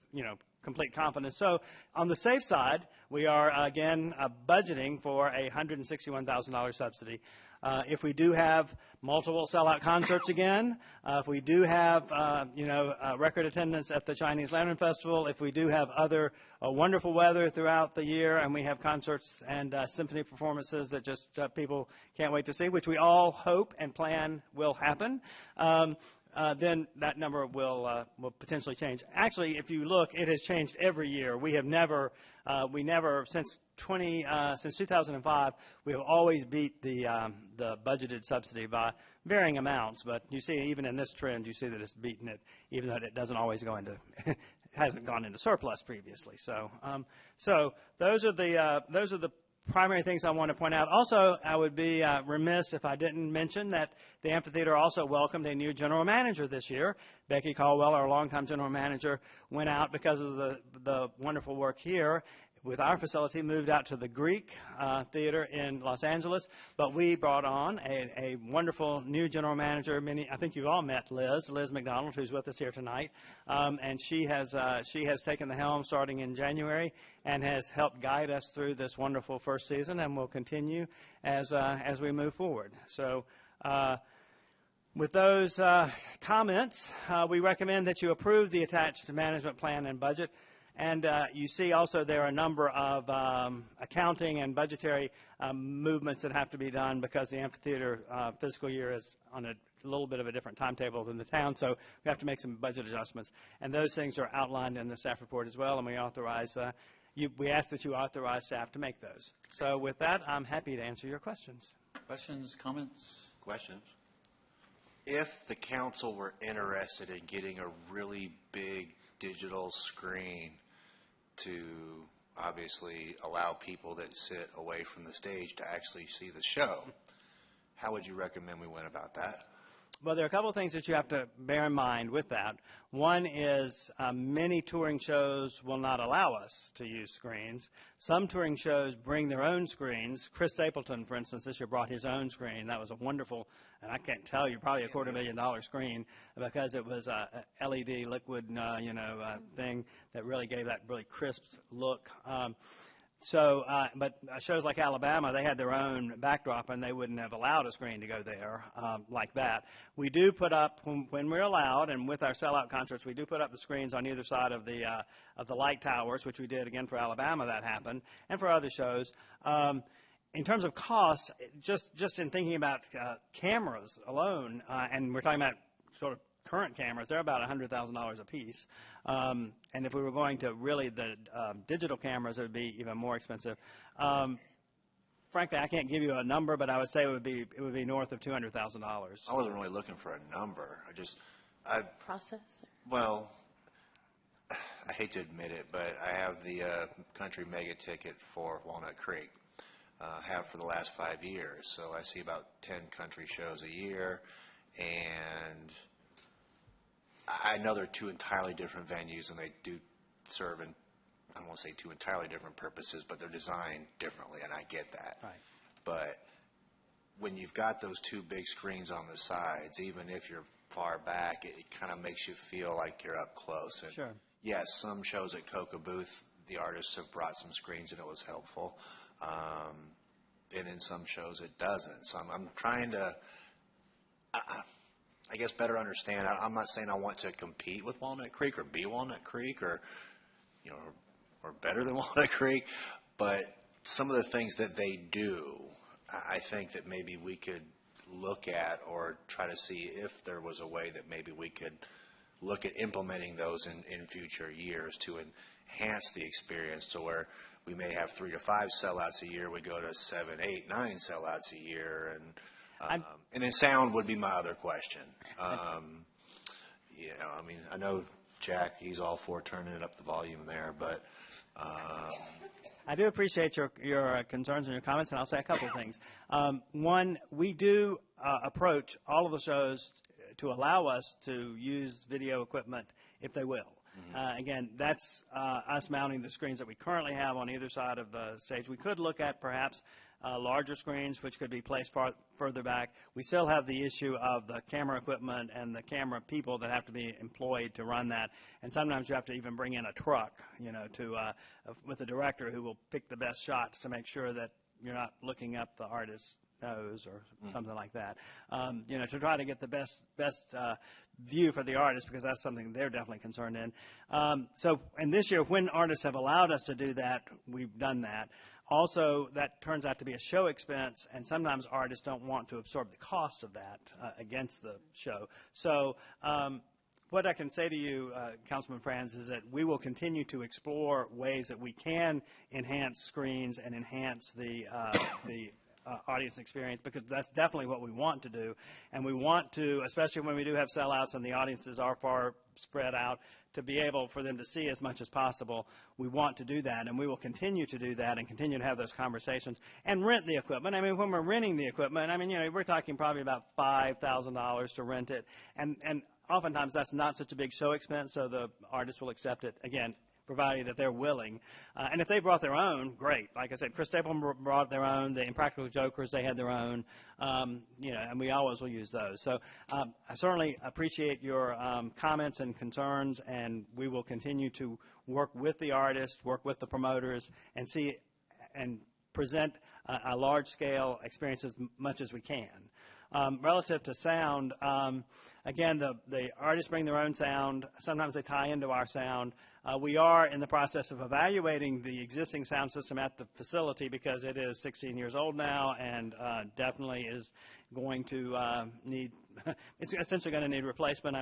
complete confidence. So on the safe side, we are, again, budgeting for a $161,000 subsidy. If we do have multiple sellout concerts again, if we do have, record attendance at the Chinese Lantern Festival, if we do have other wonderful weather throughout the year, and we have concerts and symphony performances that just people can't wait to see, which we all hope and plan will happen, then that number will potentially change. Actually, if you look, it has changed every year. We have never, since 2005, we have always beat the budgeted subsidy by varying amounts. But you see, even in this trend, you see that it's beaten it, even though it doesn't always go into, hasn't gone into surplus previously. So those are the primary things I want to point out. Also, I would be remiss if I didn't mention that the amphitheater also welcomed a new general manager this year. Becky Caldwell, our longtime general manager, went out because of the wonderful work here with our facility, moved out to the Greek Theater in Los Angeles. But we brought on a wonderful new general manager. I think you've all met Liz McDonald, who's with us here tonight. And she has taken the helm starting in January and has helped guide us through this wonderful first season, and will continue as we move forward. So with those comments, we recommend that you approve the attached management plan and budget. And you see also there are a number of accounting and budgetary movements that have to be done because the amphitheater fiscal year is on a little bit of a different timetable than the town, so we have to make some budget adjustments. And those things are outlined in the staff report as well, and we authorize we ask that you authorize staff to make those. So with that, I'm happy to answer your questions. Questions, comments? Questions? If the council were interested in getting a really big digital screen to obviously allow people that sit away from the stage to actually see the show, how would you recommend we went about that? Well, there are a couple of things that you have to bear in mind with that. One is many touring shows will not allow us to use screens. Some touring shows bring their own screens. Chris Stapleton, for instance, this year brought his own screen. That was a wonderful, and I can't tell you, probably a $250,000 screen, because it was a LED liquid, thing that really gave that really crisp look. But shows like Alabama, they had their own backdrop, and they wouldn't have allowed a screen to go there like that. We do put up, when we're allowed, and with our sellout concerts, we do put up the screens on either side of the light towers, which we did again for Alabama. That happened, and for other shows. In terms of costs, just in thinking about cameras alone, and we're talking about sort of current cameras, they're about $100,000 a piece. And if we were going to really the digital cameras, it would be even more expensive. Frankly, I can't give you a number, but I would say it would be north of $200,000. I wasn't really looking for a number. Process? Well, I hate to admit it, but I have the country mega ticket for Walnut Creek. Have for the last 5 years. So I see about 10 country shows a year, and I know they're two entirely different venues, and they do serve, I don't want to say two entirely different purposes, but they're designed differently, and I get that. Right. But when you've got those two big screens on the sides, even if you're far back, it kind of makes you feel like you're up close. And sure. Yes, some shows at Coca Booth, the artists have brought some screens, and it was helpful. And in some shows it doesn't. So I'm trying to, I guess, better understand. I'm not saying I want to compete with Walnut Creek or be Walnut Creek or better than Walnut Creek, but some of the things that they do, I think that maybe we could look at or try to see if there was a way that maybe we could look at implementing those in future years to enhance the experience to where we may have 3 to 5 sellouts a year. We go to 7, 8, 9 sellouts a year, and then sound would be my other question. I know Jack, he's all for turning it up the volume there, but I do appreciate your concerns and your comments, and I'll say a couple of things. One, we do approach all of the shows to allow us to use video equipment if they will. Again, that's us mounting the screens that we currently have on either side of the stage. We could look at perhaps larger screens, which could be placed further back. We still have the issue of the camera equipment and the camera people that have to be employed to run that. And sometimes you have to even bring in a truck, with a director who will pick the best shots to make sure that you're not looking up the artist's nose or something like that, to try to get the best view for the artist, because that's something they're definitely concerned in. And this year, when artists have allowed us to do that, we've done that. Also, that turns out to be a show expense, and sometimes artists don't want to absorb the cost of that against the show. So what I can say to you, Councilman Franz, is that we will continue to explore ways that we can enhance screens and enhance the audience experience, because that's definitely what we want to do. And we want to, especially when we do have sellouts and the audiences are far spread out, to be able for them to see as much as possible. We want to do that, and we will continue to do that and continue to have those conversations and rent the equipment. I mean, when we're renting the equipment, we're talking probably about $5,000 to rent it, and oftentimes that's not such a big show expense, so the artist will accept it, again, provided that they're willing. And if they brought their own, great. Like I said, Chris Stapleton brought their own. The Impractical Jokers, they had their own. And we always will use those. So I certainly appreciate your comments and concerns, and we will continue to work with the artists, work with the promoters, and see and present a large-scale experience as much as we can. Relative to sound, again, the artists bring their own sound. Sometimes they tie into our sound. We are in the process of evaluating the existing sound system at the facility, because it is 16 years old now and definitely is going to need, it's essentially going to need replacement.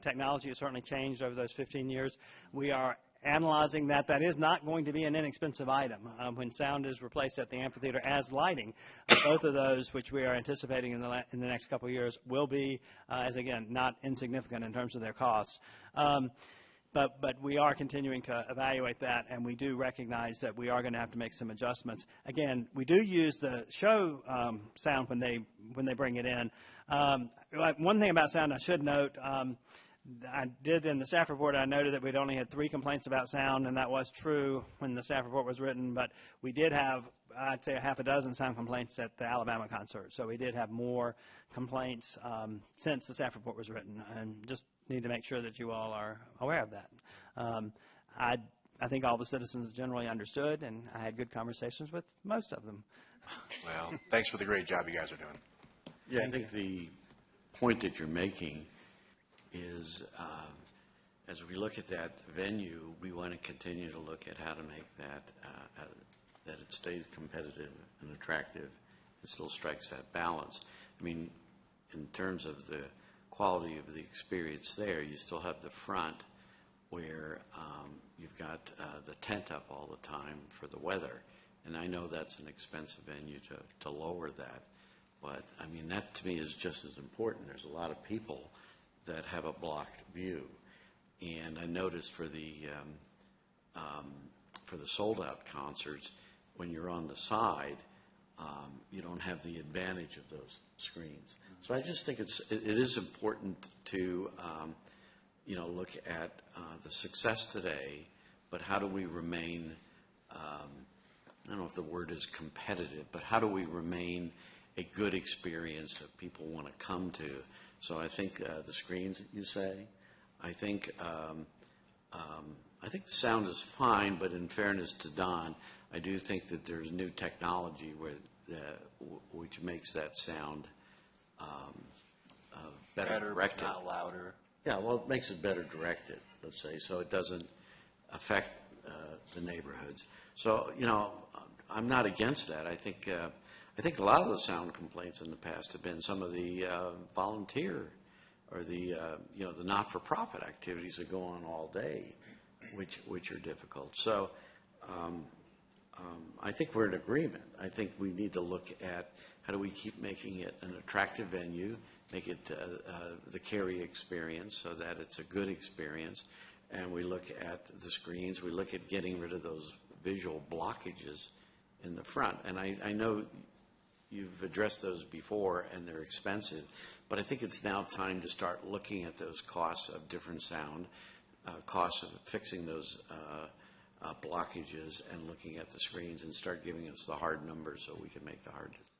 Technology has certainly changed over those 15 years. We are analyzing that. That is not going to be an inexpensive item when sound is replaced at the amphitheater as lighting. Both of those, which we are anticipating in the next couple of years, will be, as again, not insignificant in terms of their costs. But we are continuing to evaluate that, and we do recognize that we are going to have to make some adjustments. Again, we do use the show sound when they bring it in. One thing about sound I should note, I did in the staff report, I noted that we'd only had 3 complaints about sound, and that was true when the staff report was written, but we did have, I'd say, a half a dozen sound complaints at the Alabama concert. So we did have more complaints since the staff report was written, and just need to make sure that you all are aware of that. I think all the citizens generally understood, and I had good conversations with most of them. Well, thanks for the great job you guys are doing. Yeah, I think the point that you're making is, as we look at that venue, we want to continue to look at how to make that it stays competitive and attractive and still strikes that balance. In terms of the quality of the experience there, you still have the front where you've got the tent up all the time for the weather. And I know that's an expensive venue to lower that. But, that to me is just as important. There's a lot of people that have a blocked view. And I noticed for the sold-out concerts, when you're on the side, you don't have the advantage of those screens. So I just think it is important to look at the success today, but how do we remain, I don't know if the word is competitive, but how do we remain a good experience that people want to come to? So I think the screens that you say, I think the sound is fine, but in fairness to Don, I do think that there's new technology which makes that sound better directed. But not louder. Yeah, well, it makes it better directed, let's say, so it doesn't affect the neighborhoods. So, I'm not against that. I think a lot of the sound complaints in the past have been some of the volunteer or the not-for-profit activities that go on all day, which are difficult. So I think we're in agreement. I think we need to look at how do we keep making it an attractive venue, make it the Cary experience so that it's a good experience, and we look at the screens, we look at getting rid of those visual blockages in the front. And I know you've addressed those before, and they're expensive, but I think it's now time to start looking at those costs of different sound, cost of fixing those blockages and looking at the screens and start giving us the hard numbers so we can make the hard decisions.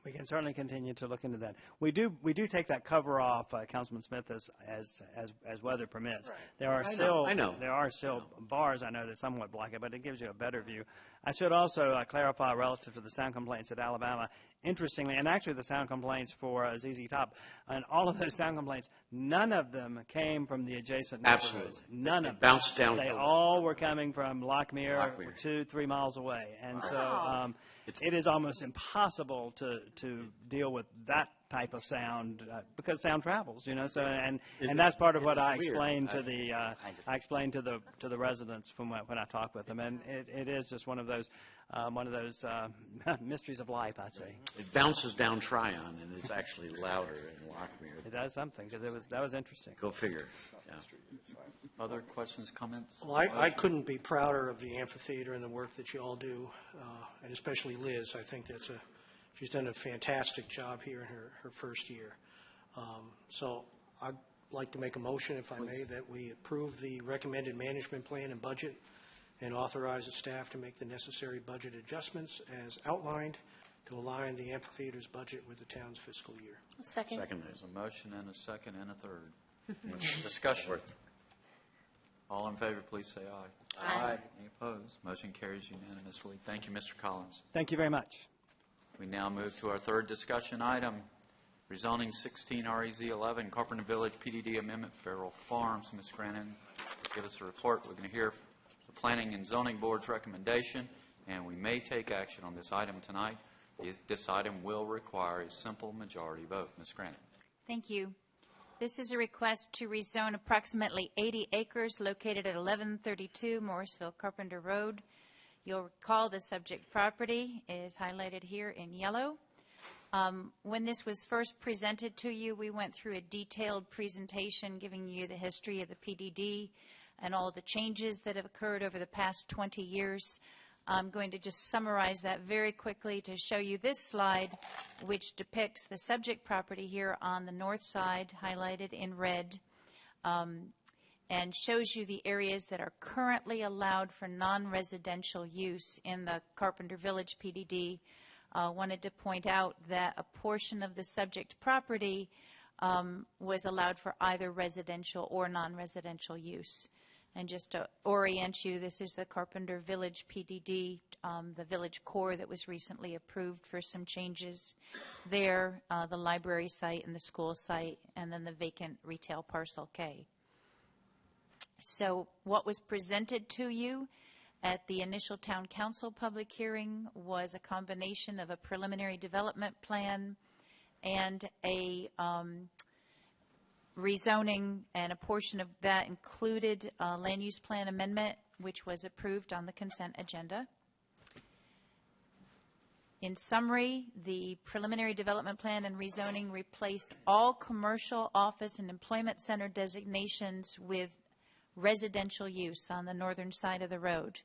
We can certainly continue to look into that. We do take that cover off, Councilman Smith, as weather permits. Right. There are I know. There are still bars, I know, that somewhat block it, but it gives you a better view. I should also clarify relative to the sound complaints at Alabama. Interestingly, and actually the sound complaints for ZZ Top, and all of those sound complaints, none of them came from the adjacent neighborhoods. Absolutely. None of them. Bounced down. They all were coming from Lockmere. 2-3 miles away. And so it is almost impossible to deal with that type of sound because sound travels, you know. So and that's part of what I explained to the residents from when I talk with them, and it is just one of those mysteries of life, I'd say. It bounces down Tryon, and it's actually louder in Lockmere. It does something because that was interesting. Go figure. Yeah. Other questions, comments? Well, I couldn't be prouder of the amphitheater and the work that you all do, and especially Liz. I think she's done a fantastic job here in her first year. So I'd like to make a motion, if I may, that we approve the recommended management plan and budget and authorize the staff to make the necessary budget adjustments as outlined to align the amphitheater's budget with the town's fiscal year. Second. There's a motion and a second and a third. Discussion. All in favor, please say aye. Aye. Any opposed? Motion carries unanimously. Thank you, Mr. Collins. Thank you very much. We now move to our third discussion item, rezoning 16 REZ 11, Carpenter Village PDD Amendment, Farrell Farms. Ms. Grannon, give us a report. We're going to hear the Planning and Zoning Board's recommendation, and we may take action on this item tonight. This item will require a simple majority vote. Ms. Grannon. Thank you. This is a request to rezone approximately 80 acres located at 1132 Morrisville Carpenter Road. You'll recall the subject property is highlighted here in yellow. When this was first presented to you, we went through a detailed presentation giving you the history of the PDD and all the changes that have occurred over the past 20 years. I'm going to just summarize that very quickly to show you this slide, which depicts the subject property here on the north side, highlighted in red, and shows you the areas that are currently allowed for non-residential use in the Carpenter Village PDD. Wanted to point out that a portion of the subject property was allowed for either residential or non-residential use. And just to orient you, this is the Carpenter Village PDD, the village core that was recently approved for some changes there, the library site and the school site, and then the vacant retail parcel K. So what was presented to you at the initial town council public hearing was a combination of a preliminary development plan and a rezoning, and a portion of that included a land use plan amendment, which was approved on the consent agenda. In summary, the preliminary development plan and rezoning replaced all commercial, office, and employment center designations with residential use on the northern side of the road.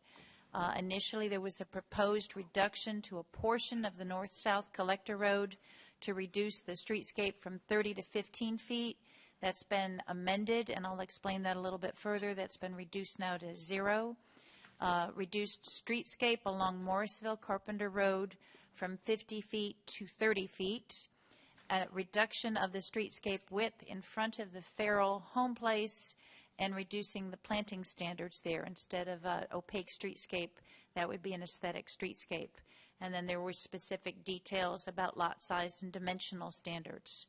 Initially, there was a proposed reduction to a portion of the north-south collector road to reduce the streetscape from 30 to 15 feet. That's been amended, and I'll explain that a little bit further. That's been reduced now to 0. Reduced streetscape along Morrisville Carpenter Road from 50 feet to 30 feet. A reduction of the streetscape width in front of the Farrell home place, and reducing the planting standards there. Instead of opaque streetscape, that would be an aesthetic streetscape. And then there were specific details about lot size and dimensional standards.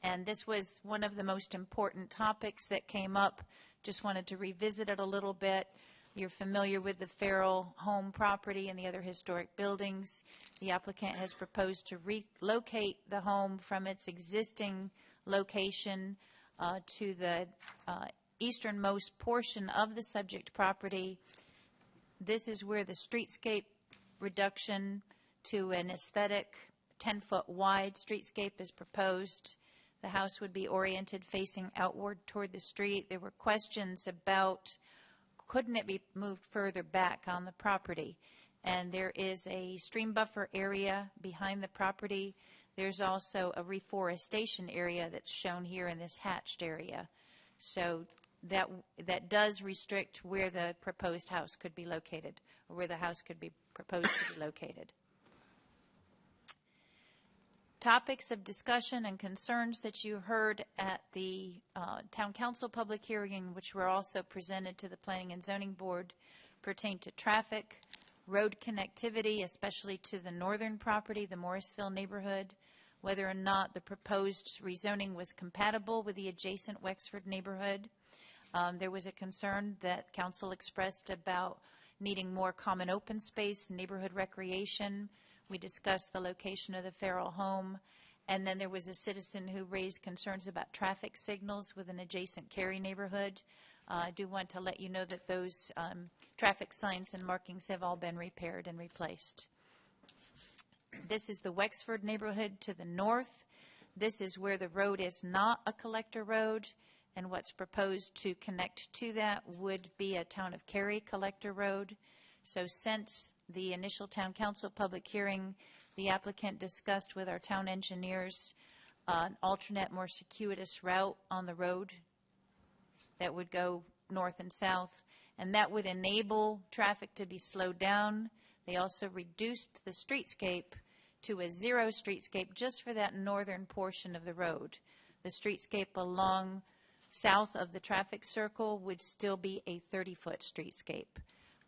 And this was one of the most important topics that came up. Just wanted to revisit it a little bit. You're familiar with the Farrell home property and the other historic buildings. The applicant has proposed to relocate the home from its existing location to the easternmost portion of the subject property. This is where the streetscape reduction to an aesthetic 10-foot wide streetscape is proposed. The house would be oriented facing outward toward the street. There were questions about, couldn't it be moved further back on the property? And there is a stream buffer area behind the property. There's also a reforestation area that's shown here in this hatched area. So that does restrict where the proposed house could be located, or where the house could be proposed to be located. Topics of discussion and concerns that you heard at the Town Council public hearing, which were also presented to the Planning and Zoning Board, pertain to traffic, road connectivity, especially to the northern property, the Morrisville neighborhood, whether or not the proposed rezoning was compatible with the adjacent Wexford neighborhood. There was a concern that council expressed about needing more common open space, neighborhood recreation. We discussed the location of the Farrell home. And then there was a citizen who raised concerns about traffic signals with an adjacent Cary neighborhood. I do want to let you know that those traffic signs and markings have all been repaired and replaced. This is the Wexford neighborhood to the north. This is where the road is not a collector road, and what's proposed to connect to that would be a Town of Cary collector road. So since the initial Town Council public hearing, the applicant discussed with our town engineers an alternate, more circuitous route on the road that would go north and south, and that would enable traffic to be slowed down. They also reduced the streetscape to a zero streetscape just for that northern portion of the road. The streetscape along south of the traffic circle would still be a 30-foot streetscape.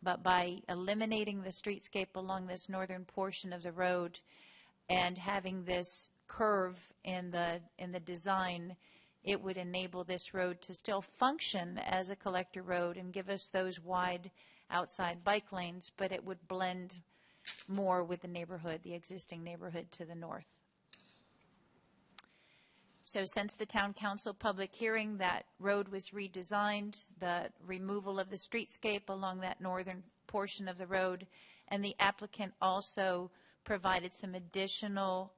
But by eliminating the streetscape along this northern portion of the road and having this curve in the design, it would enable this road to still function as a collector road and give us those wide outside bike lanes, but it would blend more with the neighborhood, the existing neighborhood to the north. So since the Town Council public hearing, that road was redesigned, the removal of the streetscape along that northern portion of the road, and the applicant also provided some additional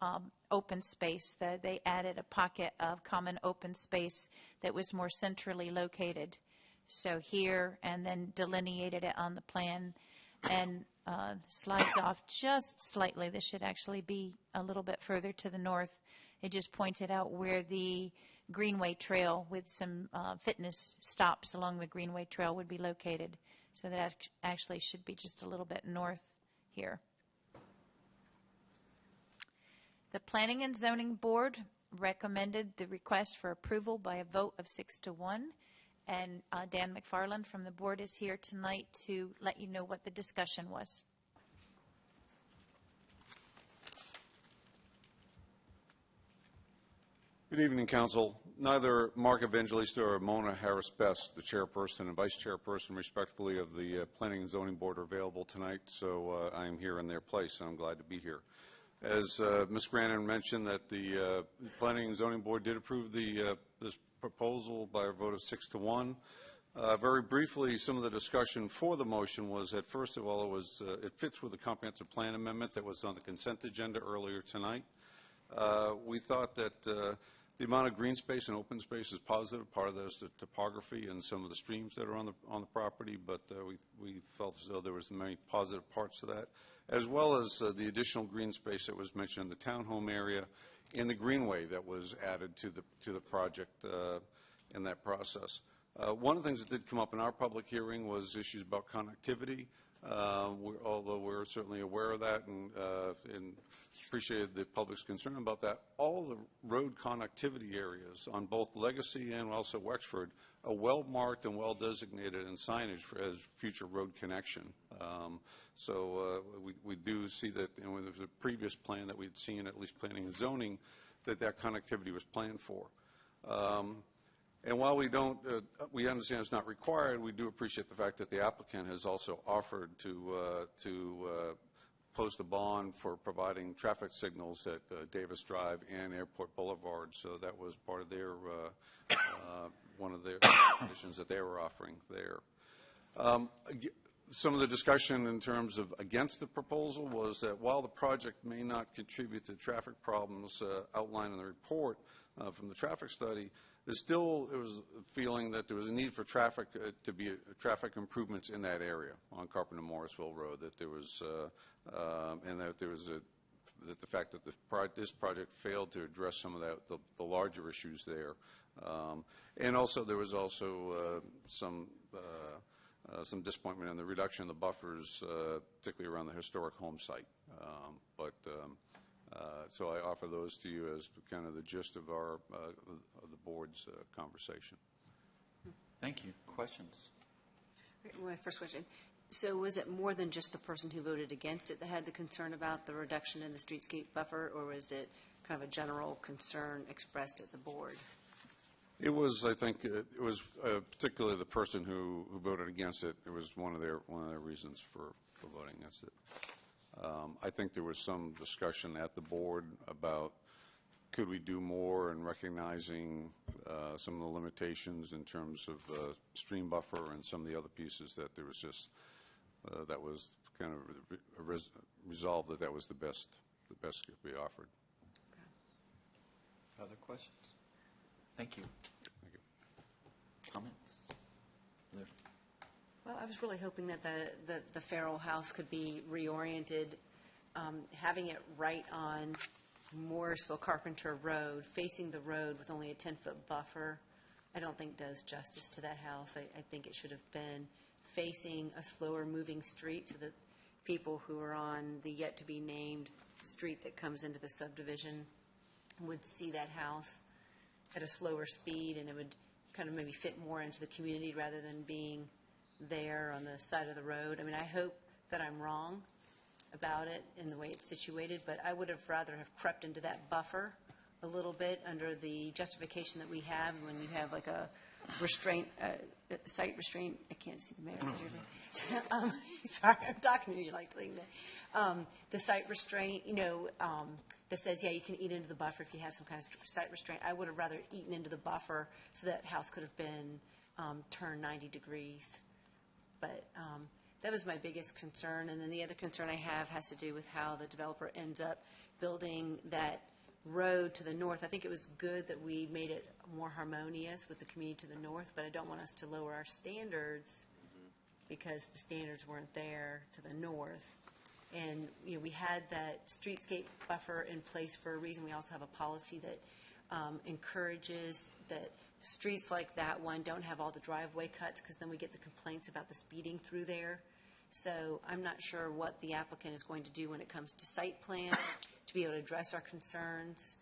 open space. They added a pocket of common open space that was more centrally located. So here, and then delineated it on the plan, and slides off just slightly. This should actually be a little bit further to the north. It just pointed out where the Greenway Trail with some fitness stops along the Greenway Trail would be located. So that actually should be just a little bit north here. The Planning and Zoning Board recommended the request for approval by a vote of 6-1. And Dan McFarland from the board is here tonight to let you know what the discussion was. Good evening, Council. Neither Mark Evangelista or Mona Harris-Best, the chairperson and vice chairperson, respectively, of the Planning and Zoning Board, are available tonight, so I am here in their place, and I'm glad to be here. As Ms. Grannon mentioned, that the Planning and Zoning Board did approve this proposal by a vote of 6-1. Very briefly, some of the discussion for the motion was that, first of all, it fits with the comprehensive plan amendment that was on the consent agenda earlier tonight. We thought that the amount of green space and open space is positive. Part of that is the topography and some of the streams that are on the property, but we felt as though there was many positive parts to that, as well as the additional green space that was mentioned in the townhome area and the greenway that was added to the project in that process. One of the things that did come up in our public hearing was issues about connectivity. Although we're certainly aware of that and appreciated the public's concern about that, all the road connectivity areas on both Legacy and also Wexford are well marked and well designated in signage as future road connection. So we do see that with the previous plan that we'd seen, at least planning and zoning, that connectivity was planned for. And while we understand it's not required, we do appreciate the fact that the applicant has also offered to post a bond for providing traffic signals at Davis Drive and Airport Boulevard. So that was part of their one of their conditions that they were offering there. Some of the discussion in terms of against the proposal was that while the project may not contribute to traffic problems outlined in the report from the traffic study, there was a feeling that there was a need for traffic to be traffic improvements in that area on Carpenter Morrisville Road. That there was and that there was that the fact that this project failed to address some of the larger issues there. And also, there was also some disappointment in the reduction of the buffers, particularly around the historic home site. So I offer those to you as kind of the gist of of the board's conversation. Thank you. Questions? My first question. So was it more than just the person who voted against it that had the concern about the reduction in the streetscape buffer, or was it kind of a general concern expressed at the board? It was, I think, it was particularly the person who voted against it. It was one of their reasons for voting against it. I think there was some discussion at the board about could we do more in recognizing some of the limitations in terms of stream buffer and some of the other pieces that there was just that was kind of resolved that was the best could be offered. Other questions? Thank you. Thank you. Comments? Well, I was really hoping that the Farrell House could be reoriented, having it right on Morrisville Carpenter Road, facing the road with only a 10-foot buffer. I don't think does justice to that house. I think it should have been facing a slower moving street so that people who are on the yet-to-be-named street that comes into the subdivision would see that house at a slower speed, and it would kind of maybe fit more into the community rather than being there on the side of the road. I mean, I hope that I'm wrong about it in the way it's situated, but I would have rather have crept into that buffer a little bit under the justification that we have when you have like a restraint, site restraint. I can't see the mayor. Sorry, I'm talking to you like the site restraint, that says, yeah, you can eat into the buffer if you have some kind of site restraint. I would have rather eaten into the buffer so that house could have been turned 90 degrees. But that was my biggest concern. And then the other concern I have has to do with how the developer ends up building that road to the north. I think it was good that we made it more harmonious with the community to the north, but I don't want us to lower our standards because the standards weren't there to the north. And, we had that streetscape buffer in place for a reason. We also have a policy that encourages that streets like that one don't have all the driveway cuts because then we get the complaints about the speeding through there. So I'm not sure what the applicant is going to do when it comes to site plan to be able to address our concerns.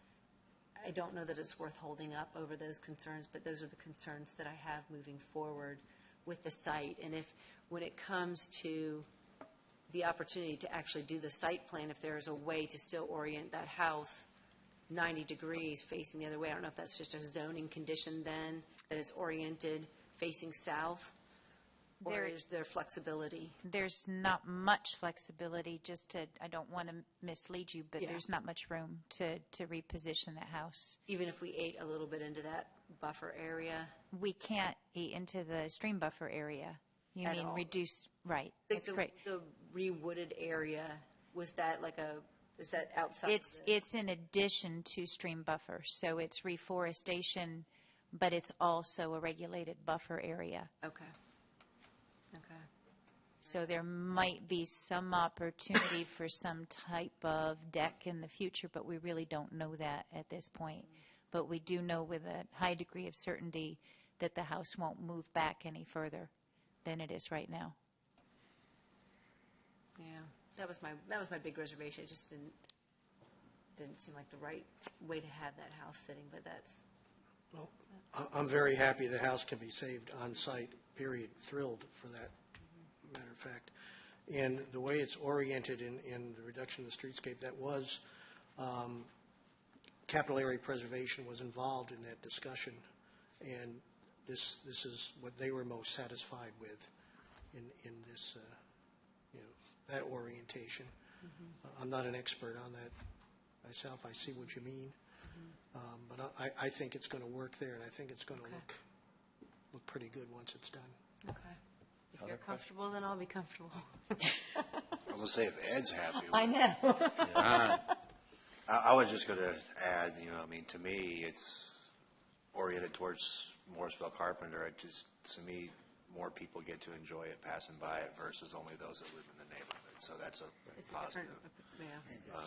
I don't know that it's worth holding up over those concerns, but those are the concerns that I have moving forward with the site. And if, when it comes to the opportunity to actually do the site plan, if there is a way to still orient that house 90 degrees facing the other way, I don't know if that's just a zoning condition then, that it's oriented facing south, or is there flexibility? There's not much flexibility, I don't want to mislead you, but Yeah. there's not much room to reposition that house. Even if we ate a little bit into that buffer area? We can't eat into the stream buffer area. You At mean all. reduce, right, that's great. The re-wooded area, was that is that outside? It's in addition to stream buffer, so it's reforestation, but it's also a regulated buffer area. Okay. So there might be some opportunity for some type of deck in the future, but we really don't know that at this point. But we do know with a high degree of certainty that the house won't move back any further than it is right now. Yeah, that was my big reservation. It just didn't seem like the right way to have that house sitting, but that's. Well, I'm very happy the house can be saved on site, period. Thrilled for that, matter of fact. And the way it's oriented in the reduction of the streetscape, that was, capital area preservation was involved in that discussion. And this is what they were most satisfied with in this, that orientation. I'm not an expert on that myself. I see what you mean. But I think it's going to work there, and I think it's going to look pretty good once it's done. Okay. If you're comfortable, then I'll be comfortable. I was going to say, if Ed's happy. I know. Yeah. I was just going to add, to me, it's oriented towards Morrisville Carpenter. It just, to me, more people get to enjoy it passing by it versus only those that live in the neighborhood. So that's a positive. Yeah.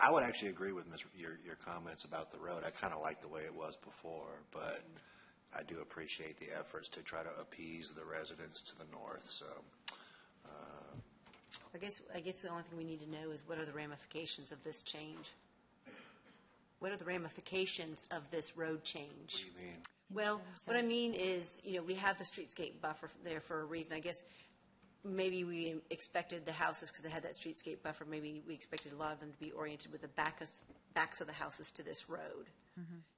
I would actually agree with your comments about the road. I kind of like the way it was before, but I do appreciate the efforts to try to appease the residents to the north, so. I guess the only thing we need to know is what are the ramifications of this change? What are the ramifications of this road change? What do you mean? Well, what I mean is, we have the streetscape buffer there for a reason. I guess maybe we expected the houses, because they had that streetscape buffer, maybe we expected a lot of them to be oriented with the backs of the houses to this road.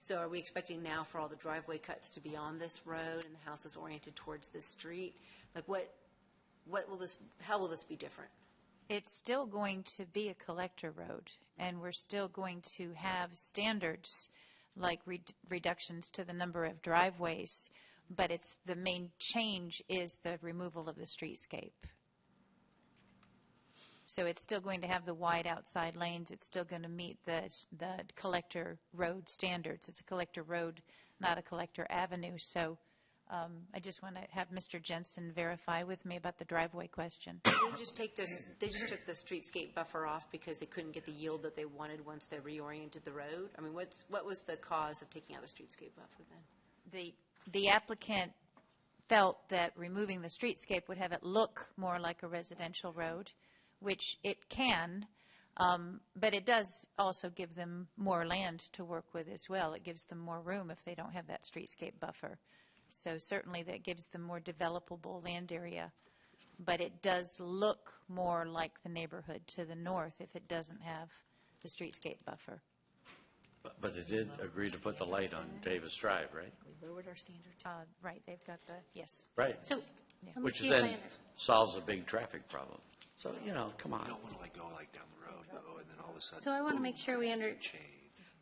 So are we expecting now for all the driveway cuts to be on this road and the houses oriented towards this street? Like how will this be different? It's still going to be a collector road, and we're still going to have standards like reductions to the number of driveways, but the main change is the removal of the streetscape. So it's still going to have the wide outside lanes. It's still going to meet the collector road standards. It's a collector road, not a collector avenue. So I just want to have Mr. Jensen verify with me about the driveway question. They just took the streetscape buffer off because they couldn't get the yield that they wanted once they reoriented the road? I mean, what was the cause of taking out the streetscape buffer then? The applicant felt that removing the streetscape would have it look more like a residential road, which it can, but it does also give them more land to work with as well. It gives them more room if they don't have that streetscape buffer. So certainly that gives them more developable land area, but it does look more like the neighborhood to the north if it doesn't have the streetscape buffer. But they did agree to put the light on Davis Drive, right? We lowered our standard. Right, they've got yes. Right. So, Which then solves a big traffic problem. So, come on. You don't want to go down the road, though, and then all of a sudden. So I want to make sure we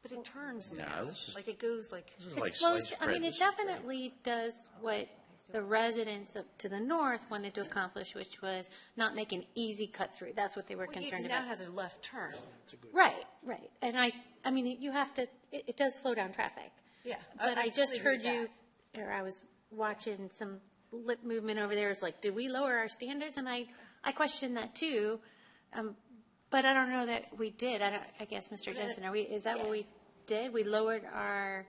But it turns now. Yeah, this is it goes like. It slows. I mean, it definitely does what the residents up to the north wanted to accomplish, which was not make an easy cut through. That's what they were concerned about. Now it has a left turn. Right. And I mean, you have to. It does slow down traffic. Yeah. But I just heard you, or I was watching some lip movement over there. It's like, did we lower our standards? And I questioned that too. But I don't know that we did. I guess, Mr. Jensen, is that what we did? We lowered our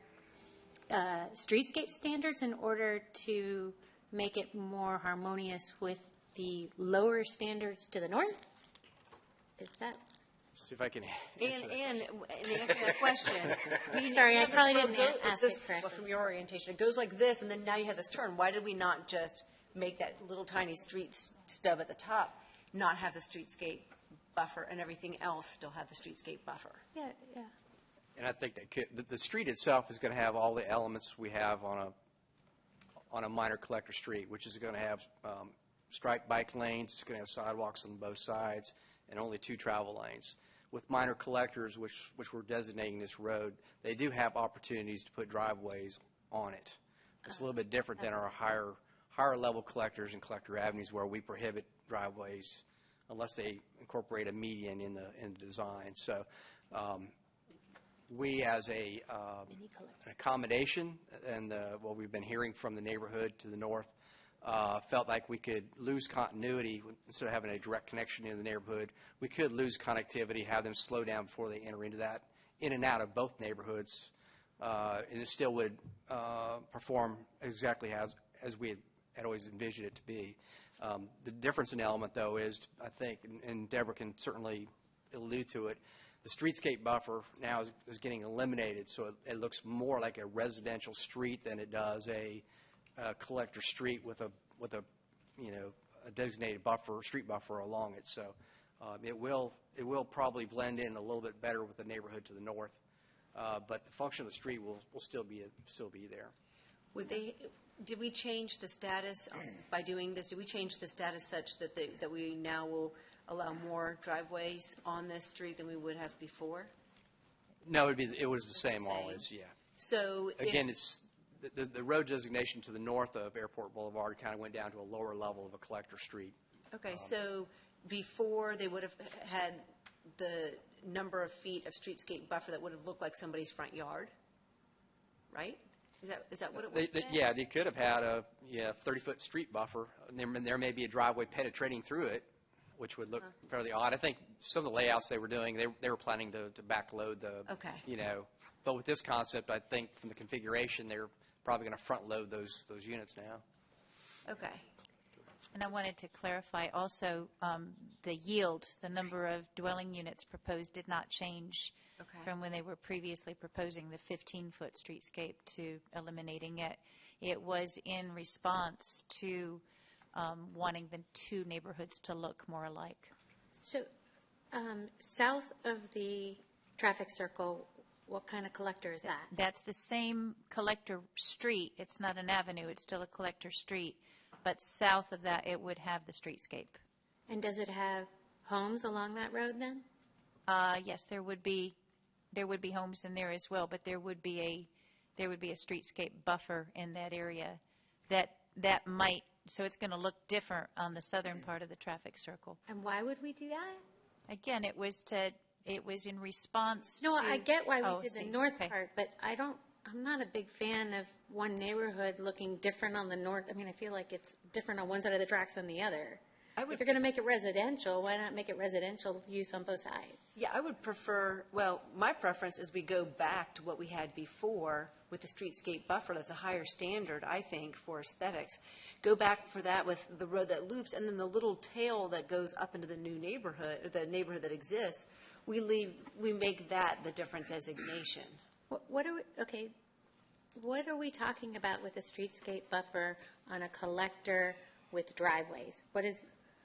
streetscape standards in order to make it more harmonious with the lower standards to the north? Is that? See if I can answer that. And answer that question. Sorry, I probably didn't ask it correctly. But from your orientation, it goes like this, and then now you have this turn. Why did we not just make that little tiny street stub at the top, not have the streetscape buffer, and everything else still have the streetscape buffer? Yeah. And I think that the street itself is going to have all the elements we have on a minor collector street, which is going to have striped bike lanes, it's going to have sidewalks on both sides, and only 2 travel lanes. With minor collectors, which we're designating this road, they do have opportunities to put driveways on it. It's a little bit different than our higher level collectors and collector avenues, where we prohibit driveways unless they incorporate a median in the design. So we, as an accommodation, and what we've been hearing from the neighborhood to the north, felt like we could lose continuity instead of having a direct connection in the neighborhood. We could lose connectivity, have them slow down before they enter into that, in and out of both neighborhoods, and it still would perform exactly as we had always envisioned it to be. The difference in element, though, is, I think, and Deborah can certainly allude to it, the streetscape buffer now is getting eliminated, so it looks more like a residential street than it does a collector street with a designated street buffer along it. So it will probably blend in a little bit better with the neighborhood to the north, but the function of the street will still be there. Did we change the status by doing this? Did we change the status such that we now will allow more driveways on this street than we would have before? No, it was the same always. Yeah. So again, it's the road designation to the north of Airport Boulevard kind of went down to a lower level of a collector street. Okay, so before they would have had the number of feet of streetscape buffer that would have looked like somebody's front yard, right? Is that what it was? Yeah, they could have had a 30-foot street buffer. And there may be a driveway penetrating through it, which would look fairly odd. I think some of the layouts they were doing, they were planning to backload the, but with this concept, I think from the configuration, they're probably going to front load those units now. Okay. And I wanted to clarify also, the yield, the number of dwelling units proposed did not change from when they were previously proposing the 15-foot streetscape to eliminating it. It was in response to wanting the two neighborhoods to look more alike. So south of the traffic circle, what kind of collector is that? That's the same collector street. It's not an avenue. It's still a collector street. But south of that, it would have the streetscape. And does it have homes along that road then? Yes, there would be homes in there as well, but there would be a streetscape buffer in that area that might, so it's going to look different on the southern part of the traffic circle. And why would we do that? Again, it was in response to. No, I get why we did the north part, but I'm not a big fan of one neighborhood looking different on the north. I mean, I feel like it's different on one side of the tracks than the other. If you're going to make it residential, why not make it residential use on both sides? Yeah, I would prefer, well, my preference is we go back to what we had before with the streetscape buffer. That's a higher standard, I think, for aesthetics. Go back for that with the road that loops, and then the little tail that goes up into the new neighborhood, or the neighborhood that exists, we make that the different designation. What are we talking about with a streetscape buffer on a collector with driveways?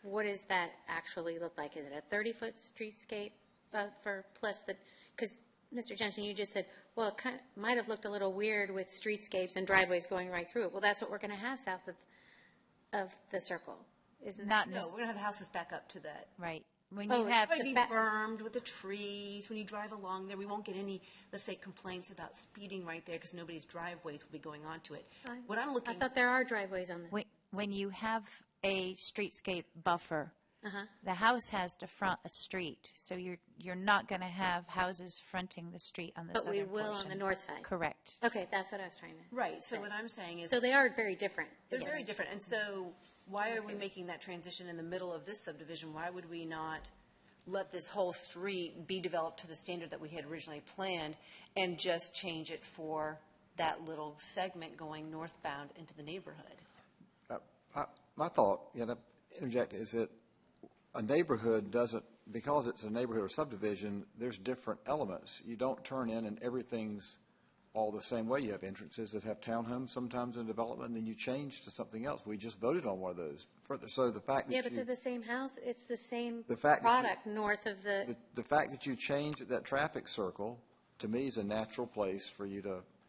What does that actually look like? Is it a 30-foot streetscape buffer plus the, because Mr. Jensen, you just said, well, it might have looked a little weird with streetscapes and driveways going right through it. Well, that's what we're going to have south of the circle. Isn't No, we're going to have houses back up to that. Right. When you have it's going to be bermed with the trees. When you drive along there, we won't get any, let's say, complaints about speeding right there because nobody's driveways will be going onto it. I thought there are driveways on this. When you have a streetscape buffer, the house has to front a street, so you're not going to have houses fronting the street on the southern portion. But we will on the north side. Correct. Okay, that's what I was trying to. Right. So what I'm saying is. So they are very different. They're very different, and so why are we making that transition in the middle of this subdivision? Why would we not let this whole street be developed to the standard that we had originally planned and just change it for that little segment going northbound into the neighborhood? My thought, interject, is that a neighborhood doesn't, because it's a neighborhood or subdivision, there's different elements. You don't turn in and everything's all the same way. You have entrances that have townhomes sometimes in development, and then you change to something else. We just voted on one of those. So the fact that but they're the same house. It's the same product north of the. The fact that you change that traffic circle, to me, is a natural place for you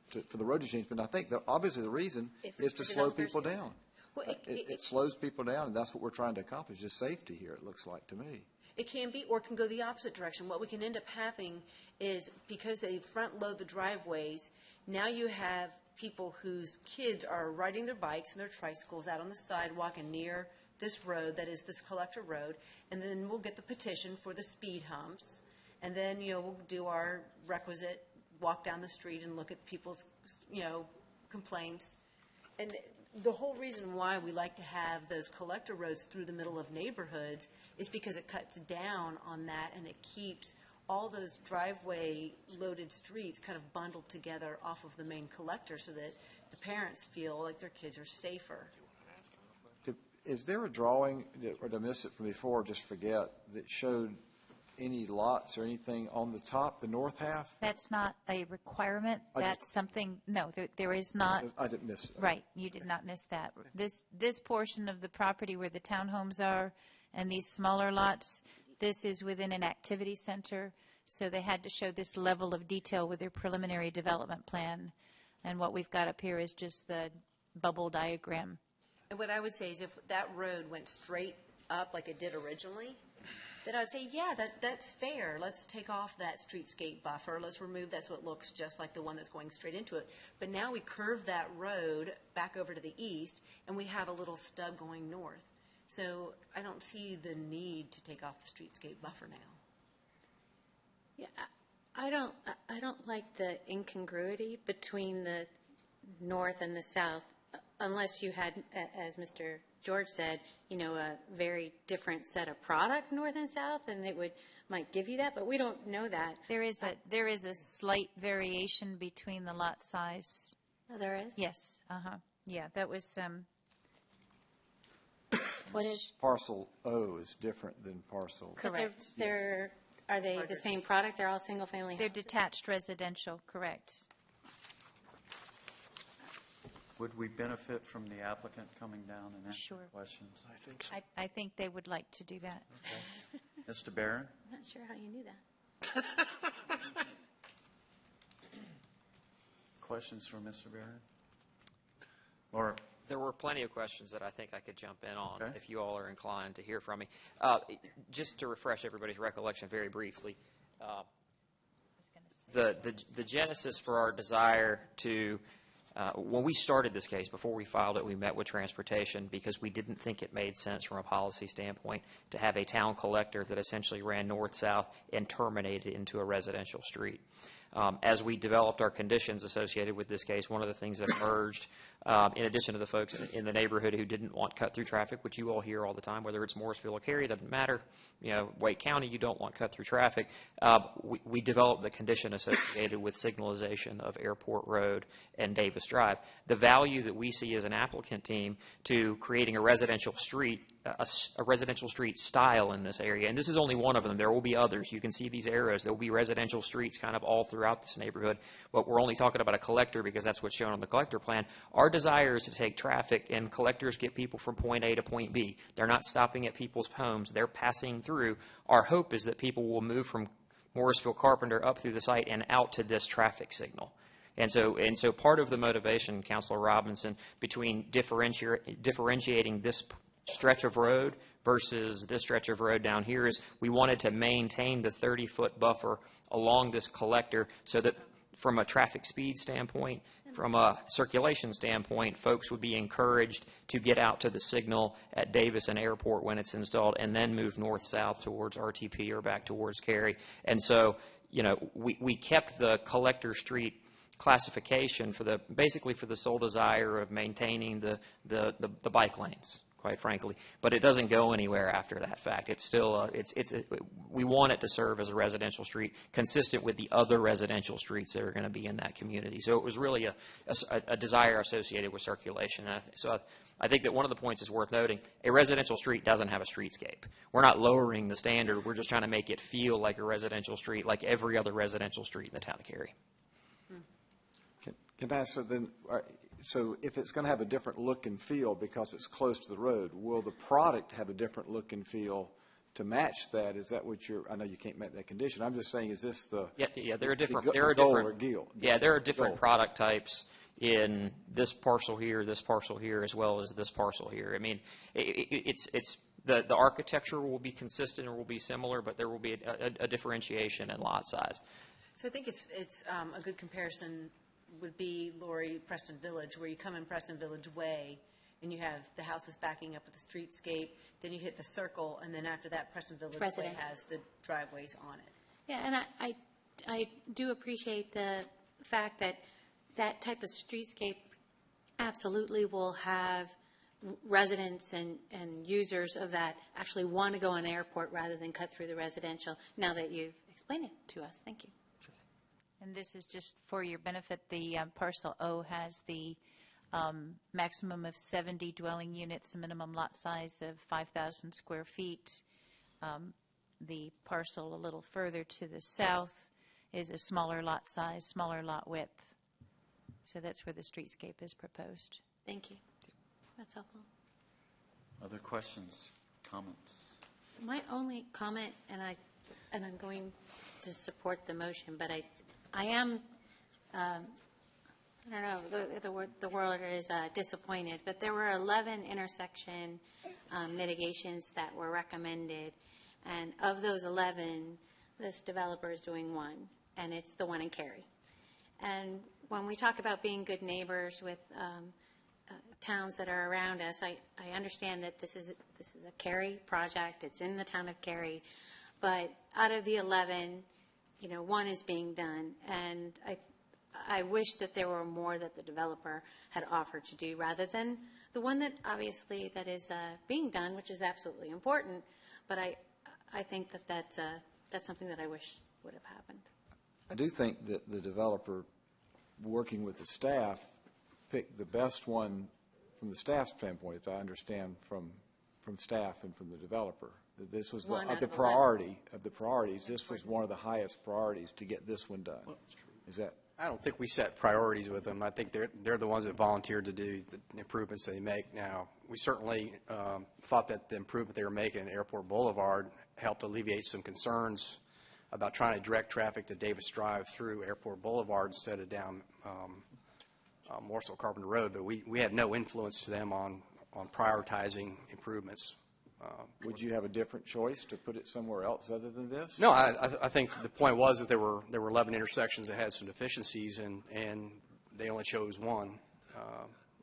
for the road to change. But I think obviously the reason is to slow people down. Well, it slows people down, and that's what we're trying to accomplish, is safety here, it looks like to me. It can be, or it can go the opposite direction. What we can end up having is, because they front load the driveways, now you have people whose kids are riding their bikes and their tricycles out on the sidewalk and near this road that is this collector road, and then we'll get the petition for the speed humps, and then, we'll do our requisite walk down the street and look at people's, complaints. And the whole reason why we like to have those collector roads through the middle of neighborhoods is because it cuts down on that, and it keeps all those driveway-loaded streets kind of bundled together off of the main collector so that the parents feel like their kids are safer. Is there a drawing, or did I miss it from before, just forget, that showed any lots or anything on the top, the north half? That's not a requirement. That's something, no, there is not. I didn't miss it. Right, you did not miss that. This portion of the property where the townhomes are and these smaller lots, this is within an activity center, so they had to show this level of detail with their preliminary development plan. And what we've got up here is just the bubble diagram. And what I would say is if that road went straight up like it did originally, then I'd say, yeah, that's fair. Let's take off that streetscape buffer. Let's remove that so it looks just like the one that's going straight into it. But now we curve that road back over to the east, and we have a little stub going north. So I don't see the need to take off the streetscape buffer now. Yeah, I don't like the incongruity between the north and the south, unless you had, as Mr. George said, you know, a very different set of product north and south, and it might give you that, but we don't know that. There is a slight variation between the lot size. Oh, there is? Yes, yeah, that was, What is? Parcel O is different than parcel. Correct. Are they the same product? They're all single-family? They're detached residential, correct. Would we benefit from the applicant coming down and answering Sure. questions? I think so. I think they would like to do that. Okay. Mr. Barron? I'm not sure how you knew that. Questions for Mr. Barron? Or There were plenty of questions that I think I could jump in on Okay. if you all are inclined to hear from me. Just to refresh everybody's recollection very briefly, the genesis for our desire to, when we started this case, before we filed it, we met with transportation because we didn't think it made sense from a policy standpoint to have a town collector that essentially ran north-south and terminated into a residential street. As we developed our conditions associated with this case, one of the things that emerged, in addition to the folks in the neighborhood who didn't want cut-through traffic, which you all hear all the time, whether it's Morrisville or Cary, it doesn't matter. You know, Wake County, you don't want cut-through traffic. We developed the condition associated with signalization of Airport Road and Davis Drive. The value that we see as an applicant team to creating a residential street, a residential street style in this area, and this is only one of them. There will be others. You can see these arrows. There will be residential streets kind of all throughout this neighborhood, but we're only talking about a collector because that's what's shown on the collector plan. Our desire is to take traffic, and collectors get people from point A to point B. They're not stopping at people's homes. They're passing through. Our hope is that people will move from Morrisville Carpenter up through the site and out to this traffic signal. And so part of the motivation, Councilor Robinson, between differentiating this stretch of road versus this stretch of road down here is we wanted to maintain the 30-foot buffer along this collector so that from a traffic speed standpoint, from a circulation standpoint, folks would be encouraged to get out to the signal at Davis and Airport when it's installed and then move north-south towards RTP or back towards Cary. And so, you know, we kept the collector street classification basically for the sole desire of maintaining the bike lanes, quite frankly, but it doesn't go anywhere after that fact. It's still we want it to serve as a residential street consistent with the other residential streets that are going to be in that community. So it was really a desire associated with circulation. So I think that one of the points is worth noting. A residential street doesn't have a streetscape. We're not lowering the standard. We're just trying to make it feel like a residential street, like every other residential street in the town of Cary. Can I ask, so if it's going to have a different look and feel because it's close to the road, will the product have a different look and feel to match that? Is that what I know you can't make that condition. I'm just saying, is this the Yeah, there are different product types in this parcel here, as well as this parcel here. I mean, the architecture will be consistent or will be similar, but there will be a differentiation in lot size. So I think it's a good comparison would be, Lori, Preston Village, where you come in Preston Village Way and you have the houses backing up with the streetscape, then you hit the circle, and then after that, Preston Village Way has the driveways on it. Yeah, and I do appreciate the fact that that type of streetscape absolutely will have residents and users of that actually want to go on Airport rather than cut through the residential, now that you've explained it to us. Thank you. And this is just for your benefit. The parcel O has the maximum of 70 dwelling units, a minimum lot size of 5,000 square feet. The parcel a little further to the south is a smaller lot size, smaller lot width. So that's where the streetscape is proposed. Thank you. That's helpful. Other questions, comments? My only comment, and I'm going to support the motion, but I am, I don't know, the word is disappointed, but there were 11 intersection mitigations that were recommended, and of those 11, this developer is doing one, and it's the one in Cary. And when we talk about being good neighbors with towns that are around us, I understand that this is a Cary project. It's in the town of Cary, but out of the 11, you know, one is being done, and I wish that there were more that the developer had offered to do rather than The one that obviously that is being done, which is absolutely important, but I think that that's something that I wish would have happened. I do think that the developer, working with the staff, picked the best one from the staff standpoint, if I understand from staff and from the developer. That this was of the priorities. This was one of the highest priorities to get this one done. Is that? I don't think we set priorities with them. I think they're the ones that volunteered to do the improvements they make now. We certainly thought that the improvement they were making in Airport Boulevard helped alleviate some concerns about trying to direct traffic to Davis Drive through Airport Boulevard instead of down Morsel Carpenter Road, but we had no influence to them on prioritizing improvements. Would you have a different choice to put it somewhere else other than this? No, I think the point was that there were 11 intersections that had some deficiencies, and they only chose one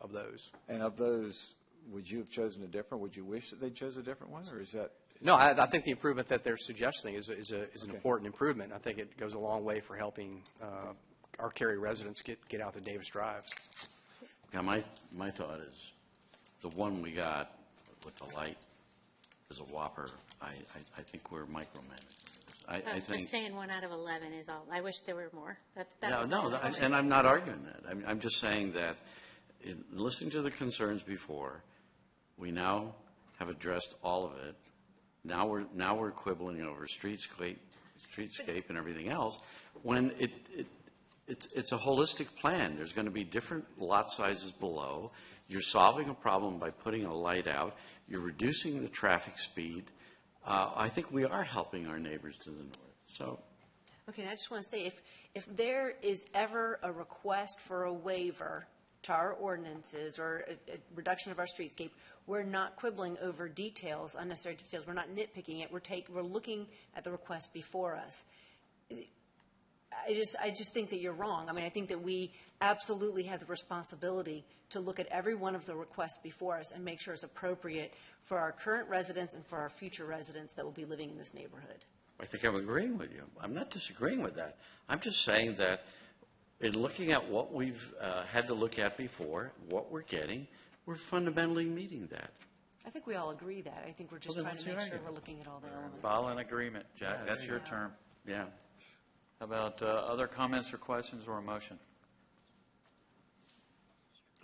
of those. And of those, would you have chosen a different? Would you wish that they chose a different one, or is that? No, I think the improvement that they're suggesting is an important improvement. I think it goes a long way for helping our Cary residents get out to Davis Drive. Yeah, my thought is the one we got with the light is a whopper. I think we're micromanaging. I We're think. saying 1 out of 11 is all. I wish there were more. And I'm not arguing that. I'm just saying that in listening to the concerns before, we now have addressed all of it. Now we're quibbling over streetscape and everything else. When it's a holistic plan. There's going to be different lot sizes below. You're solving a problem by putting a light out. You're reducing the traffic speed. I think we are helping our neighbors to the north. So, okay, I just want to say, if there is ever a request for a waiver to our ordinances or a reduction of our streetscape, we're not quibbling over details, unnecessary details. We're not nitpicking it. We're looking at the request before us. I just think that you're wrong. I mean, I think that we absolutely have the responsibility to look at every one of the requests before us and make sure it's appropriate for our current residents and for our future residents that will be living in this neighborhood. I think I'm agreeing with you. I'm not disagreeing with that. I'm just saying that in looking at what we've had to look at before, what we're getting, we're fundamentally meeting that. I think we all agree that. I think we're just trying to make sure we're looking at all the elements. File an agreement, Jack. Yeah, That's your term. Yeah. How about other comments or questions or a motion?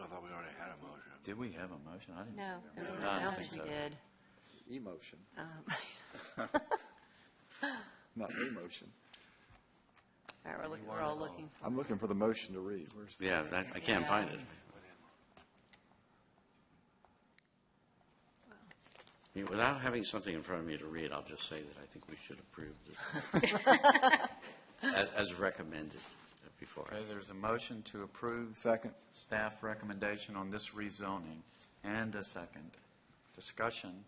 I thought we already had a motion. Did we have a motion? I didn't. No, I don't think we did. Emotion. Not emotion. All right, we're all looking. I'm looking for the motion to read. Yeah, I can't find it. I mean, without having something in front of me to read, I'll just say that I think we should approve this as recommended before. Okay, there's a motion to approve. Second. Staff recommendation on this rezoning, and a second. Discussion.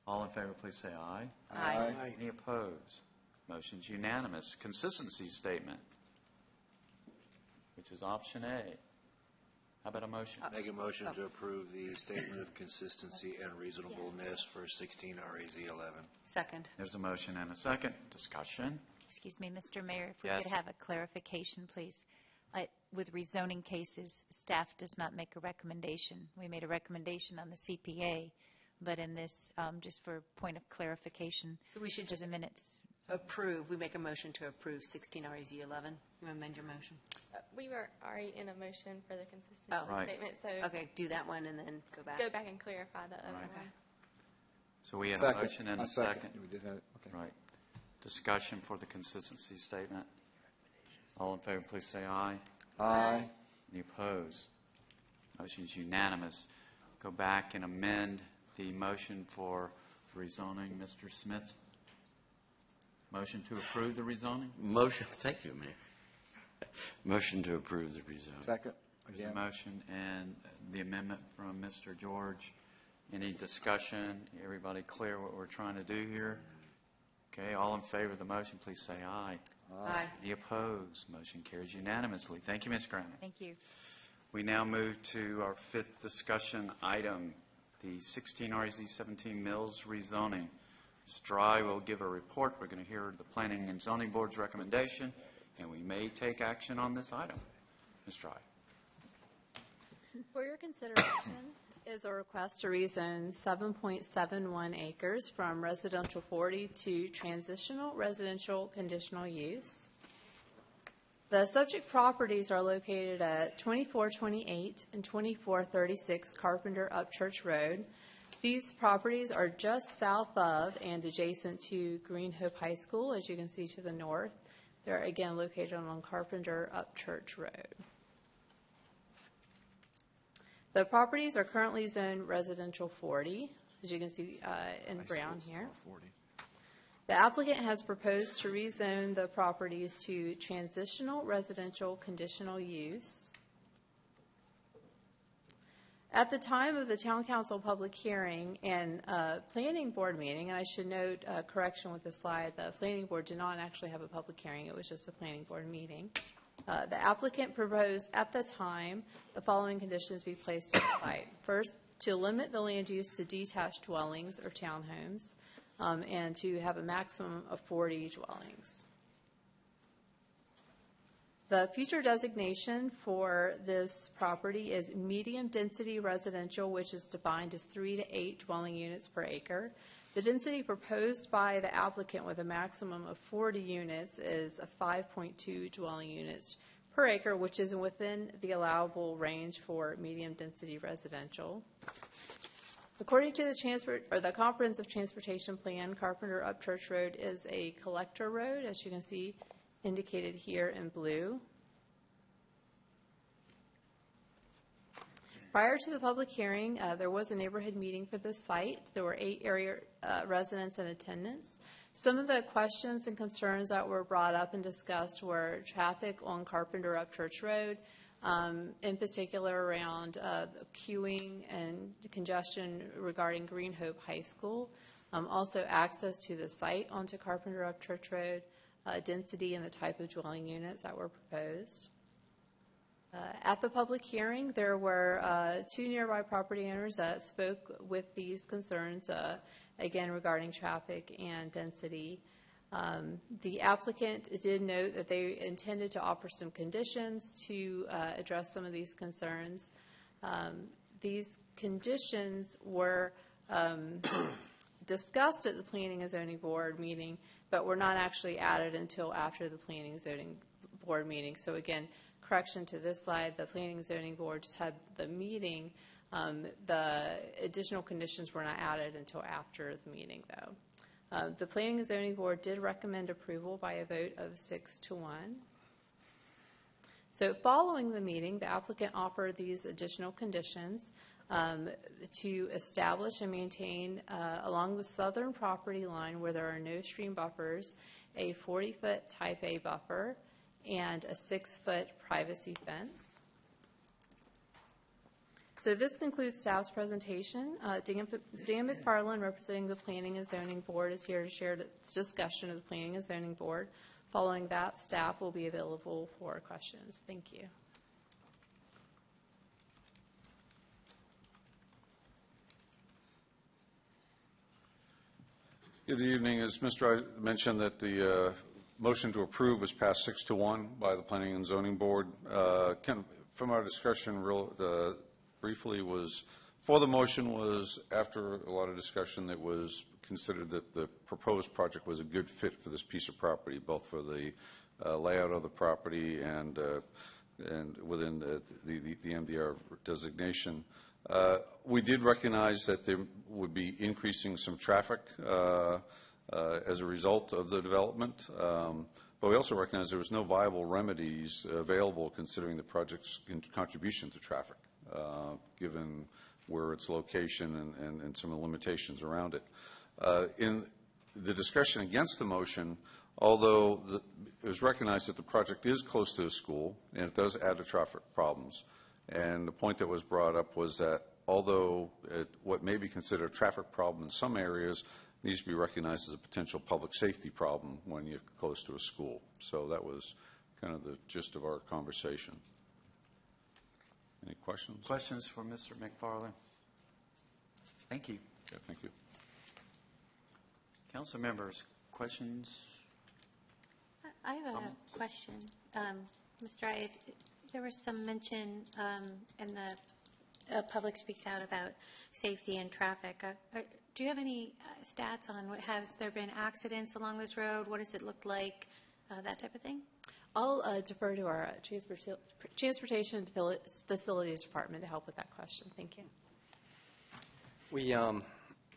All in favor, please say aye. Aye. Any opposed? Motion's unanimous. Consistency statement, which is option A. How about a motion? Make a motion to approve the statement of consistency and reasonableness for 16 RAZ 11. Second. There's a motion and a second. Discussion. Excuse me, Mr. Mayor, if we Yes. could have a clarification, please. With rezoning cases, staff does not make a recommendation. We made a recommendation on the CPA, but in this, just for point of clarification. So we should for just the minutes. approve. We make a motion to approve 16 RAZ 11. You amend your motion? We were already in a motion for the consistency Right. statement, so Okay, do that one and then go back. go back and clarify the other Right. one. So we had Second. a motion and a second. We did have it. Okay. Right. Discussion for the consistency statement. All in favor, please say aye. Aye. Any opposed? Motion's unanimous. Go back and amend the motion for rezoning. Mr. Smith? Motion to approve the rezoning? Motion, thank you, Mayor. Motion to approve the rezone. Second. There's a Again. motion and the amendment from Mr. George. Any discussion? Everybody clear what we're trying to do here? Okay, all in favor of the motion, please say aye. Aye. Any opposed? Motion carries unanimously. Thank you, Ms. Graham. Thank you. We now move to our fifth discussion item, the 16 RZ 17 Mills rezoning. Ms. Dry will give a report. We're going to hear the Planning and Zoning Board's recommendation, and we may take action on this item. Ms. Dry. For your consideration, is a request to rezone 7.71 acres from residential 40 to transitional residential conditional use. The subject properties are located at 2428 and 2436 Carpenter Upchurch Road. These properties are just south of and adjacent to Green Hope High School, as you can see to the north. They're again located on Carpenter Upchurch Road. The properties are currently zoned residential 40, as you can see in brown here. The applicant has proposed to rezone the properties to transitional residential conditional use. At the time of the Town Council public hearing and planning board meeting, and I should note a correction with the slide, the planning board did not actually have a public hearing, it was just a planning board meeting. The applicant proposed at the time the following conditions be placed on the site. First, to limit the land use to detached dwellings or townhomes, and to have a maximum of 40 dwellings. The future designation for this property is medium-density residential, which is defined as 3 to 8 dwelling units per acre. The density proposed by the applicant with a maximum of 40 units is a 5.2 dwelling units per acre, which is within the allowable range for medium-density residential. According to the Comprehensive Transportation Plan, Carpenter Upchurch Road is a collector road, as you can see indicated here in blue. Prior to the public hearing, there was a neighborhood meeting for this site. There were 8 area residents in attendance. Some of the questions and concerns that were brought up and discussed were traffic on Carpenter Upchurch Road, in particular around queuing and congestion regarding Green Hope High School, also access to the site onto Carpenter Upchurch Road, density and the type of dwelling units that were proposed. At the public hearing, there were 2 nearby property owners that spoke with these concerns, again regarding traffic and density. The applicant did note that they intended to offer some conditions to address some of these concerns. These conditions were discussed at the Planning and Zoning Board meeting, but were not actually added until after the Planning and Zoning Board meeting. So again, correction to this slide, the Planning and Zoning Board just had the meeting. The additional conditions were not added until after the meeting, though. The Planning and Zoning Board did recommend approval by a vote of 6-1. So following the meeting, the applicant offered these additional conditions to establish and maintain along the southern property line where there are no stream buffers, a 40-foot type A buffer and a 6-foot privacy fence. So this concludes staff's presentation. Dan McFarland, representing the Planning and Zoning Board, is here to share the discussion of the Planning and Zoning Board. Following that, staff will be available for questions. Thank you. Good evening. As Mr. I mentioned, that the motion to approve was passed 6-1 by the Planning and Zoning Board. From our discussion, briefly, was for the motion was after a lot of discussion that was considered that the proposed project was a good fit for this piece of property, both for the layout of the property and within the MDR designation. We did recognize that there would be increasing some traffic as a result of the development, but we also recognize there was no viable remedies available considering the project's contribution to traffic, given where its location and some of the limitations around it. In the discussion against the motion, although it was recognized that the project is close to a school and it does add to traffic problems, and the point that was brought up was that although what may be considered a traffic problem in some areas needs to be recognized as a potential public safety problem when you're close to a school. So that was kind of the gist of our conversation. Any questions? Questions for Mr. McFarland? Thank you. Yeah, thank you. Council members, questions? I have a question. Mr. I, there was some mention in the public speaks out about safety and traffic. Do you have any stats on has there been accidents along this road? What does it look like? That type of thing? I'll defer to our Transportation Facilities Department to help with that question. Thank you. We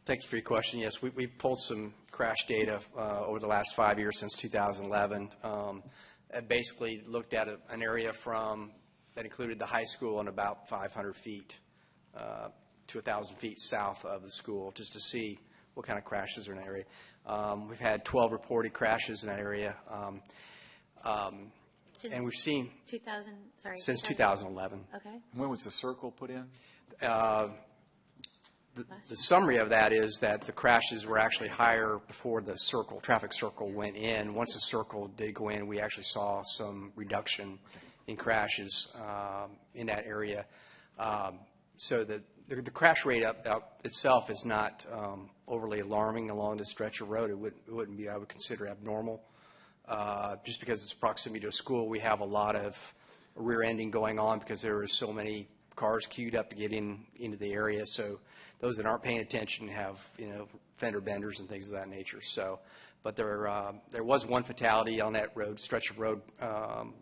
thank you for your question. Yes, we pulled some crash data over the last 5 years since 2011. Basically looked at an area that included the high school and about 500 feet to 1,000 feet south of the school, just to see what kind of crashes are in that area. We've had 12 reported crashes in that area. And we've seen since 2011. Okay. When was the circle put in? The summary of that is that the crashes were actually higher before the traffic circle went in. Once the circle did go in, we actually saw some reduction in crashes in that area. So the crash rate up itself is not overly alarming along this stretch of road. It wouldn't be, I would consider, abnormal. Just because it's proximity to a school, we have a lot of rear-ending going on because there are so many cars queued up to get into the area. So those that aren't paying attention have, fender benders and things of that nature. So, but there was one fatality on that stretch of road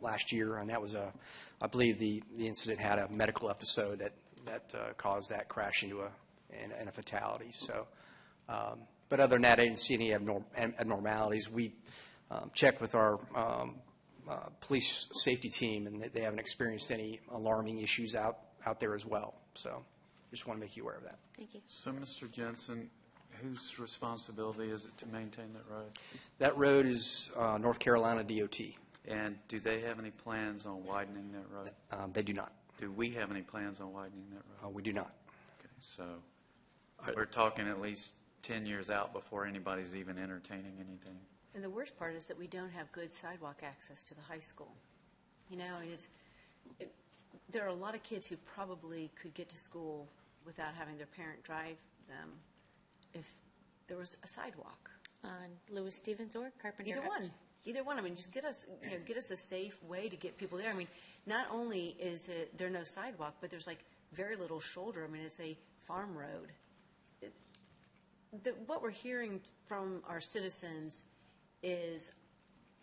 last year, and that was I believe the incident had a medical episode that caused that crash into a fatality. So, but other than that, I didn't see any abnormalities. We checked with our police safety team, and they haven't experienced any alarming issues out there as well. So just want to make you aware of that. Thank you. So, Mr. Jensen, whose responsibility is it to maintain that road? That road is North Carolina DOT. And do they have any plans on widening that road? They do not. Do we have any plans on widening that road? We do not. Okay, so we're talking at least 10 years out before anybody's even entertaining anything. And the worst part is that we don't have good sidewalk access to the high school. There are a lot of kids who probably could get to school without having their parent drive them if there was a sidewalk. On Lewis Stevens or Carpenter? Either one. I mean, just get us a safe way to get people there. I mean, not only is there no sidewalk, but there's like very little shoulder. I mean, it's a farm road. What we're hearing from our citizens is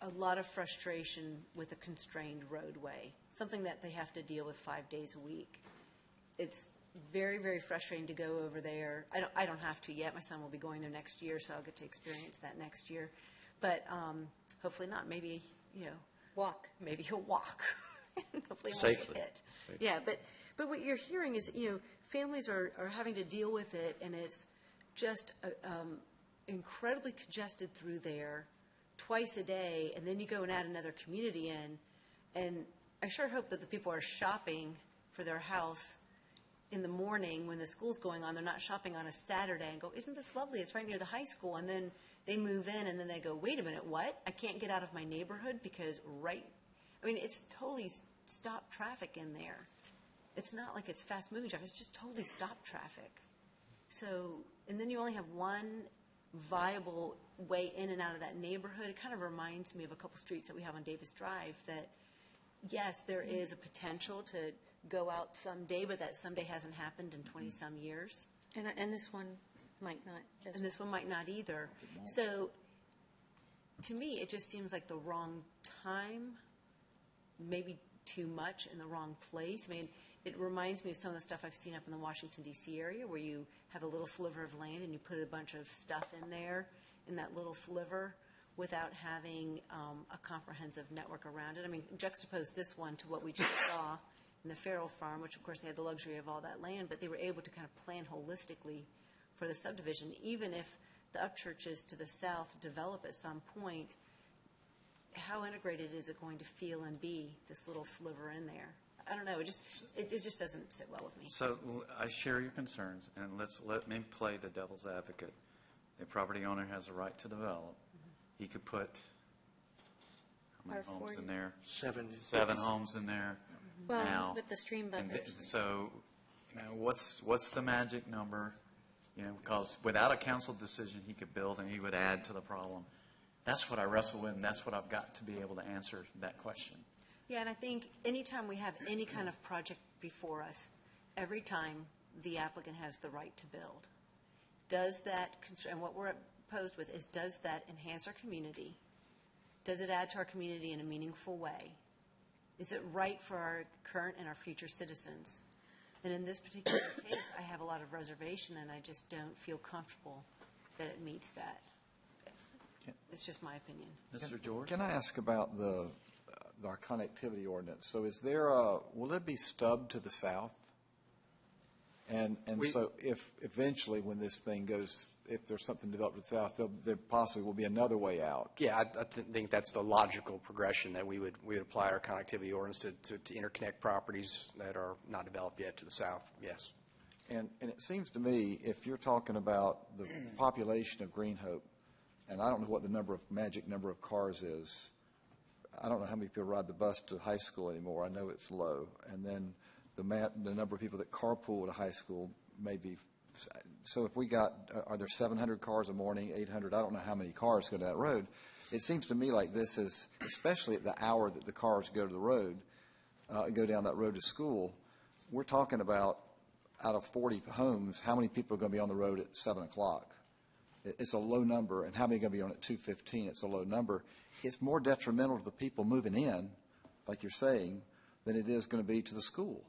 a lot of frustration with a constrained roadway, something that they have to deal with 5 days a week. It's very, very frustrating to go over there. I don't have to yet. My son will be going there next year, so I'll get to experience that next year. But hopefully not. Maybe, walk. Maybe he'll walk. Hopefully he won't Safely. get hit. Yeah, but what you're hearing is, families are having to deal with it, and it's just incredibly congested through there twice a day, and then you go and add another community in. And I sure hope that the people are shopping for their house in the morning when the school's going on. They're not shopping on a Saturday and go, isn't this lovely? It's right near the high school. And then they move in, and then they go, wait a minute, what? I can't get out of my neighborhood because it's totally stopped traffic in there. It's not like it's fast-moving traffic. It's just totally stopped traffic. So, and then you only have one viable way in and out of that neighborhood. It kind of reminds me of a couple streets that we have on Davis Drive that, yes, there is a potential to go out someday, but that someday hasn't happened in 20-some years. And this one might not. And this one might not either. So, to me, it just seems like the wrong time, maybe too much in the wrong place. I mean, it reminds me of some of the stuff I've seen up in the Washington, D.C. area where you have a little sliver of land and you put a bunch of stuff in there in that little sliver without having a comprehensive network around it. I mean, juxtapose this one to what we just saw in the Farrell Farm, which, of course, they had the luxury of all that land, but they were able to kind of plan holistically for the subdivision. Even if the upchurches to the south develop at some point, how integrated is it going to feel and be, this little sliver in there? I don't know. It just doesn't sit well with me. So I share your concerns, and let me play the devil's advocate. The property owner has a right to develop. He could put how many homes in there? Seven homes in there. Well, now. with the stream buffers. So, what's the magic number? Because without a council decision, he could build and he would add to the problem. That's what I wrestle with, and that's what I've got to be able to answer that question. Yeah, and I think anytime we have any kind of project before us, every time the applicant has the right to build. Does that, and what we're opposed with is, does that enhance our community? Does it add to our community in a meaningful way? Is it right for our current and our future citizens? And in this particular case, I have a lot of reservation, and I just don't feel comfortable that it meets that. It's just my opinion. Mr. George? Can I ask about our connectivity ordinance? So is there will it be stubbed to the south? And so if eventually when this thing goes, if there's something developed to the south, there possibly will be another way out. Yeah, I think that's the logical progression, that we would apply our connectivity ordinance to interconnect properties that are not developed yet to the south, yes. And it seems to me, if you're talking about the population of Green Hope, and I don't know what the magic number of cars is. I don't know how many people ride the bus to high school anymore. I know it's low. And then the number of people that carpool to high school may be. So if we got, are there 700 cars a morning, 800? I don't know how many cars go to that road. It seems to me like this is, especially at the hour that the cars go to the road, go down that road to school, we're talking about out of 40 homes, how many people are going to be on the road at 7 o'clock? It's a low number, and how many are going to be on at 2:15? It's a low number. It's more detrimental to the people moving in, like you're saying, than it is going to be to the school.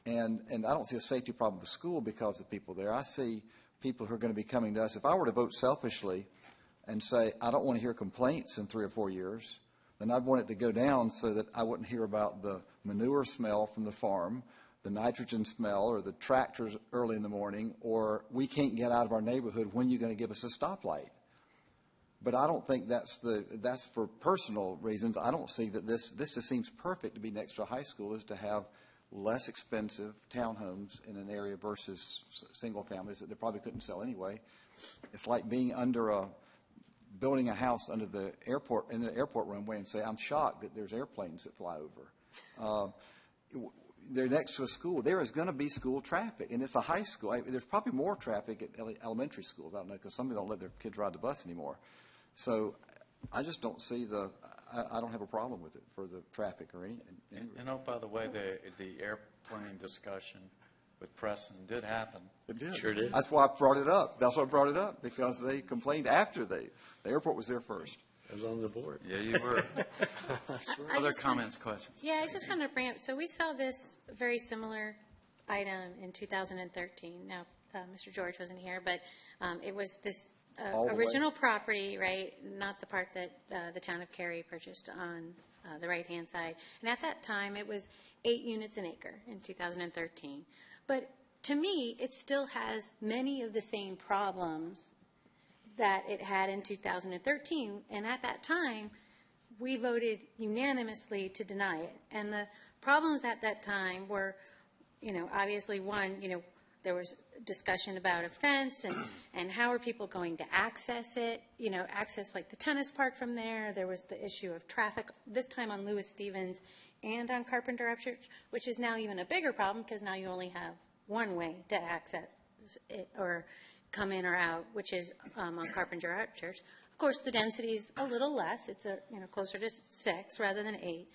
And I don't see a safety problem with the school because of the people there. I see people who are going to be coming to us. If I were to vote selfishly and say, I don't want to hear complaints in 3 or 4 years, then I'd want it to go down so that I wouldn't hear about the manure smell from the farm, the nitrogen smell, or the tractors early in the morning, or we can't get out of our neighborhood, when you're going to give us a stoplight. But I don't think that's for personal reasons. I don't see that this just seems perfect to be next to a high school, is to have less expensive townhomes in an area versus single families that they probably couldn't sell anyway. It's like being building a house under the airport, in the airport runway, and say, I'm shocked that there's airplanes that fly over. They're next to a school. There is going to be school traffic, and it's a high school. There's probably more traffic at elementary schools. I don't know, because some of them don't let their kids ride the bus anymore. So I just don't see I don't have a problem with it for the traffic or any. By the way, the airplane discussion with Preston did happen. It did. Sure did. That's why I brought it up. That's why I brought it up, because they complained after the airport was there first. I was on the board. Yeah, you were. Other comments, questions? Yeah, I just wanted to bring up, so we saw this very similar item in 2013. Now, Mr. George wasn't here, but it was this original property, right, not the part that the town of Cary purchased on the right-hand side. And at that time, it was 8 units an acre in 2013. But to me, it still has many of the same problems that it had in 2013. And at that time, we voted unanimously to deny it. And the problems at that time were, obviously, one, there was discussion about a fence and how are people going to access it, access like the tennis park from there. There was the issue of traffic, this time on Lewis Stevens and on Carpenter Upchurch, which is now even a bigger problem because now you only have one way to access it or come in or out, which is on Carpenter Upchurch. Of course, the density is a little less. It's closer to 6 rather than 8.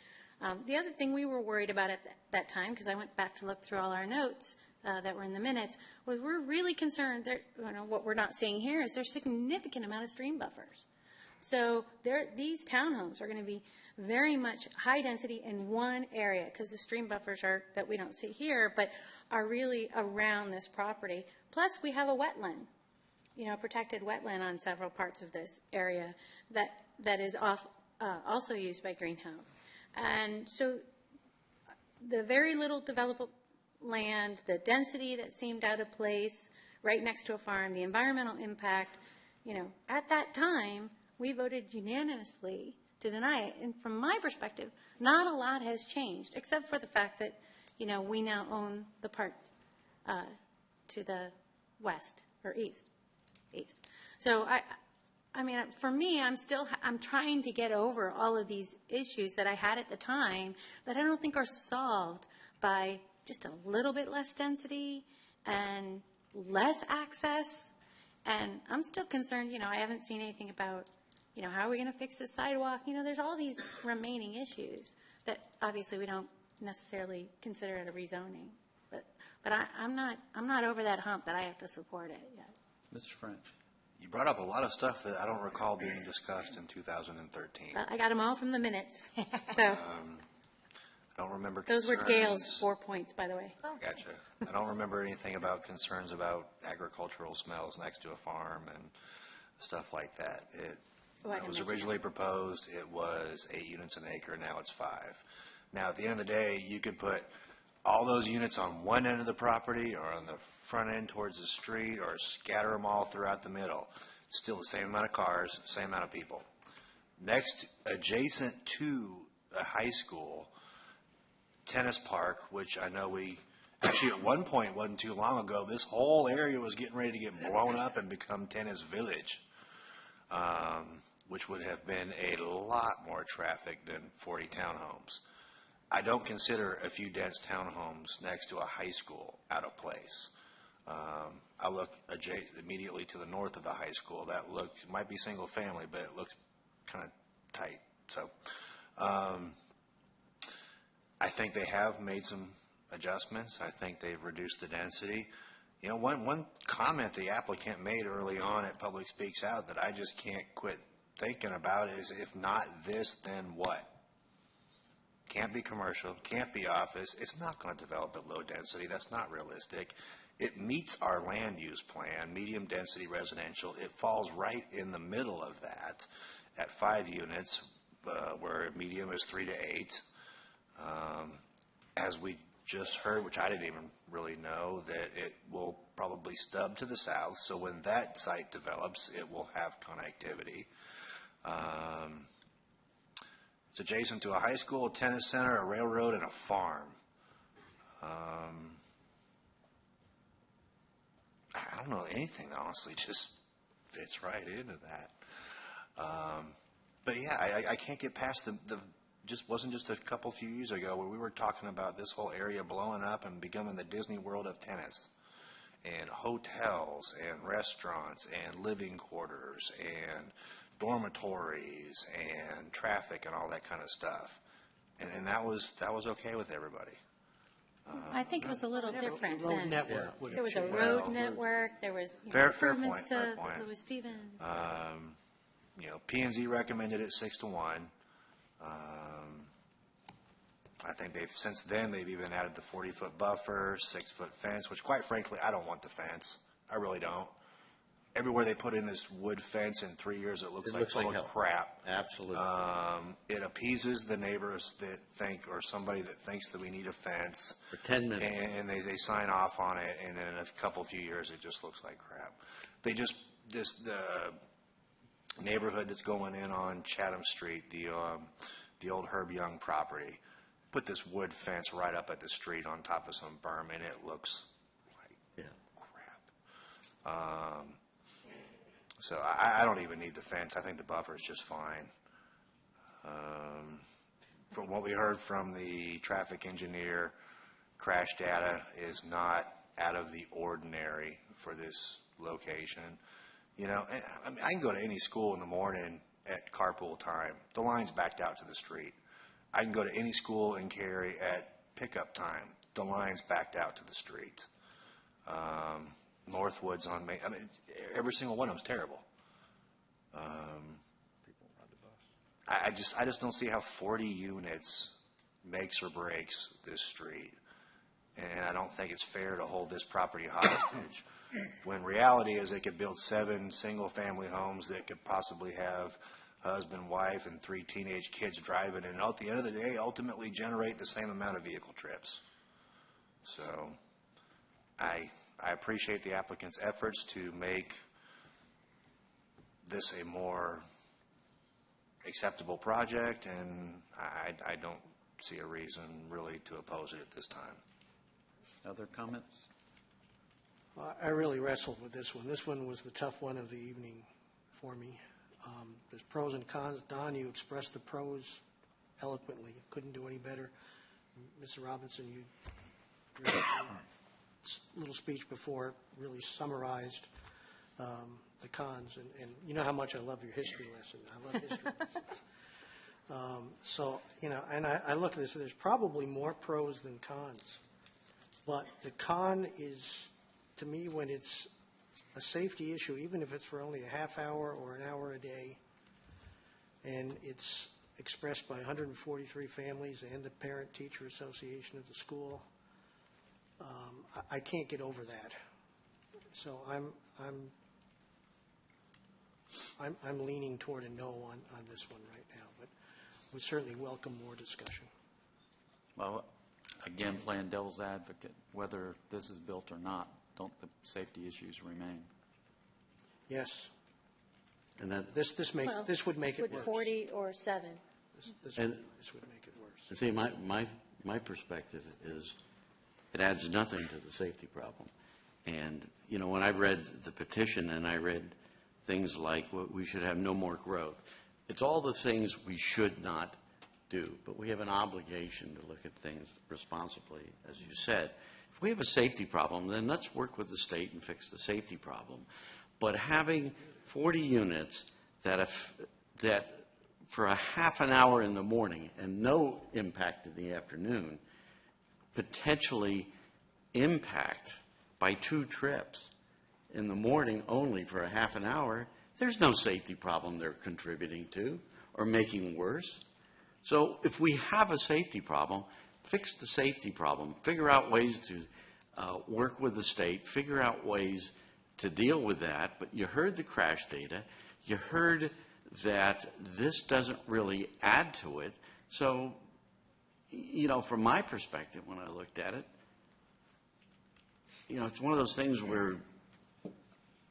The other thing we were worried about at that time, because I went back to look through all our notes that were in the minutes, was we're really concerned that what we're not seeing here is there's a significant amount of stream buffers. So these townhomes are going to be very much high density in one area, because the stream buffers are that we don't see here, but are really around this property. Plus, we have a wetland, protected wetland on several parts of this area that is also used by Green Hope. And so the very little developable land, the density that seemed out of place right next to a farm, the environmental impact, at that time, we voted unanimously to deny it. And from my perspective, not a lot has changed, except for the fact that, we now own the part to the west or east. So I mean, for me, I'm trying to get over all of these issues that I had at the time that I don't think are solved by just a little bit less density and less access. And I'm still concerned, I haven't seen anything about, how are we going to fix the sidewalk? There's all these remaining issues that obviously we don't necessarily consider it a rezoning. But I'm not over that hump that I have to support it yet. Mr. French. You brought up a lot of stuff that I don't recall being discussed in 2013. I got them all from the minutes. So I don't remember those were concerns. Gail's 4 points, by the way. Gotcha. I don't remember anything about concerns about agricultural smells next to a farm and stuff like that. When it was originally proposed, it was 8 units an acre. Now it's 5. Now, at the end of the day, you could put all those units on one end of the property or on the front end towards the street or scatter them all throughout the middle. Still the same amount of cars, same amount of people. Next, adjacent to a high school, tennis park, which I know actually at one point wasn't too long ago, this whole area was getting ready to get blown up and become Tennis Village, which would have been a lot more traffic than 40 townhomes. I don't consider a few dense townhomes next to a high school out of place. I look immediately to the north of the high school. That might be single family, but it looks kind of tight. So I think they have made some adjustments. I think they've reduced the density. You know, one comment the applicant made early on at Public Speaks Out that I just can't quit thinking about is, if not this, then what? Can't be commercial, can't be office. It's not going to develop at low density. That's not realistic. It meets our land use plan, medium density residential. It falls right in the middle of that at 5 units, where medium is 3 to 8. As we just heard, which I didn't even really know, that it will probably stub to the south. So when that site develops, it will have connectivity. It's adjacent to a high school, a tennis center, a railroad, and a farm. I don't know anything, honestly, just fits right into that. But yeah, I can't get past just wasn't just a few years ago where we were talking about this whole area blowing up and becoming the Disney World of tennis, and hotels and restaurants and living quarters and dormitories and traffic and all that kind of stuff. And that was okay with everybody. I think it was a little different road then. network There was a road network, there was Fair improvements point. to Louis Stevens. P&Z recommended it 6-1. I think since then they've even added the 40-foot buffer, 6-foot fence, which quite frankly, I don't want the fence. I really don't. Everywhere they put in this wood fence, in 3 years, it looks like full of crap. Absolutely. It appeases the neighbors that think, or somebody that thinks that we need a fence. For 10 minutes. And they sign off on it, and then in a few years, it just looks like crap. The neighborhood that's going in on Chatham Street, the old Herb Young property, put this wood fence right up at the street on top of some berm, and it looks like crap. So I don't even need the fence. I think the buffer is just fine. From what we heard from the traffic engineer, crash data is not out of the ordinary for this location. You know, I can go to any school in the morning at carpool time. The line's backed out to the street. I can go to any school in Cary at pickup time. The line's backed out to the street. Northwoods on Main. I mean, every single one of them's terrible. I just don't see how 40 units makes or breaks this street. And I don't think it's fair to hold this property hostage when reality is they could build 7 single-family homes that could possibly have husband, wife, and 3 teenage kids driving, and at the end of the day, ultimately generate the same amount of vehicle trips. So I appreciate the applicant's efforts to make this a more acceptable project, and I don't see a reason really to oppose it at this time. Other comments? I really wrestled with this one. This one was the tough one of the evening for me. There's pros and cons. Don, you expressed the pros eloquently. Couldn't do any better. Mr. Robinson, your little speech before really summarized the cons. And you know how much I love your history lesson. I love history lessons. So, you know, and I look at this, there's probably more pros than cons But the con is, to me, when it's a safety issue, even if it's for only a half hour or an hour a day, and it's expressed by 143 families and the Parent-Teacher Association of the school, I can't get over that. So I'm leaning toward a no on this one right now, but we certainly welcome more discussion. Well, again, playing devil's advocate, whether this is built or not, don't the safety issues remain? Yes. And that This would make it Would worse. 40 or 7? This And- would make it worse. See, my perspective is it adds nothing to the safety problem. And, you know, when I read the petition and I read things like we should have no more growth, it's all the things we should not do, but we have an obligation to look at things responsibly, as you said. If we have a safety problem, then let's work with the state and fix the safety problem. But having 40 units that for a half an hour in the morning and no impact in the afternoon, potentially impact by 2 trips in the morning only for a half an hour, there's no safety problem they're contributing to or making worse. So if we have a safety problem, fix the safety problem, figure out ways to work with the state, figure out ways to deal with that. But you heard the crash data. You heard that this doesn't really add to it. So, you know, from my perspective, when I looked at it, you know, it's one of those things where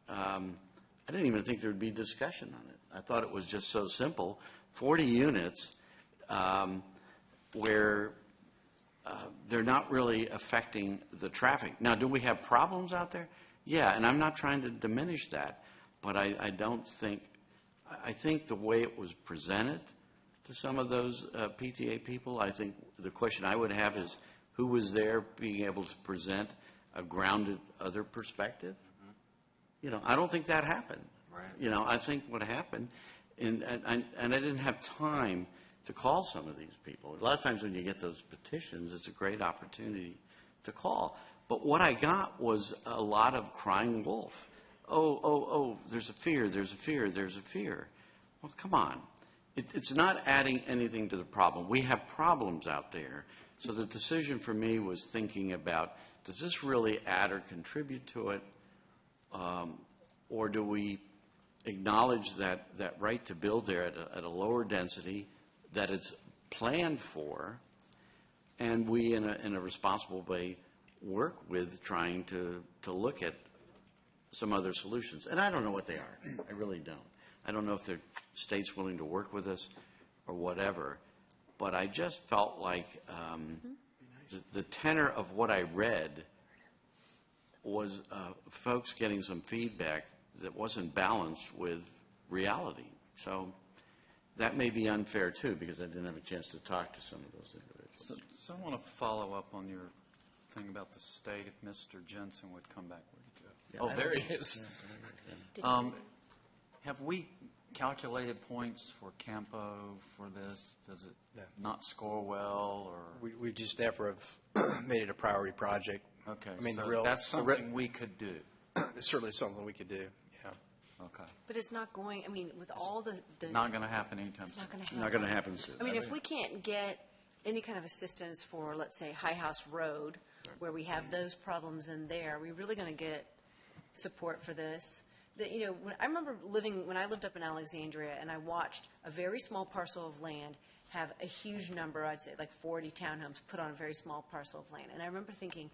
I didn't even think there would be discussion on it. I thought it was just so simple. 40 units where they're not really affecting the traffic. Now, do we have problems out there? Yeah, and I'm not trying to diminish that, but I don't think, I think the way it was presented to some of those PTA people, I think the question I would have is who was there being able to present a grounded other perspective? You know, I don't think that happened. Right. You know, I think what happened, and I didn't have time to call some of these people. A lot of times when you get those petitions, it's a great opportunity to call. But what I got was a lot of crying wolf. Oh, there's a fear, there's a fear, there's a fear. Well, come on. It's not adding anything to the problem. We have problems out there. So the decision for me was thinking about, does this really add or contribute to it? Or do we acknowledge that right to build there at a lower density, that it's planned for, and we, in a responsible way, work with trying to look at some other solutions. And I don't know what they are. I really don't. I don't know if the state's willing to work with us or whatever. But I just felt like the tenor of what I read was folks getting some feedback that wasn't balanced with reality. So that may be unfair, too, because I didn't have a chance to talk to some of those individuals. So I want to follow up on your thing about the state, if Mr. Jensen would come back. Where'd he go? Yeah, Oh, there he is. Have we calculated points for Campo for this? Does it not score well, or? We just never have made it a priority project. Okay, I mean, so that's something we could do. It's certainly something we could do, yeah. Okay. But it's not going, I mean, with all the Not going to happen anytime it's soon. not going to happen. Not going to happen soon. I mean, if we can't get any kind of assistance for, let's say, High House Road, where we have those problems in there, are we really going to get support for this? You know, when I lived up in Alexandria, and I watched a very small parcel of land have a huge number, I'd say like 40 townhomes put on a very small parcel of land. And I remember thinking,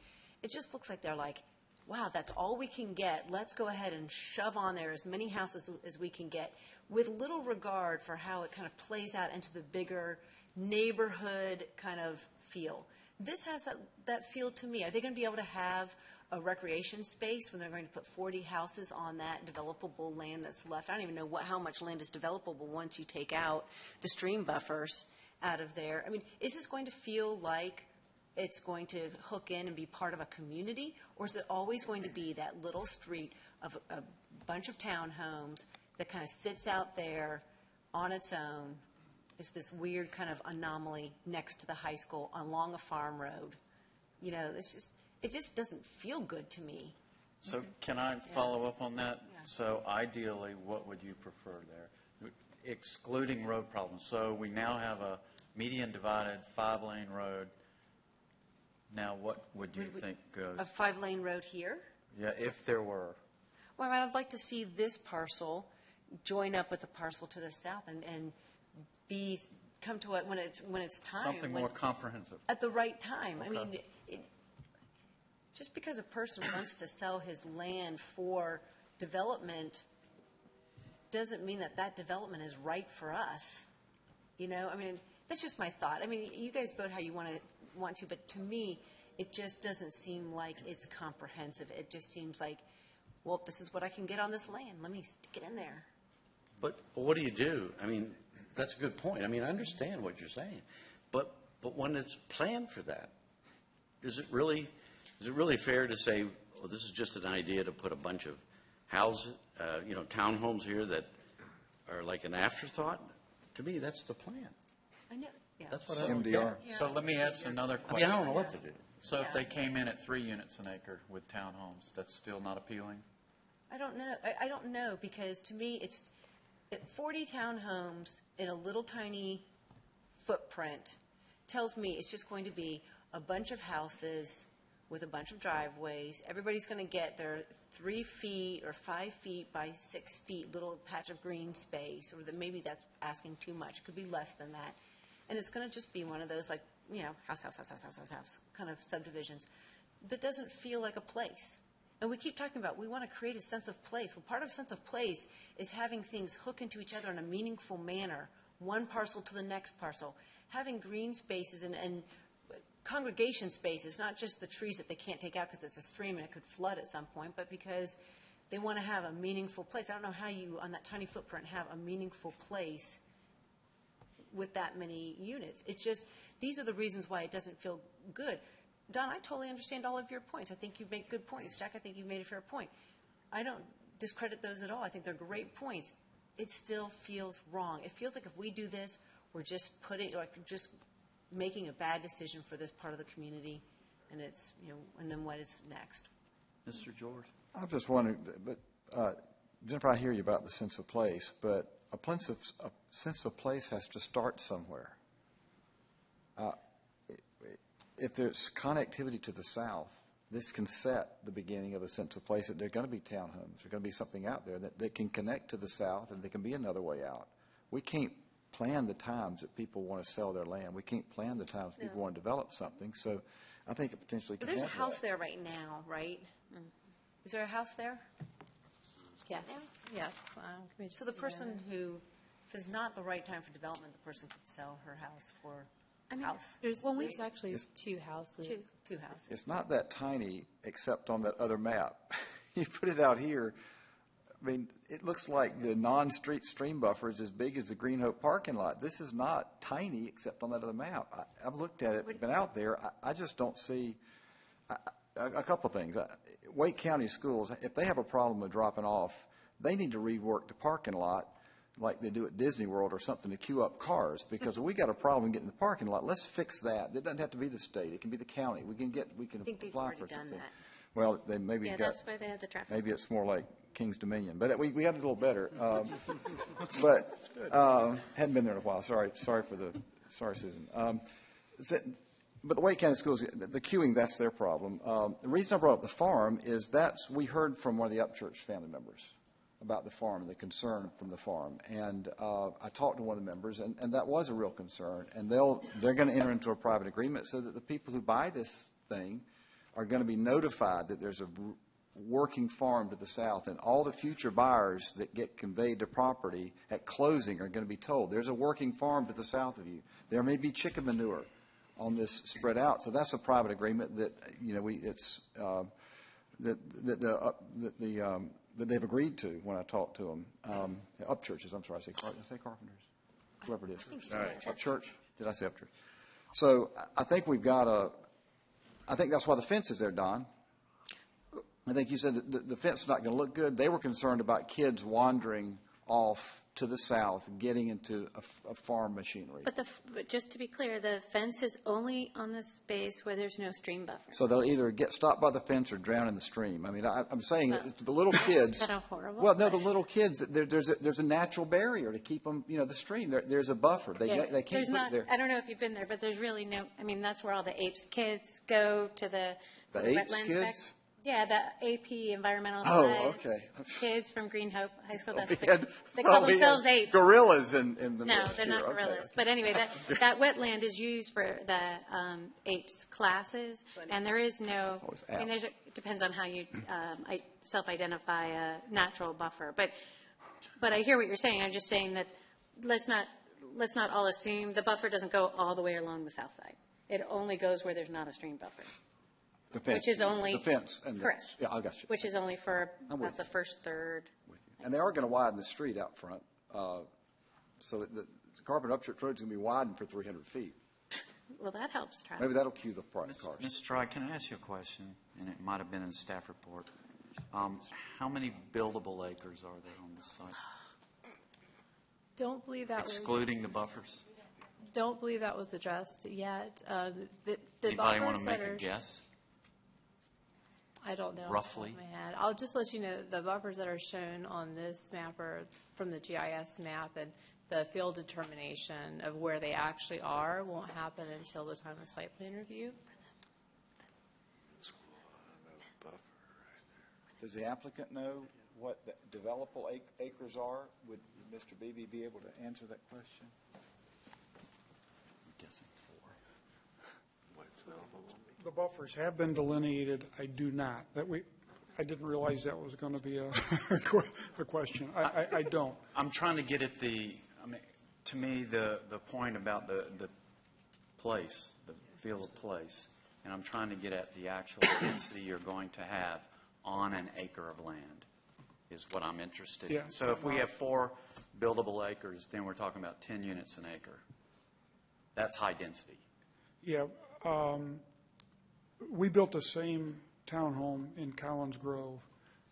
it just looks like they're like, wow, that's all we can get. Let's go ahead and shove on there as many houses as we can get, with little regard for how it kind of plays out into the bigger neighborhood kind of feel. This has that feel to me. Are they going to be able to have a recreation space when they're going to put 40 houses on that developable land that's left? I don't even know how much land is developable once you take out the stream buffers out of there. I mean, is this going to feel like it's going to hook in and be part of a community, or is it always going to be that little street of a bunch of townhomes that kind of sits out there on its own? It's this weird kind of anomaly next to the high school along a farm road. You know, it's just, it just doesn't feel good to me. So can I follow up on that? So ideally, what would you prefer there? Excluding road problems. So we now have a median divided 5-lane road. Now, what would you think goes? A 5-lane road here? Yeah, if there were. Well, I'd like to see this parcel join up with the parcel to the south and come to it when it's time. Something more comprehensive. At the right time. Okay. I mean, just because a person wants to sell his land for development doesn't mean that that development is right for us. You know, I mean, that's just my thought. I mean, you guys vote how you want to, but to me, it just doesn't seem like it's comprehensive. It just seems like, well, this is what I can get on this land. Let me stick it in there. But what do you do? I mean, that's a good point. I mean, I understand what you're saying, but when it's planned for that, is it really fair to say, well, this is just an idea to put a bunch of houses, townhomes here that are like an afterthought? To me, that's the plan. I know. Yeah. That's what MDR. So let me ask another I question. mean, I don't know what to do. So if they came in at 3 units an acre with townhomes, that's still not appealing? I don't know. I don't know, because to me, it's 40 townhomes in a little tiny footprint tells me it's just going to be a bunch of houses with a bunch of driveways. Everybody's going to get their 3 feet or 5 feet by 6 feet little patch of green space, or maybe that's asking too much. It could be less than that. And it's going to just be one of those, like, house kind of subdivisions that doesn't feel like a place. And we keep talking about we want to create a sense of place. Well, part of sense of place is having things hook into each other in a meaningful manner, one parcel to the next parcel, having green spaces and congregation spaces, not just the trees that they can't take out because it's a stream and it could flood at some point, but because they want to have a meaningful place. I don't know how you, on that tiny footprint, have a meaningful place with that many units. It's just, these are the reasons why it doesn't feel good. Don, I totally understand all of your points. I think you make good points. Jack, I think you've made a fair point. I don't discredit those at all. I think they're great points. It still feels wrong. It feels like if we do this, we're just just making a bad decision for this part of the community, and it's, and then what is next? Mr. George? I'm just wondering, but Jennifer, I hear you about the sense of place, but a sense of place has to start somewhere. If there's connectivity to the south, this can set the beginning of a sense of place that there are going to be townhomes. There's going to be something out there that can connect to the south, and there can be another way out. We can't plan the times that people want to sell their land. We can't plan the times people want to develop something. So I think it potentially can But there's a have house that. there right now, right? Is there a house there? Yes, yes. So the person who, if it's not the right time for development, the person could sell her house for house. There's actually 2 houses. Two houses. It's not that tiny except on that other map. You put it out here, I mean, it looks like the non-street stream buffer is as big as the Green Hope parking lot. This is not tiny except on that other map. I've looked at it, been out there. I just don't see a couple things. Wake County schools, if they have a problem with dropping off, they need to rework the parking lot like they do at Disney World or something to queue up cars, because if we got a problem getting in the parking lot, let's fix that. It doesn't have to be the state. It can be the county. We can I think they've apply already for done something. that. Well, they maybe got. That's why they have the traffic. Maybe it's more like King's Dominion, but we got it a little better. Hadn't been there in a while. Sorry, Susan. But the Wake County schools, the queuing, that's their problem. The reason I brought up the farm is we heard from one of the Upchurch family members about the farm and the concern from the farm, and I talked to one of the members, and that was a real concern. And they're going to enter into a private agreement so that the people who buy this thing are going to be notified that there's a working farm to the south, and all the future buyers that get conveyed to property at closing are going to be told there's a working farm to the south of you. There may be chicken manure on this spread out. So that's a private agreement that that they've agreed to when I talked to them. Upchurches, I'm sorry, did I say Carpenters? Whoever it is. All right. Upchurch? Did I say Upchurch? So I think I think that's why the fence is there, Don. I think you said that the fence is not going to look good. They were concerned about kids wandering off to the south, getting into a farm machinery. But just to be clear, the fence is only on the space where there's no stream buffer. So they'll either get stopped by the fence or drown in the stream. I mean, I'm saying that the little kids. Kind of horrible. Well, no, the little kids. There's a natural barrier to keep them. The stream. There's a buffer. They can't There's put not, it there. I don't know if you've been there, but there's really no, I mean, that's where all the APES kids go to the Apes wetlands kids? Yeah, the AP Environmental Oh, Science okay. kids from Green Hope High School. That's We had- they call we had themselves apes. Gorillas in the No, list they're here. not Okay, gorillas. okay. But anyway, that wetland is used for the apes classes, and there is no, I mean, it depends on how you self-identify a natural buffer. But I hear what you're saying. I'm just saying that let's not all assume the buffer doesn't go all the way along the south side. It only goes where there's not a stream buffer. The fence. Which is only. The fence. And correct. Yeah, I got you. Which is only for I'm with about the first third. And they are going to widen the street out front. So the Carpenter Upchurch Road is going to be widened for 300 feet. Well, that helps, Travis. Maybe that'll cue the price cars. Mr. Troy, can I ask you a question? And it might have been in the staff report. How many buildable acres are there on this site? Don't believe that Excluding the buffers? Don't believe that was addressed yet. The Anybody want buffers to make that a are- guess? I don't know. Roughly? Off the top of my head. I'll just let you know the buffers that are shown on this map are from the GIS map, and the field determination of where they actually are won't happen until the time of site plan review. Does the applicant know what the developable acres are? Would Mr. Beebe be able to answer that question? I'm guessing 4. The buffers have been delineated. I do not. I didn't realize that was going to be a question. I don't. I'm trying to get at to me, the point about the place, the feel of place, and I'm trying to get at the actual density you're going to have on an acre of land is what I'm interested in. Yeah. So if we have 4 buildable acres, then we're talking about 10 units an acre. That's high density. Yeah. We built the same townhome in Collins Grove,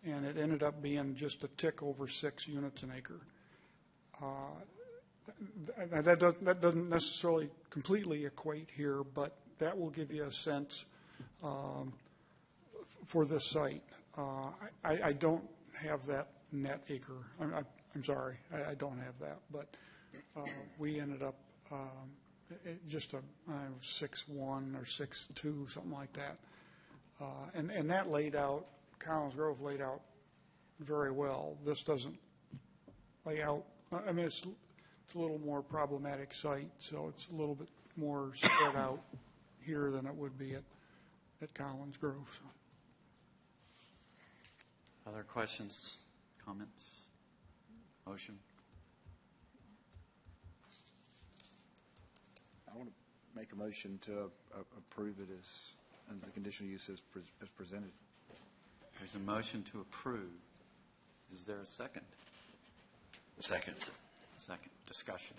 and it ended up being just a tick over 6 units an acre. That doesn't necessarily completely equate here, but that will give you a sense for this site. I don't have that net acre. I'm sorry, I don't have that, but we ended up just a 6.1 or 6.2, something like that. And that laid out, Collins Grove laid out very well. This doesn't lay out, I mean, it's a little more problematic site, so it's a little bit more spread out here than it would be at Collins Grove. So. Other questions, comments, motion? I want to make a motion to approve it as, under the conditional use as presented. There's a motion to approve. Is there a second? Second. Second. Discussion.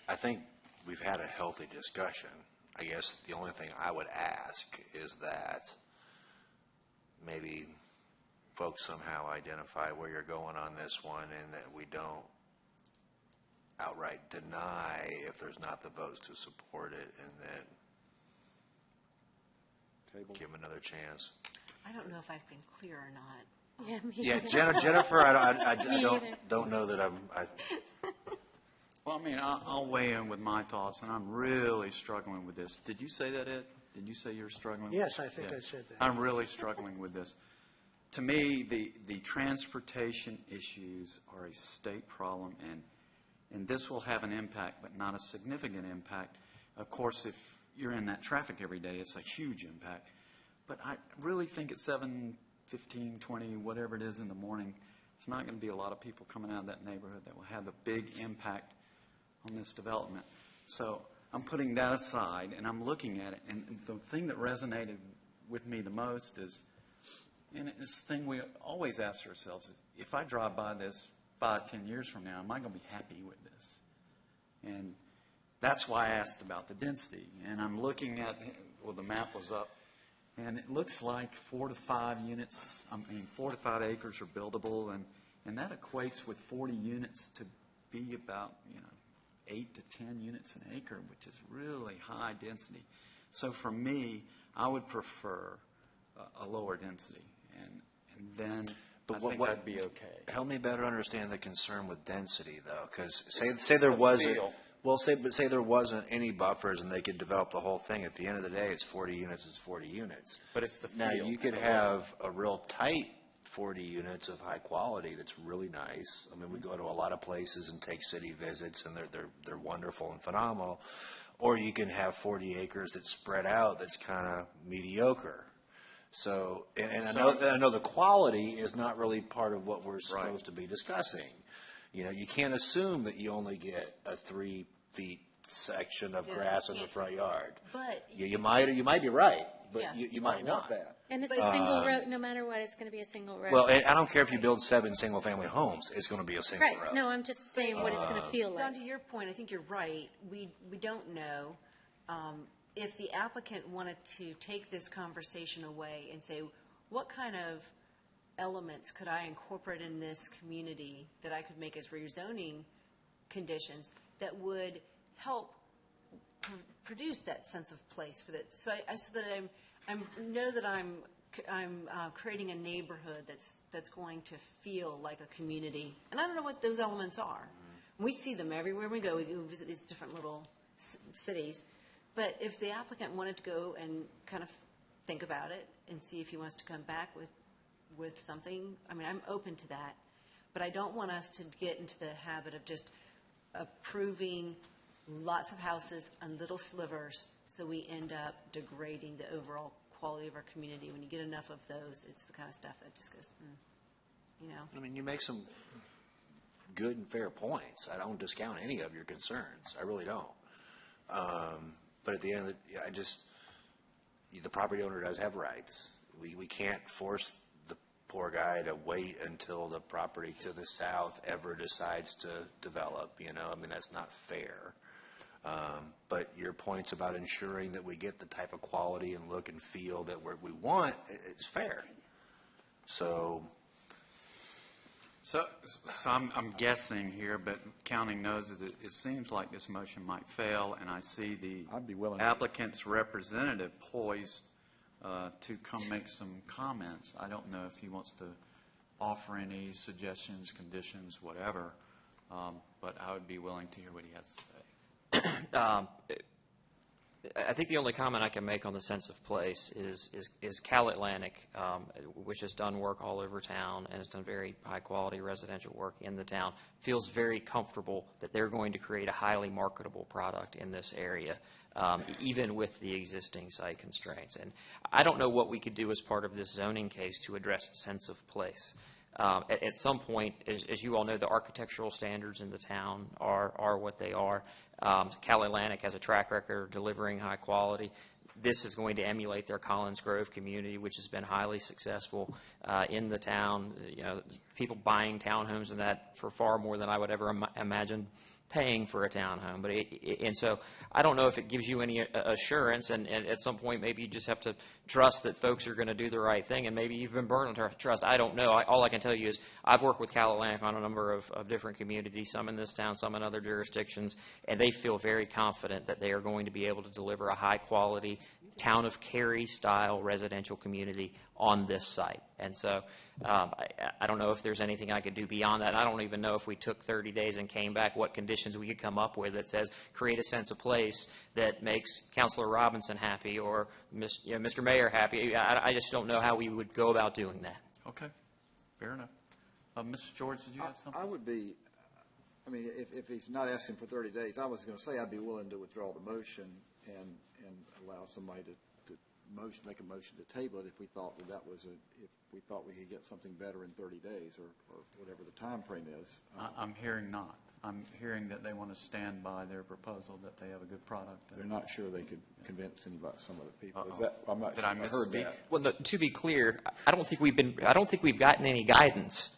I think we've had a healthy discussion. I guess the only thing I would ask is that maybe folks somehow identify where you're going on this one and that we don't outright deny if there's not the votes to support it, and then give them another chance. I don't know if I've been clear or not. Yeah, me Yeah, either. Jennifer, I Me either. don't know that Well, I mean, I'll weigh in with my thoughts, and I'm really struggling with this. Did you say that, Ed? Did you say you're struggling? Yes, I think I said that. I'm really struggling with this. To me, the transportation issues are a state problem, and this will have an impact, but not a significant impact. Of course, if you're in that traffic every day, it's a huge impact. But I really think at 7, 15, 20, whatever it is in the morning, there's not going to be a lot of people coming out of that neighborhood that will have a big impact on this development. So I'm putting that aside, and I'm looking at it, and the thing that resonated with me the most is, and it's the thing we always ask ourselves, if I drive by this 5, 10 years from now, am I going to be happy with this? And that's why I asked about the density. And I'm looking at, well, the map was up, and it looks like 4 to 5 units, 4 to 5 acres are buildable, and And that equates with 40 units to be about, 8 to 10 units an acre, which is really high density. So for me, I would prefer a lower density, and then I think that'd be okay. Help me better understand the concern with density, though, because say there wasn't. Well, say there wasn't any buffers and they could develop the whole thing. At the end of the day, it's 40 units. It's 40 units. But it's the Now feel. you could have a real tight 40 units of high quality that's really nice. I mean, we go to a lot of places and take city visits, and they're wonderful and phenomenal. Or you can have 40 acres that's spread out that's kind of mediocre. So, and I know the quality is not really part of what we're supposed to be discussing. You can't assume that you only get a 3 feet section of grass in the front yard. But you might be right, but Yeah. you might not. And it's a single road, no matter what, it's going to be a single road. Well, and I don't care if you build 7 single-family homes, it's going to be a single road. Right, no, I'm just saying what it's going to feel like. Don, to your point, I think you're right. We don't know. If the applicant wanted to take this conversation away and say, what kind of elements could I incorporate in this community that I could make as rezoning conditions that would help produce that sense of place for that? So so that I know that I'm creating a neighborhood that's going to feel like a community. And I don't know what those elements are. We see them everywhere we go. We visit these different little cities. But if the applicant wanted to go and kind of think about it and see if he wants to come back with something, I mean, I'm open to that. But I don't want us to get into the habit of just approving lots of houses on little slivers, so we end up degrading the overall quality of our community. When you get enough of those, it's the kind of stuff that just goes, I mean, you make some good and fair points. I don't discount any of your concerns. I really don't. But at the end of the property owner does have rights. We can't force the poor guy to wait until the property to the south ever decides to develop, I mean, that's not fair. But your points about ensuring that we get the type of quality and look and feel that we want, it's fair. So I'm guessing here, but counting knows that it seems like this motion might fail, and I see the applicant's representative poised to come make some comments. I don't know if he wants to offer any suggestions, conditions, whatever, but I would be willing to hear what he has to say. I think the only comment I can make on the sense of place is Cal Atlantic, which has done work all over town and has done very high-quality residential work in the town, feels very comfortable that they're going to create a highly marketable product in this area, even with the existing site constraints. And I don't know what we could do as part of this zoning case to address sense of place. At some point, as you all know, the architectural standards in the town are what they are. Cal Atlantic has a track record of delivering high quality. This is going to emulate their Collins Grove community, which has been highly successful in the town. People buying townhomes and that for far more than I would ever imagine paying for a townhome. And so I don't know if it gives you any assurance, and at some point maybe you just have to trust that folks are going to do the right thing, and maybe you've been burned on trust. I don't know. All I can tell you is I've worked with Cal Atlantic on a number of different communities, some in this town, some in other jurisdictions, and they feel very confident that they are going to be able to deliver a high-quality town of Cary-style residential community on this site. And so I don't know if there's anything I could do beyond that. I don't even know if we took 30 days and came back what conditions we could come up with that says create a sense of place that makes Councilor Robinson happy or Mr. Mayor happy. I just don't know how we would go about doing that. Okay, fair enough. Mr. George, did you have something? I would be, if he's not asking for 30 days, I was going to say I'd be willing to withdraw the motion and allow somebody to make a motion to table it if we thought if we thought we could get something better in 30 days or whatever the time frame is. I'm hearing not. I'm hearing that they want to stand by their proposal, that they have a good product. They're not sure they could convince some other people. Uh-oh. Is that, I'm not Did sure I I heard misspeak? that. Well, no, to be clear, I don't think we've gotten any guidance.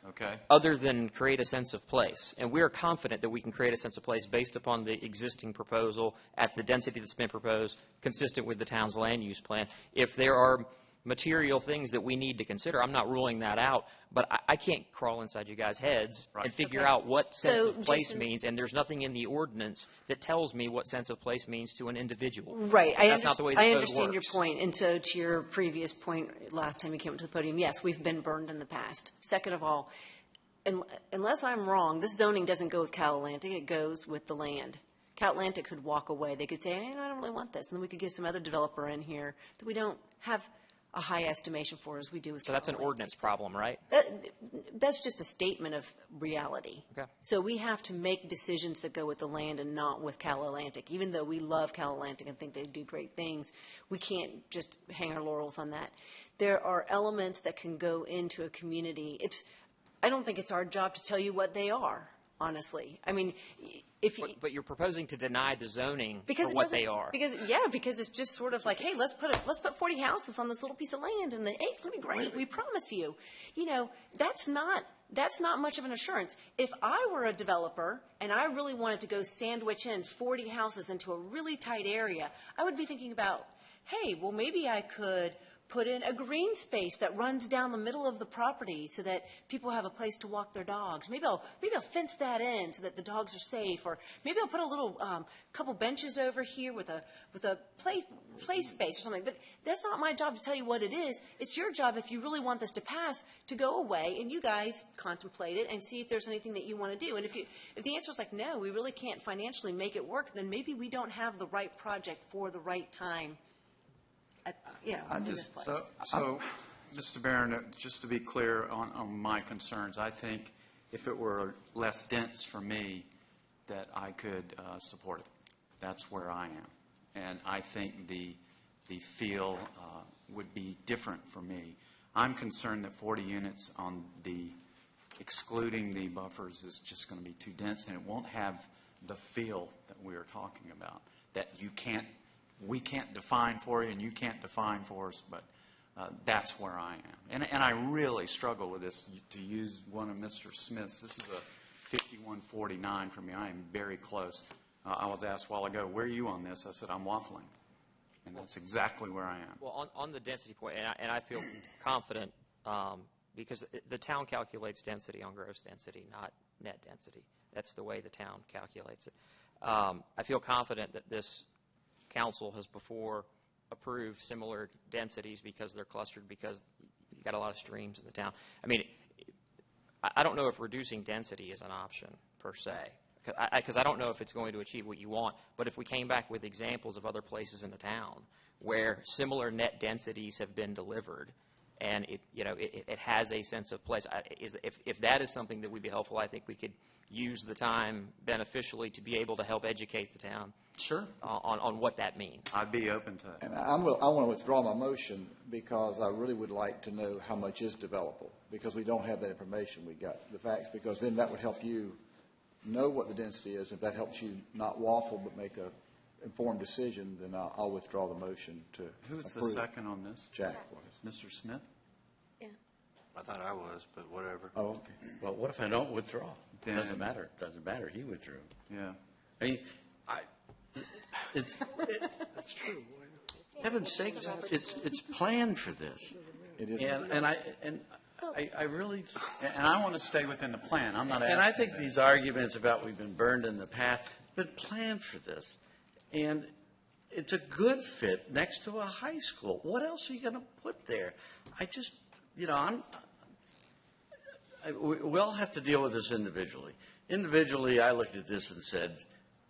Okay. Other than create a sense of place. And we are confident that we can create a sense of place based upon the existing proposal at the density that's been proposed, consistent with the town's land use plan. If there are material things that we need to consider. I'm not ruling that out, but I can't crawl inside you guys' heads and figure out what sense of place means, and there's nothing in the ordinance that tells me what sense of place means to an individual. Right. That's not the way the I code understand your works. point. And so to your previous point, last time you came up to the podium, yes, we've been burned in the past. Second of all, unless I'm wrong, this zoning doesn't go with Cal Atlantic, it goes with the land. Cal Atlantic could walk away. They could say, hey, I don't really want this. And then we could get some other developer in here that we don't have a high estimation for as we do with So that's an ordinance problem, right? That's just a statement of reality. Okay. So we have to make decisions that go with the land and not with Cal Atlantic. Even though we love Cal Atlantic and think they do great things, we can't just hang our laurels on that. There are elements that can go into a community. I don't think it's our job to tell you what they are, honestly. I mean, But you're proposing to deny the zoning because for it what doesn't- they are. Because it's just sort of like, hey, let's put 40 houses on this little piece of land, and hey, it's going to be great. We promise you. You know, that's not much of an assurance. If I were a developer and I really wanted to go sandwich in 40 houses into a really tight area, I would be thinking about, hey, well, maybe I could put in a green space that runs down the middle of the property so that people have a place to walk their dogs. Maybe I'll fence that in so that the dogs are safe, or maybe I'll put a little couple benches over here with a play space or something. But that's not my job to tell you what it is. It's your job, if you really want this to pass, to go away and you guys contemplate it and see if there's anything that you want to do. And if the answer is like, no, we really can't financially make it work, then maybe we don't have the right project for the right time. So, Mr. Barron, just to be clear on my concerns, I think if it were less dense for me, that I could support it. That's where I am. And I think the feel would be different for me. I'm concerned that 40 units on the excluding the buffers is just going to be too dense, and it won't have the feel that we are talking about, that we can't define for you and you can't define for us, but that's where I am. And I really struggle with this, to use one of Mr. Smith's. This is a 5149 for me. I am very close. I was asked a while ago, where are you on this? I said, I'm waffling. And that's exactly where I am. Well, on the density point, and I feel confident because the town calculates density on gross density, not net density. That's the way the town calculates it. I feel confident that this council has before approved similar densities because they're clustered, because you got a lot of streams in the town. I mean, I don't know if reducing density is an option per se, because I don't know if it's going to achieve what you want. But if we came back with examples of other places in the town where similar net densities have been delivered, and it has a sense of place, if that is something that would be helpful, I think we could use the time beneficially to be able to help educate the town. Sure. On what that means. I'd be open to it. And I want to withdraw my motion because I really would like to know how much is developable, because we don't have that information. We got the facts, because then that would help you know what the density is. If that helps you not waffle but make a informed decision, then I'll withdraw the motion to Who's the approve. second on this? Jack was. Mr. Smith? I thought I was, but whatever. Oh, okay. Well, what if I don't withdraw? Then- Doesn't matter. Doesn't matter. He withdrew. Yeah. I mean, it's That's true. heaven's sakes, it's planned for this. It is. And I really. And I want to stay within the plan. I'm not asking. And I think that. these arguments about we've been burned in the past, been planned for this. And it's a good fit next to a high school. What else are you going to put there? I just, we all have to deal with this individually. Individually, I looked at this and said,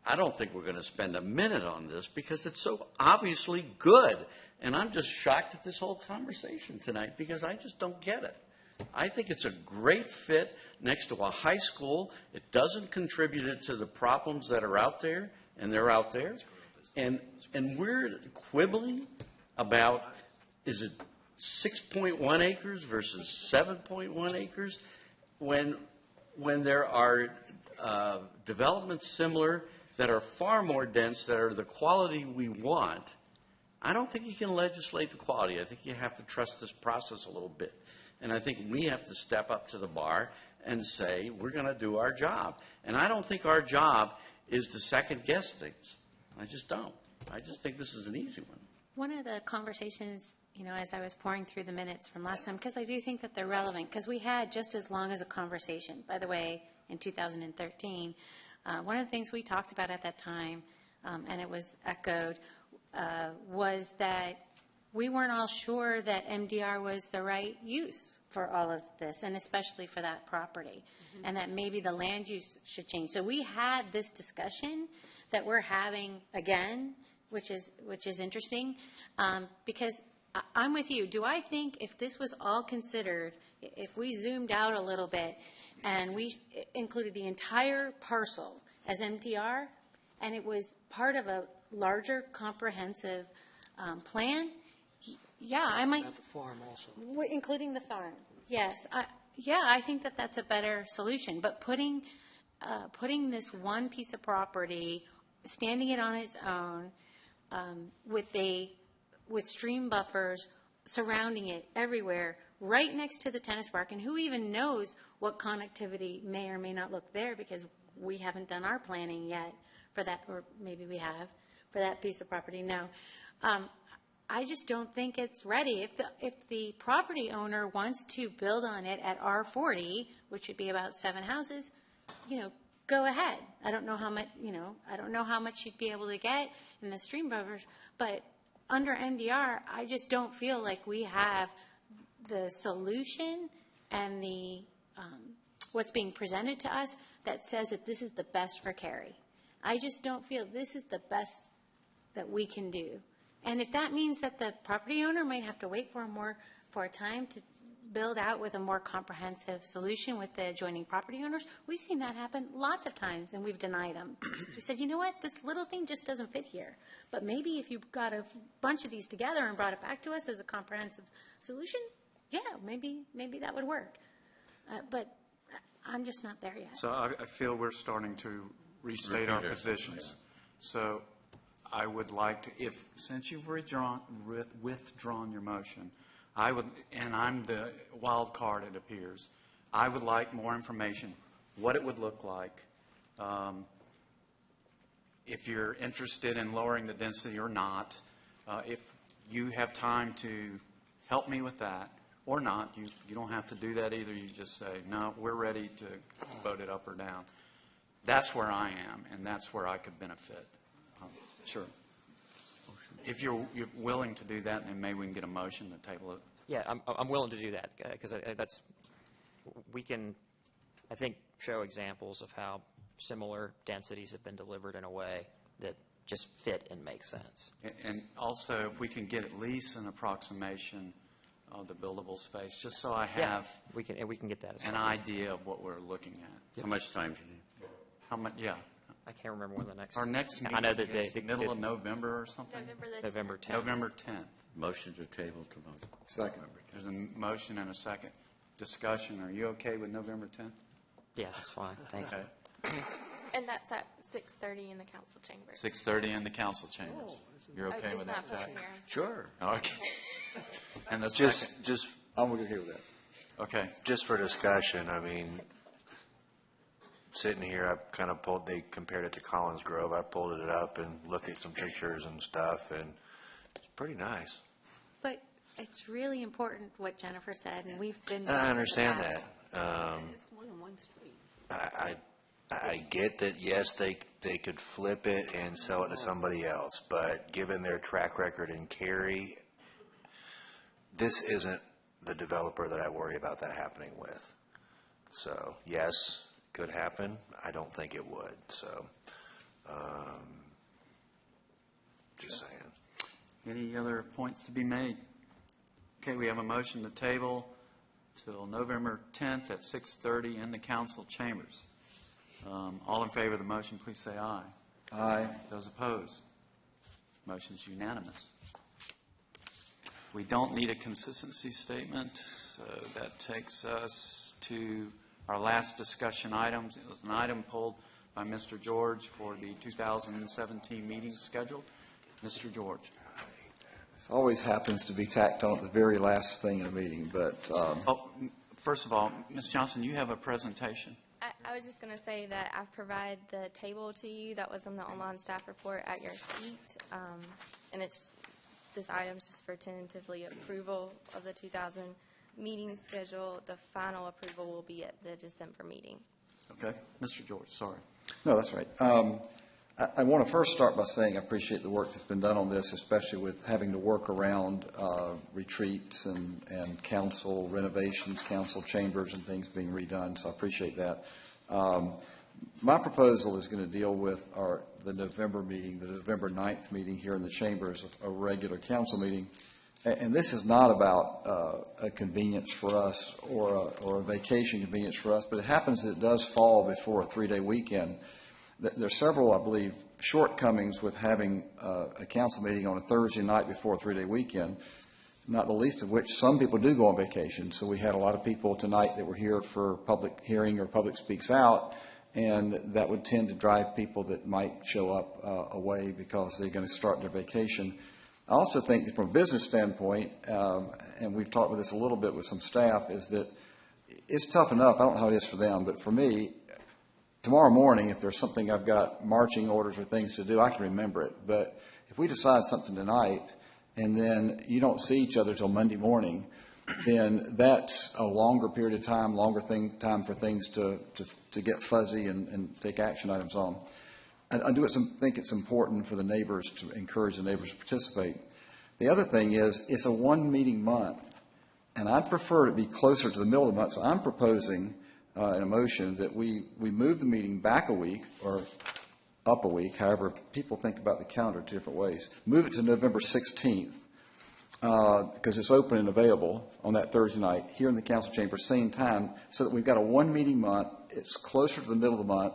I don't think we're going to spend a minute on this because it's so obviously good. And I'm just shocked at this whole conversation tonight because I just don't get it. I think it's a great fit next to a high school. It doesn't contribute to the problems that are out there, and they're out there. And we're quibbling about, is it 6.1 acres versus 7.1 acres when there are developments similar that are far more dense, that are the quality we want. I don't think you can legislate the quality. I think you have to trust this process a little bit. And I think we have to step up to the bar and say, we're going to do our job. And I don't think our job is to second-guess things. I just don't. I just think this is an easy one. One of the conversations, as I was pouring through the minutes from last time, because I do think that they're relevant, because we had just as long as a conversation, by the way, in 2013. One of the things we talked about at that time, and it was echoed, was that we weren't all sure that MDR was the right use for all of this, and especially for that property, and that maybe the land use should change. So we had this discussion that we're having again, which is interesting, because I'm with you. Do I think if this was all considered, if we zoomed out a little bit and we included the entire parcel as MDR, and it was part of a larger comprehensive plan, yeah, I might. At the farm also. Including the farm, yes. I think that that's a better solution. But putting this one piece of property, standing it on its own, with stream buffers surrounding it everywhere, right next to the tennis park, and who even knows what connectivity may or may not look there, because we haven't done our planning yet for that, or maybe we have, for that piece of property. No. I just don't think it's ready. If the property owner wants to build on it at R40, which would be about 7 houses, go ahead. I don't know how much you'd be able to get in the stream buffers, but under MDR, I just don't feel like we have the solution and the what's being presented to us that says that this is the best for Cary. I just don't feel this is the best that we can do. And if that means that the property owner might have to wait for a time to build out with a more comprehensive solution with the adjoining property owners, we've seen that happen lots of times, and we've denied them. We said, you know what, this little thing just doesn't fit here. But maybe if you got a bunch of these together and brought it back to us as a comprehensive solution, yeah, maybe that would work. But I'm just not there yet. So I feel we're starting to restate our positions. So I would like to, since you've withdrawn your motion, and I'm the wild card, it appears, I would like more information, what it would look like, if you're interested in lowering the density or not, if you have time to help me with that or not. You don't have to do that either. You just say, no, we're ready to vote it up or down. That's where I am, and that's where I could benefit. Sure. If you're willing to do that, then maybe we can get a motion to table it. Yeah, I'm willing to do that, because we can, I think, show examples of how similar densities have been delivered in a way that just fit and make sense. And also, if we can get at least an approximation of the buildable space, just so I have we can get that as an idea of what we're looking at. How much time do you need? I can't remember when the next. Our next meeting I know that is the middle of November or something? November 10th. November 10th. Motion to table to vote. Second. There's a motion and a second. Discussion. Are you okay with November 10th? Yeah, that's fine. Thank you. And that's at 6:30 in the council chamber. 6:30 in the council chambers. You're okay with that, Jack? Sure. Okay. And the Just, I'm okay with that. Okay. Just for discussion, I mean, sitting here, I've kind of they compared it to Collins Grove. I pulled it up and looked at some pictures and stuff, and it's pretty nice. But it's really important what Jennifer said, and we've been. I understand that. It's more than one street. I get that, yes, they could flip it and sell it to somebody else, but given their track record in Cary, this isn't the developer that I worry about that happening with. So, yes, could happen. I don't think it would. So, just saying. Any other points to be made? Okay, we have a motion to table till November 10th at 6:30 in the council chambers. All in favor of the motion, please say aye. Aye. Those opposed? Motion's unanimous. We don't need a consistency statement, so that takes us to our last discussion items. It was an item pulled by Mr. George for the 2017 meeting scheduled. Mr. George. This always happens to be tacked on at the very last thing in a meeting, but... First of all, Ms. Johnson, you have a presentation. I was just going to say that I've provided the table to you that was in the online staff report at your seat, and it's this item's just for tentatively approval of the 2000 meeting schedule. The final approval will be at the December meeting. Okay. Mr. George, sorry. No, that's right. I want to first start by saying I appreciate the work that's been done on this, especially with having to work around retreats and council renovations, council chambers and things being redone, so I appreciate that. My proposal is going to deal with the November meeting, the November 9th meeting here in the chambers, a regular council meeting. And this is not about a convenience for us or a vacation convenience for us, but it happens that it does fall before a 3-day weekend. There are several, I believe, shortcomings with having a council meeting on a Thursday night before a 3-day weekend, not the least of which some people do go on vacation. So we had a lot of people tonight that were here for public hearing or public speaks out, and that would tend to drive people that might show up away because they're going to start their vacation. I also think that from a business standpoint, and we've talked with this a little bit with some staff, is that it's tough enough. I don't know how it is for them, but for me, tomorrow morning, if there's something I've got marching orders or things to do, I can remember it. But if we decide something tonight and then you don't see each other till Monday morning, then that's a longer period of time, time for things to get fuzzy and take action items on. I think it's important for the neighbors to encourage the neighbors to participate. The other thing is it's a one-meeting month, and I'd prefer it to be closer to the middle of the month. So I'm proposing in a motion that we move the meeting back a week or up a week, however people think about the calendar 2 different ways. Move it to November 16th because it's open and available on that Thursday night here in the council chamber, same time, so that we've got a one-meeting month. It's closer to the middle of the month.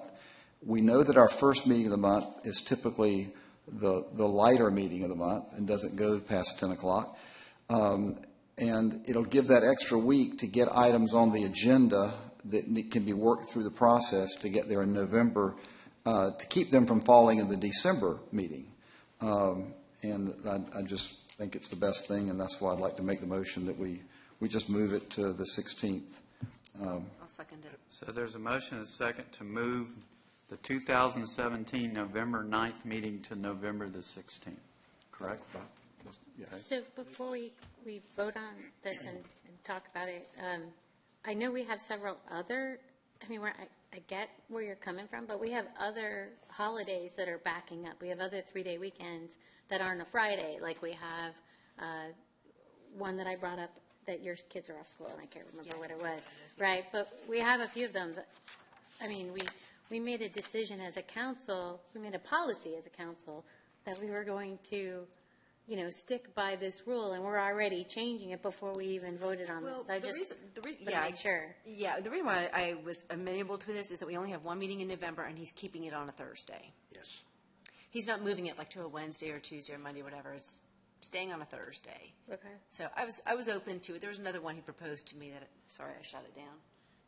We know that our first meeting of the month is typically the lighter meeting of the month and doesn't go past 10 o'clock. And it'll give that extra week to get items on the agenda that can be worked through the process to get there in November, to keep them from falling in the December meeting. And I just think it's the best thing, and that's why I'd like to make the motion that we just move it to the 16th. I'll second it. So there's a motion and a second to move the 2017 November 9th meeting to November the 16th. Correct? Yeah. So before we vote on this and talk about it, I know we have several other, I get where you're coming from, but we have other holidays that are backing up. We have other 3-day weekends that aren't a Friday, like we have one that I brought up that your kids are off school, and I can't remember what it was, right? But we have a few of them. We made a decision as a council, we made a policy as a council that we were going to, stick by this rule, and we're already changing it before we even voted on this. I just want to make sure. Yeah, the reason why I was amenable to this is that we only have one meeting in November, and he's keeping it on a Thursday. Yes. He's not moving it like to a Wednesday or Tuesday or Monday or whatever. It's staying on a Thursday. Okay. So I was open to it. There was another one he proposed to me that, sorry, I shot it down.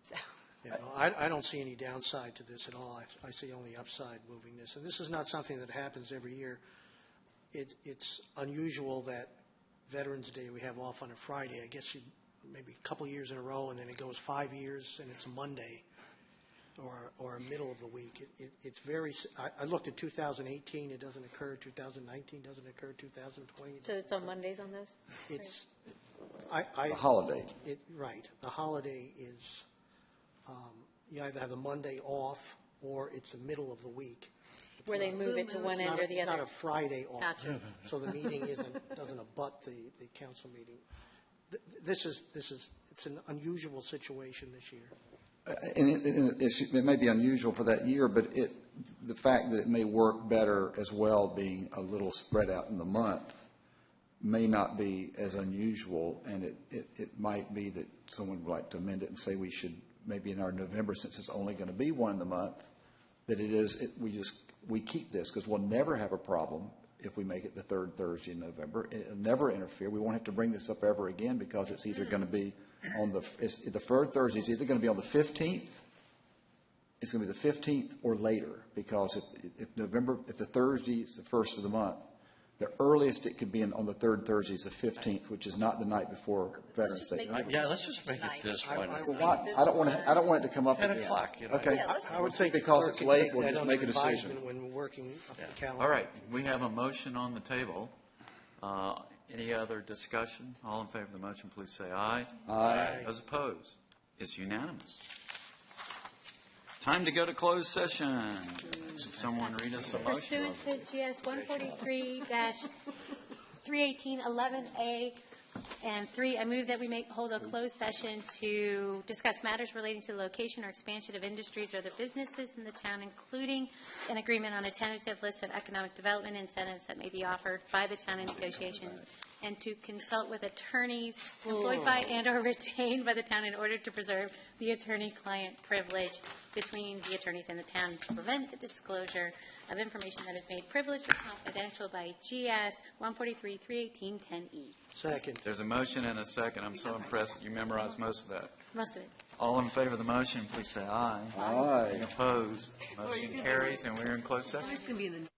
So. Yeah, no, I don't see any downside to this at all. I see only upside moving this. And this is not something that happens every year. It's unusual that Veterans Day we have off on a Friday. I guess maybe a couple years in a row, and then it goes 5 years, and it's a Monday or a middle of the week. It's very. I looked at 2018. It doesn't occur. 2019 doesn't occur. 2020. So it's on Mondays on this? It's the holiday. Right. The holiday is. You either have the Monday off or it's the middle of the week. Where they move it to one end or the other. It's not a Friday off. Gotcha. So the meeting doesn't abut the council meeting. It's an unusual situation this year. And it may be unusual for that year, but the fact that it may work better as well, being a little spread out in the month, may not be as unusual, and it might be that someone would like to amend it and say we should, maybe in our November, since it's only going to be one in the month, that we keep this, because we'll never have a problem if we make it the third Thursday in November. It'll never interfere. We won't have to bring this up ever again, because it's either going to be on the third Thursday is either going to be on the 15th, it's going to be the 15th or later, because if the Thursday is the first of the month, the earliest it could be on the third Thursday is the 15th, which is not the night before Veterans Day. Yeah, let's just make it this one. I don't want it to come up 10 again. o'clock. Okay. I would think because it's late, we'll just make a decision. When working up the calendar. All right, we have a motion on the table. Any other discussion? All in favor of the motion, please say aye. Aye. Those opposed? It's unanimous. Time to go to closed session. Someone read us a motion. Pursuant to GS 143-318-11A and 3, I move that we hold a closed session to discuss matters relating to the location or expansion of industries or other businesses in the town, including an agreement on a tentative list of economic development incentives that may be offered by the town in negotiation, and to consult with attorneys employed by and or retained by the town in order to preserve the attorney-client privilege between the attorneys and the town, to prevent the disclosure of information that is made privileged or confidential by GS 143-318-10E. Second. There's a motion and a second. I'm so impressed that you memorized most of that. Most of it. All in favor of the motion, please say aye. Aye. Any opposed? Motion carries, and we're in closed session. It's going to be in the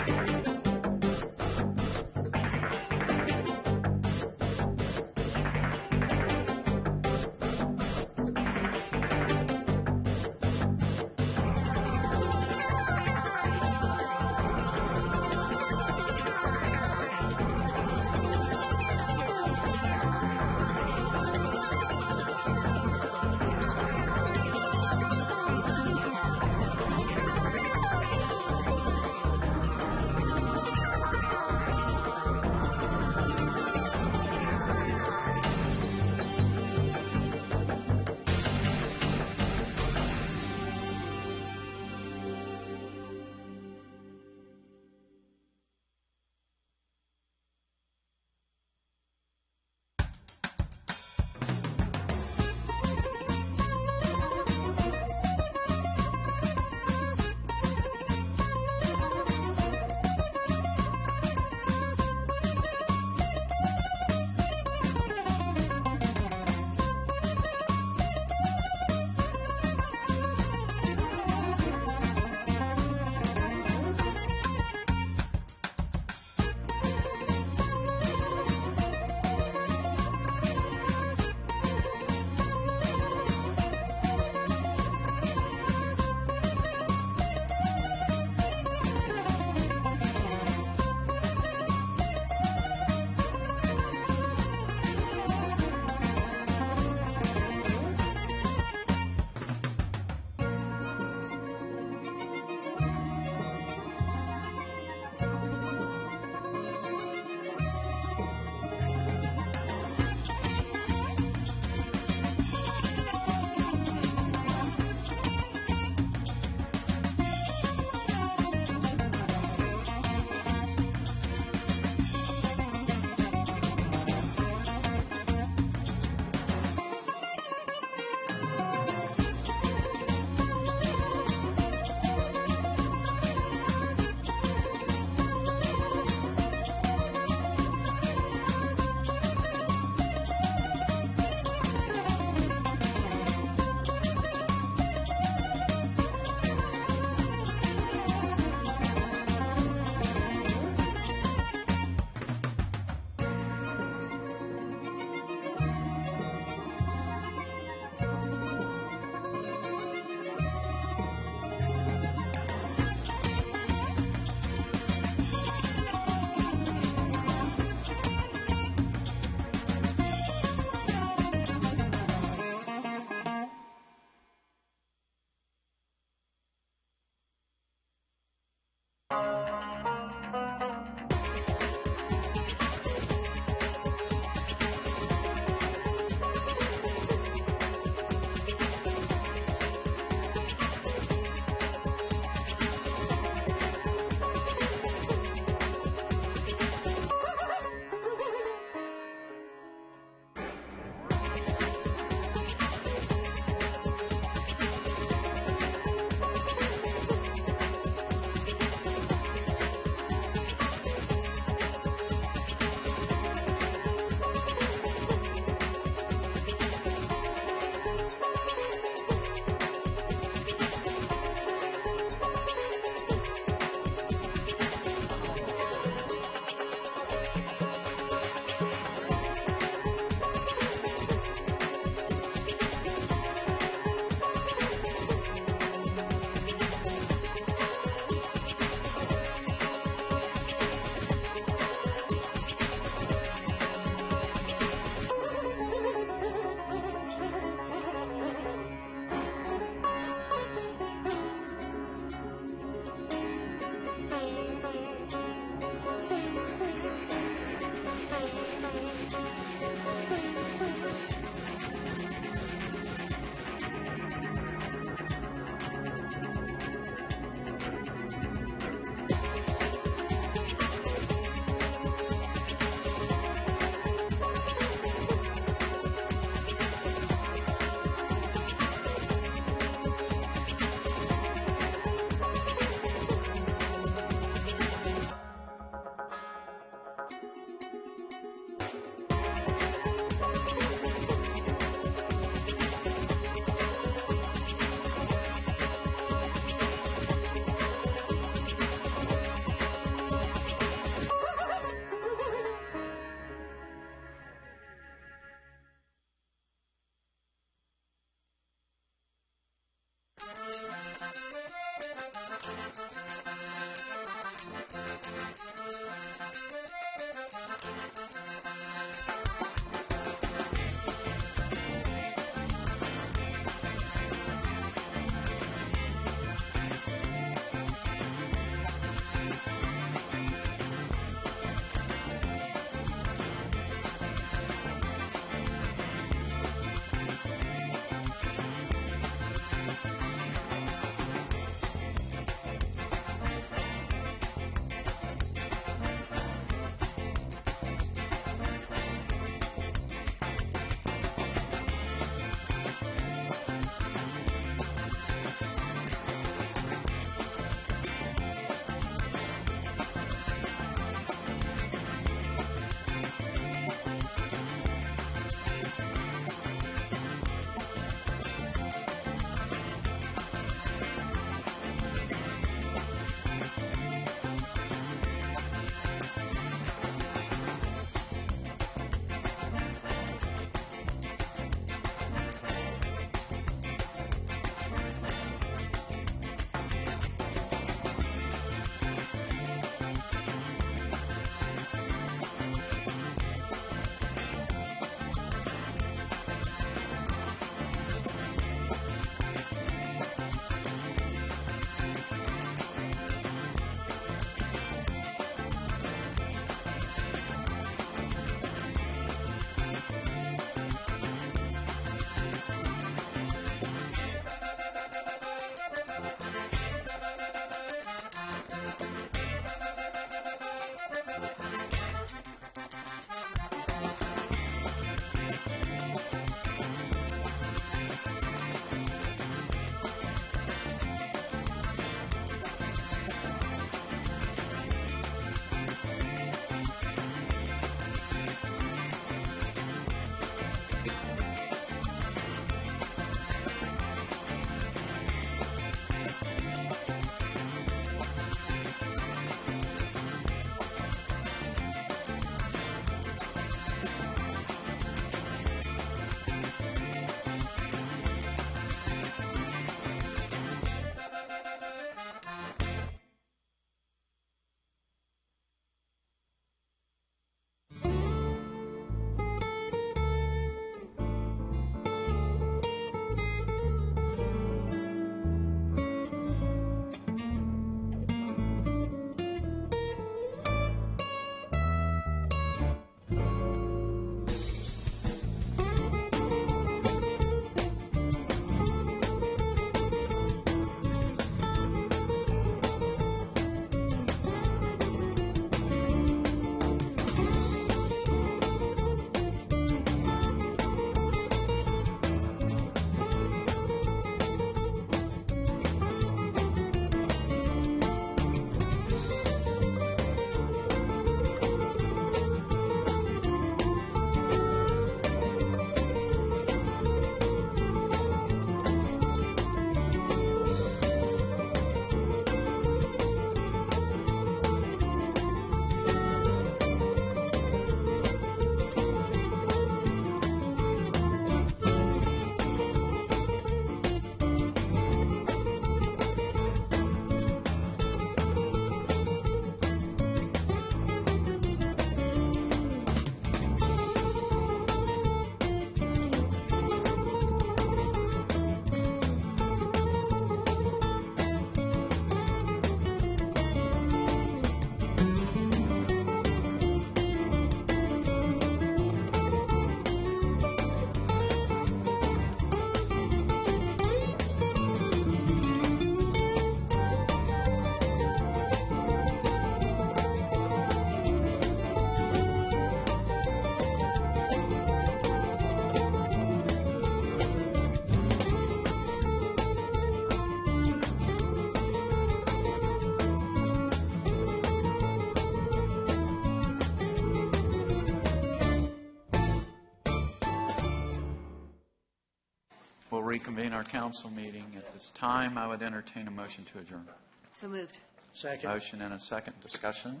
We'll reconvene our council meeting. At this time, I would entertain a motion to adjourn. So moved. Second. Motion and a second. Discussion.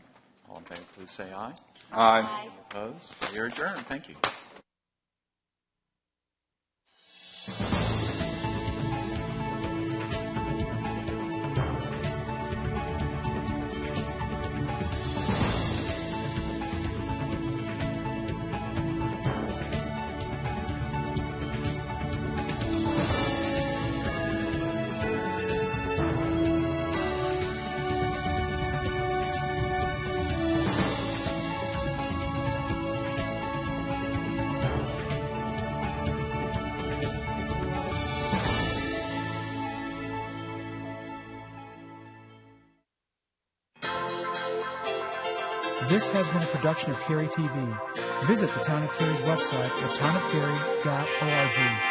All in favor, please say aye. Aye. Opposed? We are adjourned. Thank you. This has been a production of Cary TV. Visit the Town of Cary's website at townofcary.org.